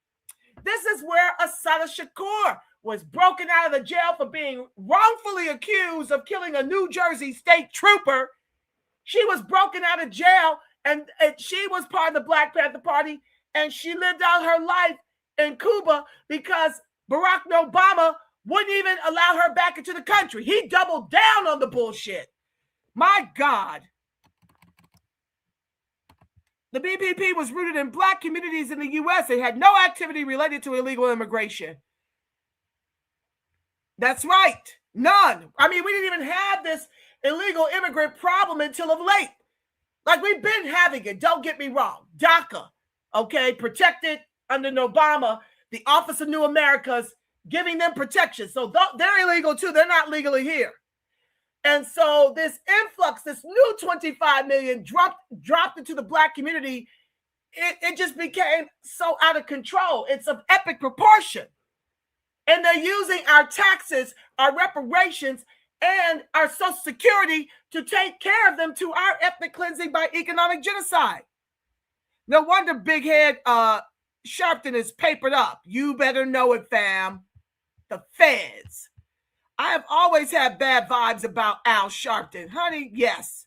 This is where Assata Shakur was broken out of the jail for being wrongfully accused of killing a New Jersey state trooper. She was broken out of jail, and she was part of the Black Panther Party, and she lived out her life in Cuba because Barack Obama wouldn't even allow her back into the country. He doubled down on the bullshit. My God. The BPP was rooted in Black communities in the U.S. It had no activity related to illegal immigration. That's right. None. I mean, we didn't even have this illegal immigrant problem until of late. Like, we've been having it. Don't get me wrong. DACA, okay, protected under Obama, the Office of New Americas, giving them protection. So they're illegal too. They're not legally here. And so this influx, this new 25 million dropped into the Black community, it just became so out of control. It's of epic proportion. And they're using our taxes, our reparations, and our Social Security to take care of them to our ethnic cleansing by economic genocide. No wonder Big Head Sharpton is papered up. You better know it, fam. The feds. I have always had bad vibes about Al Sharpton. Honey, yes.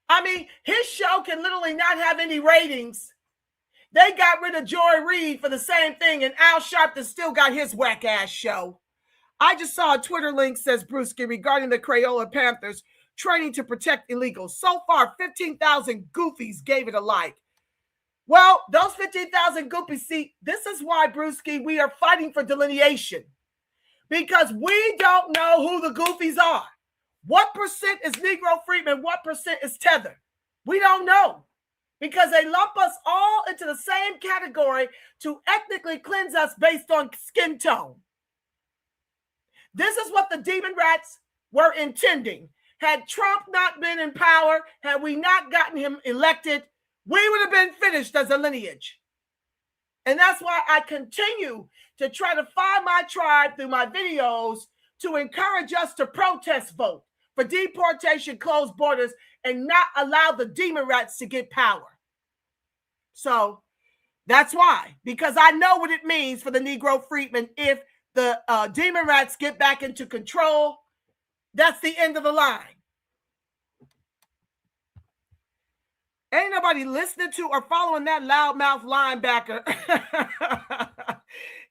I mean, his show can literally not have any ratings. They got rid of Joy Reid for the same thing, and Al Sharpton still got his whack-ass show. I just saw a Twitter link, says Brewski, regarding the Crayola Panthers training to protect illegals. So far, 15,000 goofies gave it a like. Well, those 15,000 goofies, see, this is why, Brewski, we are fighting for delineation. Because we don't know who the goofies are. What percent is Negro Freedmen? What percent is Tether? We don't know. Because they lump us all into the same category to ethnically cleanse us based on skin tone. This is what the demon rats were intending. Had Trump not been in power, had we not gotten him elected, we would have been finished as a lineage. And that's why I continue to try to find my tribe through my videos to encourage us to protest vote for deportation, closed borders, and not allow the demon rats to get power. So that's why, because I know what it means for the Negro freedmen. If the demon rats get back into control, that's the end of the line. Ain't nobody listening to or following that loudmouth linebacker.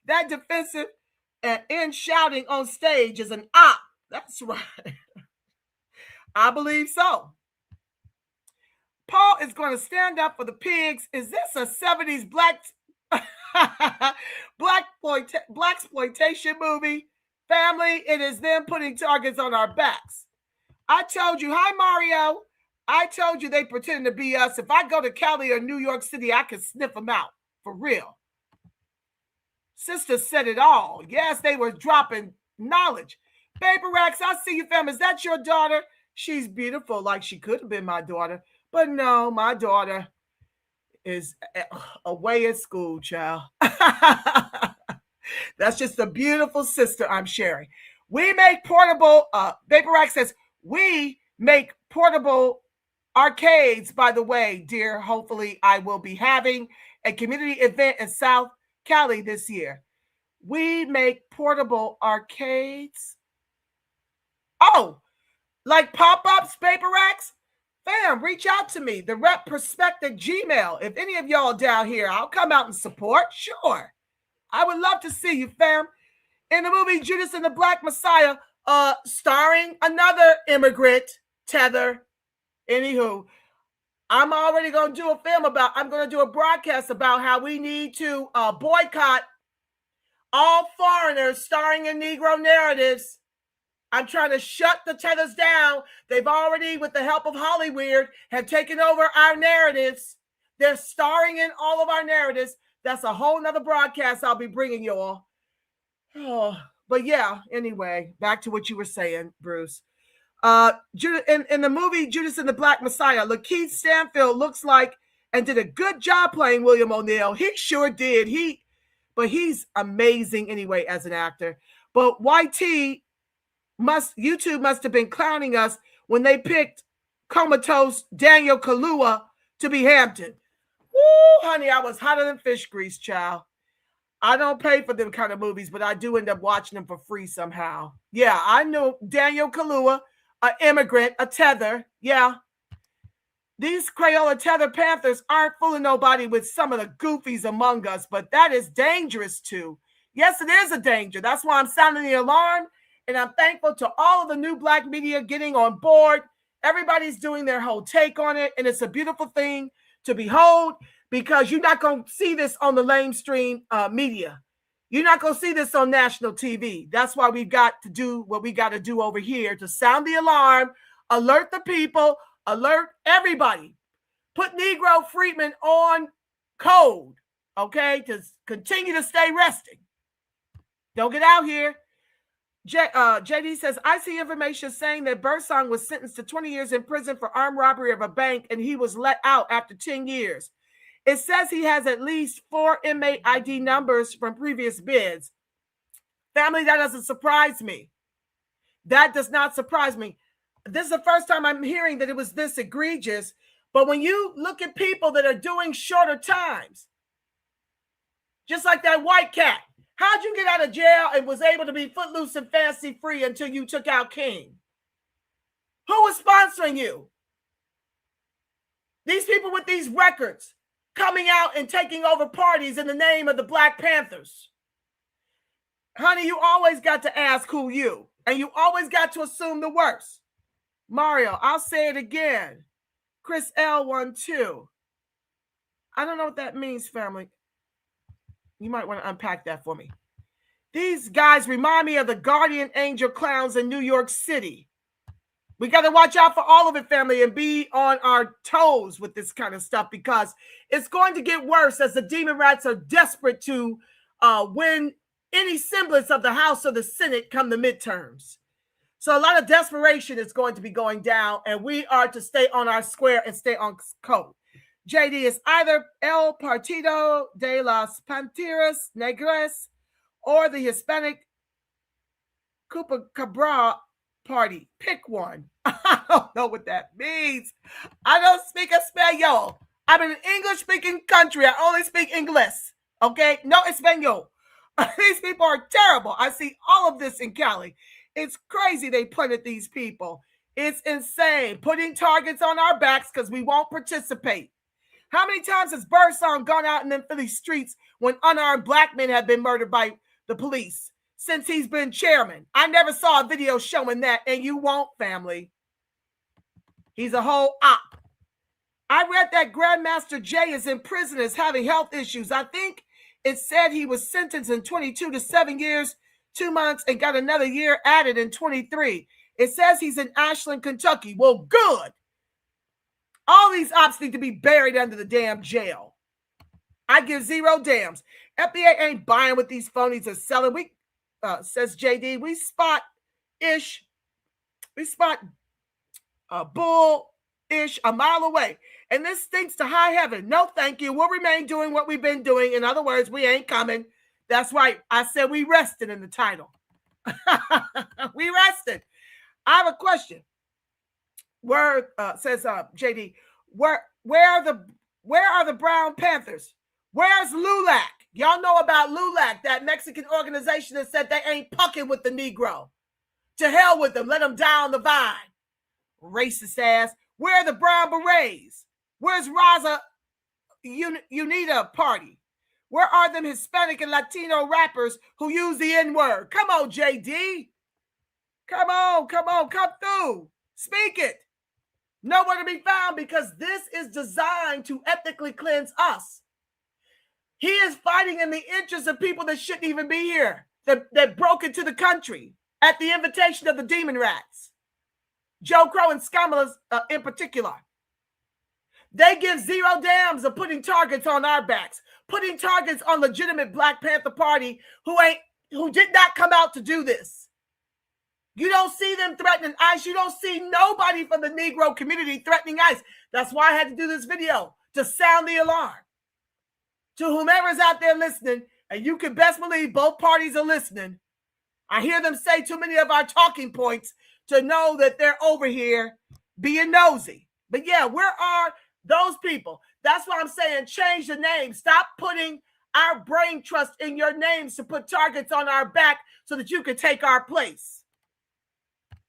That defensive end shouting on stage is an op. That's right. I believe so. Paul is going to stand up for the pigs. Is this a 70s blaxploitation movie? Family, it is them putting targets on our backs. I told you, hi Mario. I told you they pretend to be us. If I go to Cali or New York City, I can sniff them out. For real. Sister said it all. Yes, they were dropping knowledge. Paper Racks, I see you, fam. Is that your daughter? She's beautiful, like she could have been my daughter. But no, my daughter is away at school, child. That's just a beautiful sister I'm sharing. We make portable, Paper Rack says, we make portable arcades, by the way, dear. Hopefully I will be having a community event in South Cali this year. We make portable arcades. Oh, like pop-ups, Paper Racks? Fam, reach out to me, the Rep Perspective Gmail. If any of y'all down here, I'll come out and support. Sure. I would love to see you, fam. In the movie Judas and the Black Messiah, starring another immigrant, Tether. Anywho, I'm already going to do a film about, I'm going to do a broadcast about how we need to boycott all foreigners starring in Negro narratives. I'm trying to shut the Tethers down. They've already, with the help of Hollywood, have taken over our narratives. They're starring in all of our narratives. That's a whole nother broadcast I'll be bringing you all. Oh, but yeah, anyway, back to what you were saying, Bruce. In the movie Judas and the Black Messiah, Lakeith Stanfield looks like and did a good job playing William O'Neill. He sure did. But he's amazing anyway as an actor. But YouTube must have been clowning us when they picked comatose Daniel Kaluuya to be Hampton. Woo, honey, I was hotter than fish grease, child. I don't pay for them kind of movies, but I do end up watching them for free somehow. Yeah, I knew Daniel Kaluuya, an immigrant, a tether. Yeah. These Crayola Tether Panthers aren't fooling nobody with some of the goofies among us, but that is dangerous too. Yes, it is a danger. That's why I'm sounding the alarm, and I'm thankful to all of the new Black media getting on board. Everybody's doing their whole take on it, and it's a beautiful thing to behold, because you're not going to see this on the mainstream media. You're not going to see this on national TV. That's why we've got to do what we got to do over here to sound the alarm, alert the people, alert everybody. Put Negro freedmen on code, okay, to continue to stay resting. Don't get out here. JD says, I see information saying that Birdsong was sentenced to 20 years in prison for armed robbery of a bank, and he was let out after 10 years. It says he has at least 4 inmate ID numbers from previous bids. Family, that doesn't surprise me. That does not surprise me. This is the first time I'm hearing that it was this egregious. But when you look at people that are doing shorter times, just like that white cat, how'd you get out of jail and was able to be footloose and fancy free until you took out King? Who was sponsoring you? These people with these records coming out and taking over parties in the name of the Black Panthers. Honey, you always got to ask who you, and you always got to assume the worst. Mario, I'll say it again. Chris L12. I don't know what that means, family. You might want to unpack that for me. These guys remind me of the guardian angel clowns in New York City. We got to watch out for all of it, family, and be on our toes with this kind of stuff, because it's going to get worse as the demon rats are desperate to win any semblance of the House or the Senate come the midterms. So a lot of desperation is going to be going down, and we are to stay on our square and stay on code. JD is either El Partido de las Panteras Negras or the Hispanic Cupacabra Party. Pick one. I don't know what that means. I don't speak Espanol. I'm in an English-speaking country. I only speak English. Okay? No Espanol. These people are terrible. I see all of this in Cali. It's crazy they planted these people. It's insane. Putting targets on our backs because we won't participate. How many times has Birdsong gone out in them Philly streets when unarmed Black men have been murdered by the police since he's been chairman? I never saw a video showing that, and you won't, family. He's a whole op. I read that Grandmaster Jay is in prison as having health issues. I think it said he was sentenced in 22 to 7 years, 2 months, and got another year added in 23. It says he's in Ashland, Kentucky. Well, good. All these ops need to be buried under the damn jail. I give 0 damns. FBI ain't buying what these phonies are selling. We, says JD, we spot bull-ish a mile away. And this stinks to high heaven. No, thank you. We'll remain doing what we've been doing. In other words, we ain't coming. That's right. I said we rested in the title. We rested. I have a question. Where says JD, where are the Brown Panthers? Where's LULAC? Y'all know about LULAC, that Mexican organization that said they ain't pucking with the Negro. To hell with them. Let them die on the vine. Racist ass. Where are the Brown Berets? Where's Raza Unida Party? Where are them Hispanic and Latino rappers who use the N-word? Come on, JD. Come on, come through. Speak it. Nowhere to be found, because this is designed to ethnically cleanse us. He is fighting in the interest of people that shouldn't even be here, that broke into the country at the invitation of the demon rats. Joe Crow and Scammers in particular. They give 0 damns of putting targets on our backs, putting targets on legitimate Black Panther Party who did not come out to do this. You don't see them threatening ICE. You don't see nobody from the Negro community threatening ICE. That's why I had to do this video, to sound the alarm. To whomever's out there listening, and you can best believe both parties are listening, I hear them say too many of our talking points to know that they're over here being nosy. But yeah, where are those people? That's why I'm saying change the name. Stop putting our brain trust in your names to put targets on our back so that you can take our place.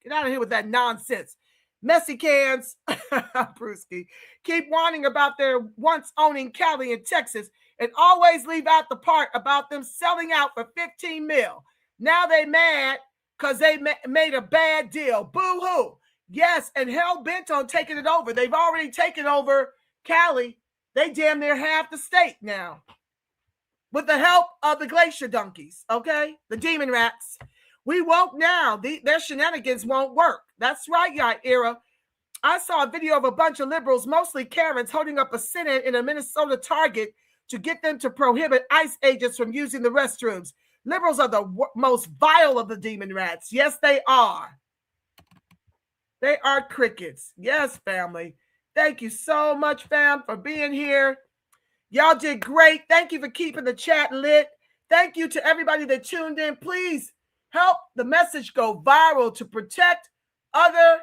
Get out of here with that nonsense. Messy cans, Brewski, keep whining about their once owning Cali and Texas and always leave out the part about them selling out for 15 mil. Now they mad because they made a bad deal. Boo-hoo. Yes, and hell-bent on taking it over. They've already taken over Cali. They damn near half the state now. With the help of the glacier donkeys, okay? The demon rats. We woke now. Their shenanigans won't work. That's right, y'all, era. I saw a video of a bunch of liberals, mostly Karens, holding up a sit-in in a Minnesota Target to get them to prohibit ICE agents from using the restrooms. Liberals are the most vile of the demon rats. Yes, they are. They are crickets. Yes, family. Thank you so much, fam, for being here. Y'all did great. Thank you for keeping the chat lit. Thank you to everybody that tuned in. Please help the message go viral to protect other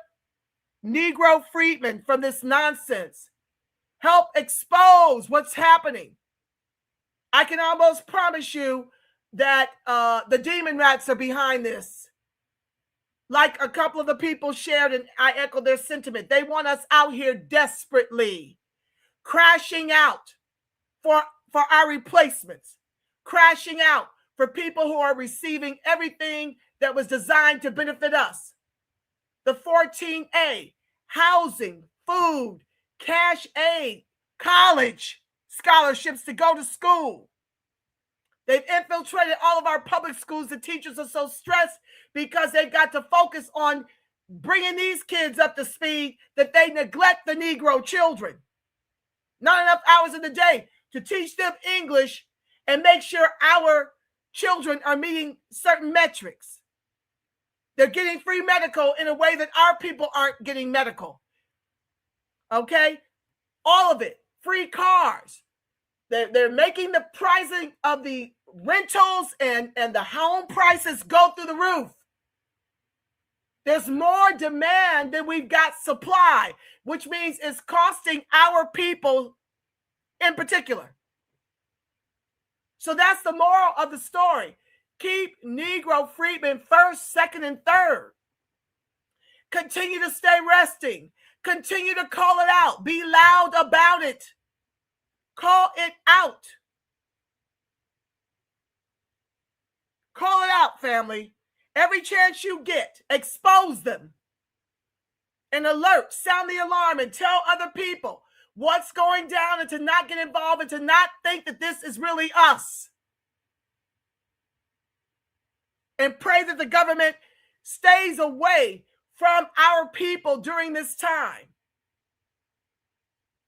Negro freedmen from this nonsense. Help expose what's happening. I can almost promise you that the demon rats are behind this. Like a couple of the people shared, and I echo their sentiment. They want us out here desperately, crashing out for our replacements, crashing out for people who are receiving everything that was designed to benefit us. The 14A, housing, food, cash aid, college scholarships to go to school. They've infiltrated all of our public schools. The teachers are so stressed because they've got to focus on bringing these kids up to speed that they neglect the Negro children. Not enough hours in the day to teach them English and make sure our children are meeting certain metrics. They're getting free medical in a way that our people aren't getting medical. Okay? All of it. Free cars. They're making the pricing of the rentals and the home prices go through the roof. There's more demand than we've got supply, which means it's costing our people in particular. So that's the moral of the story. Keep Negro freedmen first, second, and third. Continue to stay resting. Continue to call it out. Be loud about it. Call it out. Call it out, family. Every chance you get, expose them. And alert, sound the alarm, and tell other people what's going down and to not get involved and to not think that this is really us. And pray that the government stays away from our people during this time.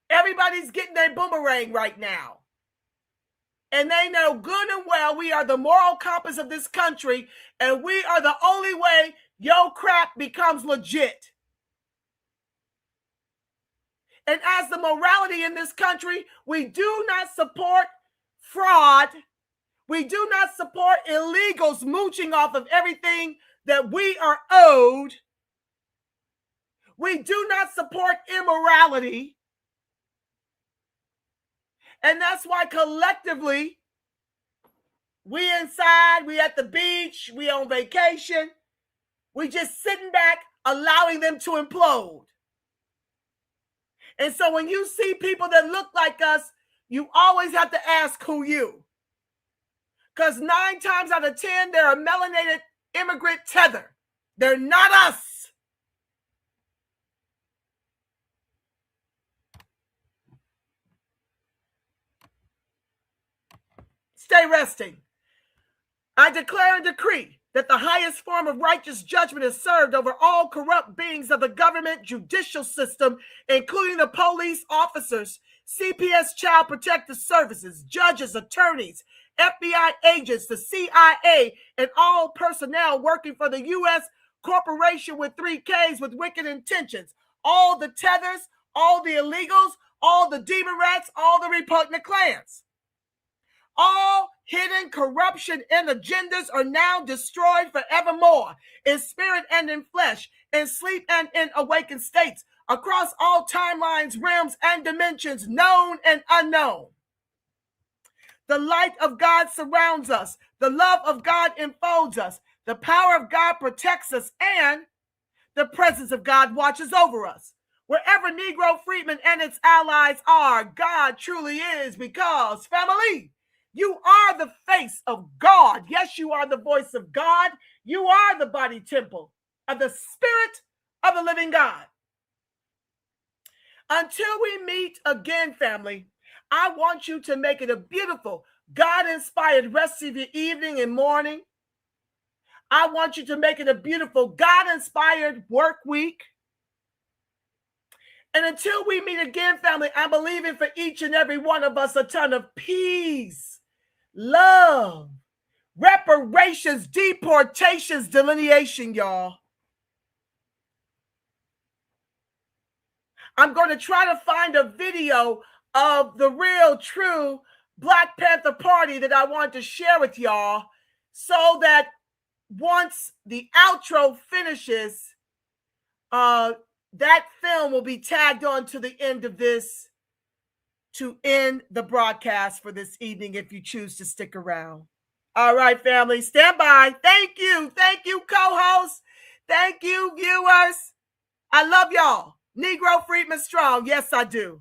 Everybody's getting their boomerang right now. And they know good and well we are the moral compass of this country, and we are the only way your crap becomes legit. And as the morality in this country, we do not support fraud. We do not support illegals mooching off of everything that we are owed. We do not support immorality. And that's why collectively, we inside, we at the beach, we on vacation, we just sitting back, allowing them to implode. And so when you see people that look like us, you always have to ask who you. Because 9 times out of 10, they're a melanated immigrant tether. They're not us. Stay resting. I declare and decree that the highest form of righteous judgment is served over all corrupt beings of the government judicial system, including the police officers, CPS Child Protective Services, judges, attorneys, FBI agents, the CIA, and all personnel working for the U.S. corporation with 3 Ks with wicked intentions. All the tethers, all the illegals, all the demon rats, all the repugnant clans. All hidden corruption and agendas are now destroyed forevermore, in spirit and in flesh, in sleep and in awakened states, across all timelines, realms, and dimensions, known and unknown. The light of God surrounds us. The love of God enfolds us. The power of God protects us, and the presence of God watches over us. Wherever Negro freedmen and its allies are, God truly is, because, family, you are the face of God. Yes, you are the voice of God. You are the body temple of the Spirit of the living God. Until we meet again, family, I want you to make it a beautiful, God-inspired rest of your evening and morning. I want you to make it a beautiful, God-inspired work week. And until we meet again, family, I'm believing for each and every one of us a ton of peace, love, reparations, deportations, delineation, y'all. I'm going to try to find a video of the real, true Black Panther Party that I want to share with y'all, so that once the outro finishes, that film will be tagged on to the end of this to end the broadcast for this evening if you choose to stick around. All right, family, stand by. Thank you. Thank you, co-hosts. Thank you, viewers. I love y'all. Negro Freedmen strong. Yes, I do.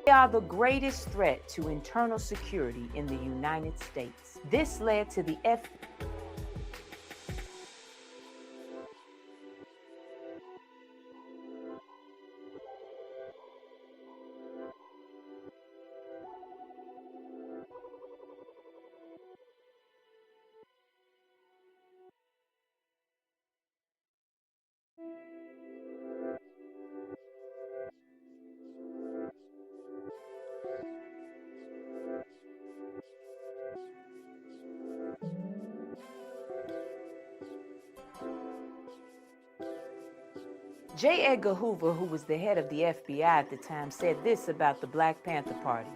They are the greatest threat to internal security in the United States. This led to the J. Edgar Hoover, who was the head of the FBI at the time, said this about the Black Panther Party.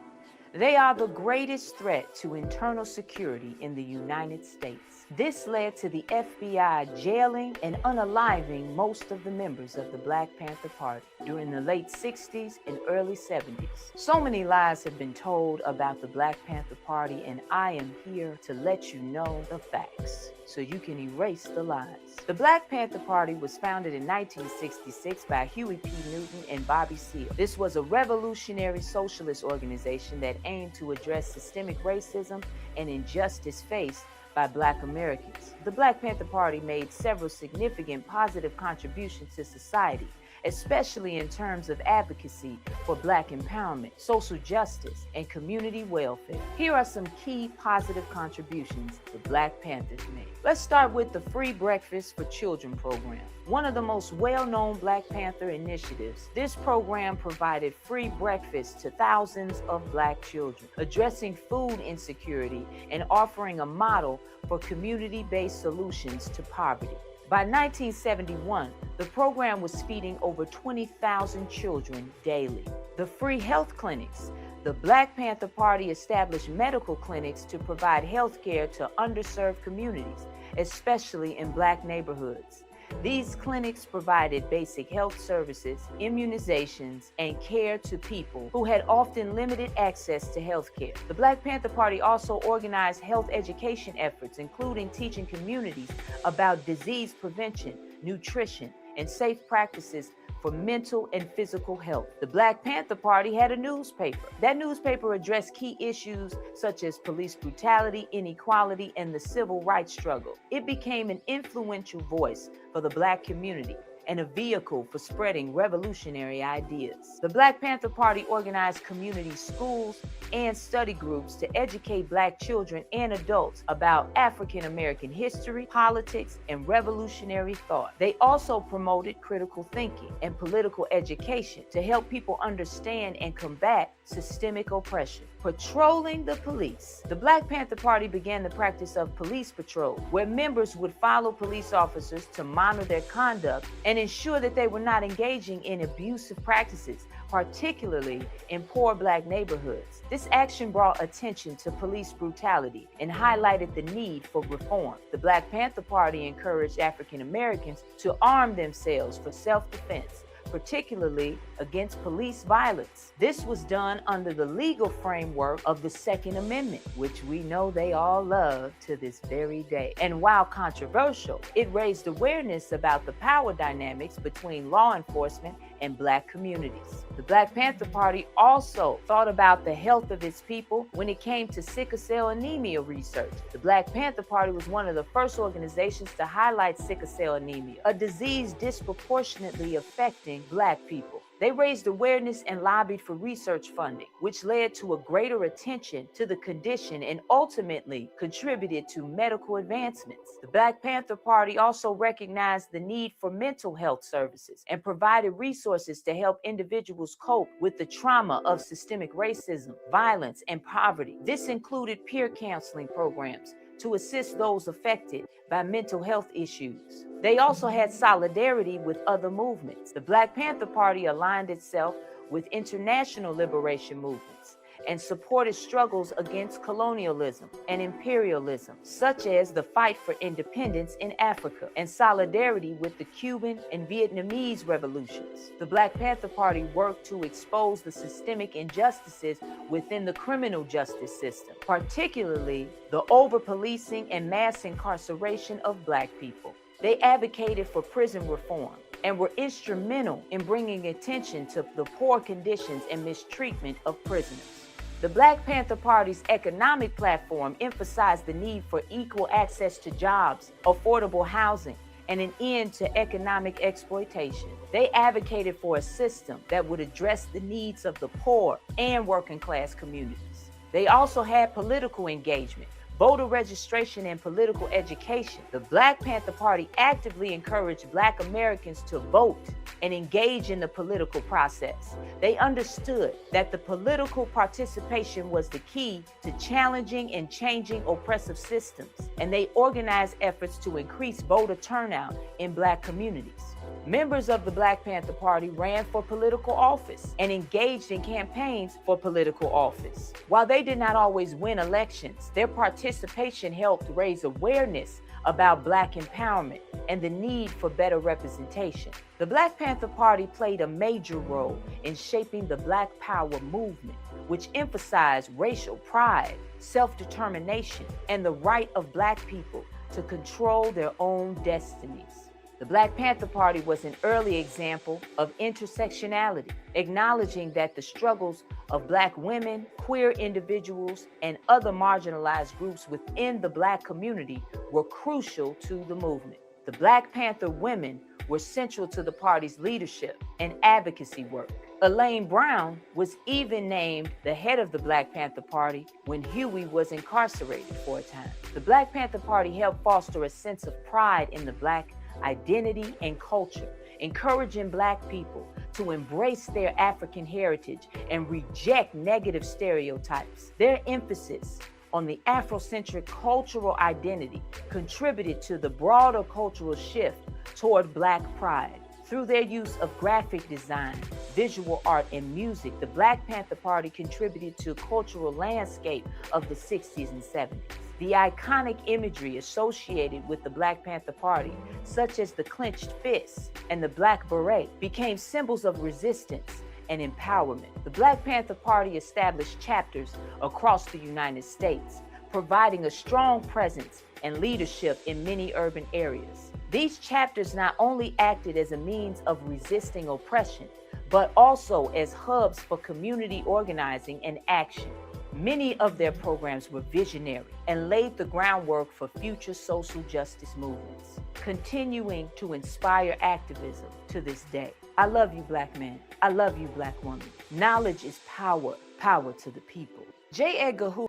They are the greatest threat to internal security in the United States. This led to the FBI jailing and unaliving most of the members of the Black Panther Party during the late 60s and early 70s. So many lies have been told about the Black Panther Party, and I am here to let you know the facts so you can erase the lies. The Black Panther Party was founded in 1966 by Huey P. Newton and Bobby Seale. This was a revolutionary socialist organization that aimed to address systemic racism and injustice faced by Black Americans. The Black Panther Party made several significant positive contributions to society, especially in terms of advocacy for Black empowerment, social justice, and community welfare. Here are some key positive contributions the Black Panthers made. Let's start with the Free Breakfast for Children program. One of the most well-known Black Panther initiatives, this program provided free breakfast to thousands of Black children, addressing food insecurity and offering a model for community-based solutions to poverty. By 1971, the program was feeding over 20,000 children daily. The free health clinics. The Black Panther Party established medical clinics to provide health care to underserved communities, especially in Black neighborhoods. These clinics provided basic health services, immunizations, and care to people who had often limited access to health care. The Black Panther Party also organized health education efforts, including teaching communities about disease prevention, nutrition, and safe practices for mental and physical health. The Black Panther Party had a newspaper. That newspaper addressed key issues such as police brutality, inequality, and the civil rights struggle. It became an influential voice for the Black community and a vehicle for spreading revolutionary ideas. The Black Panther Party organized community schools and study groups to educate Black children and adults about African American history, politics, and revolutionary thought. They also promoted critical thinking and political education to help people understand and combat systemic oppression. Patrolling the police. The Black Panther Party began the practice of police patrol, where members would follow police officers to monitor their conduct and ensure that they were not engaging in abusive practices, particularly in poor Black neighborhoods. This action brought attention to police brutality and highlighted the need for reform. The Black Panther Party encouraged African Americans to arm themselves for self-defense, particularly against police violence. This was done under the legal framework of the Second Amendment, which we know they all love to this very day. And while controversial, it raised awareness about the power dynamics between law enforcement and Black communities. The Black Panther Party also thought about the health of its people when it came to sickle cell anemia research. The Black Panther Party was one of the first organizations to highlight sickle cell anemia, a disease disproportionately affecting Black people. They raised awareness and lobbied for research funding, which led to a greater attention to the condition and ultimately contributed to medical advancements. The Black Panther Party also recognized the need for mental health services and provided resources to help individuals cope with the trauma of systemic racism, violence, and poverty. This included peer counseling programs to assist those affected by mental health issues. They also had solidarity with other movements. The Black Panther Party aligned itself with international liberation movements and supported struggles against colonialism and imperialism, such as the fight for independence in Africa and solidarity with the Cuban and Vietnamese revolutions. The Black Panther Party worked to expose the systemic injustices within the criminal justice system, particularly the over-policing and mass incarceration of Black people. They advocated for prison reform, and were instrumental in bringing attention to the poor conditions and mistreatment of prisoners. The Black Panther Party's economic platform emphasized the need for equal access to jobs, affordable housing, and an end to economic exploitation. They advocated for a system that would address the needs of the poor and working class communities. They also had political engagement, voter registration, and political education. The Black Panther Party actively encouraged Black Americans to vote and engage in the political process. They understood that the political participation was the key to challenging and changing oppressive systems, and they organized efforts to increase voter turnout in Black communities. Members of the Black Panther Party ran for political office and engaged in campaigns for political office. While they did not always win elections, their participation helped raise awareness about Black empowerment and the need for better representation. The Black Panther Party played a major role in shaping the Black Power movement, which emphasized racial pride, self-determination, and the right of Black people to control their own destinies. The Black Panther Party was an early example of intersectionality, acknowledging that the struggles of Black women, queer individuals, and other marginalized groups within the Black community were crucial to the movement. The Black Panther women were central to the party's leadership and advocacy work. Elaine Brown was even named the head of the Black Panther Party when Huey was incarcerated for a time. The Black Panther Party helped foster a sense of pride in the Black identity and culture, encouraging Black people to embrace their African heritage and reject negative stereotypes. Their emphasis on the Afrocentric cultural identity contributed to the broader cultural shift toward Black pride. Through their use of graphic design, visual art, and music, the Black Panther Party contributed to the cultural landscape of the 60s and 70s. The iconic imagery associated with the Black Panther Party, such as the clenched fists and the black beret, became symbols of resistance and empowerment. The Black Panther Party established chapters across the United States, providing a strong presence and leadership in many urban areas. These chapters not only acted as a means of resisting oppression, but also as hubs for community organizing and action. Many of their programs were visionary and laid the groundwork for future social justice movements, continuing to inspire activism to this day. I love you, Black man. I love you, Black woman. Knowledge is power, power to the people. J. Edgar Hoover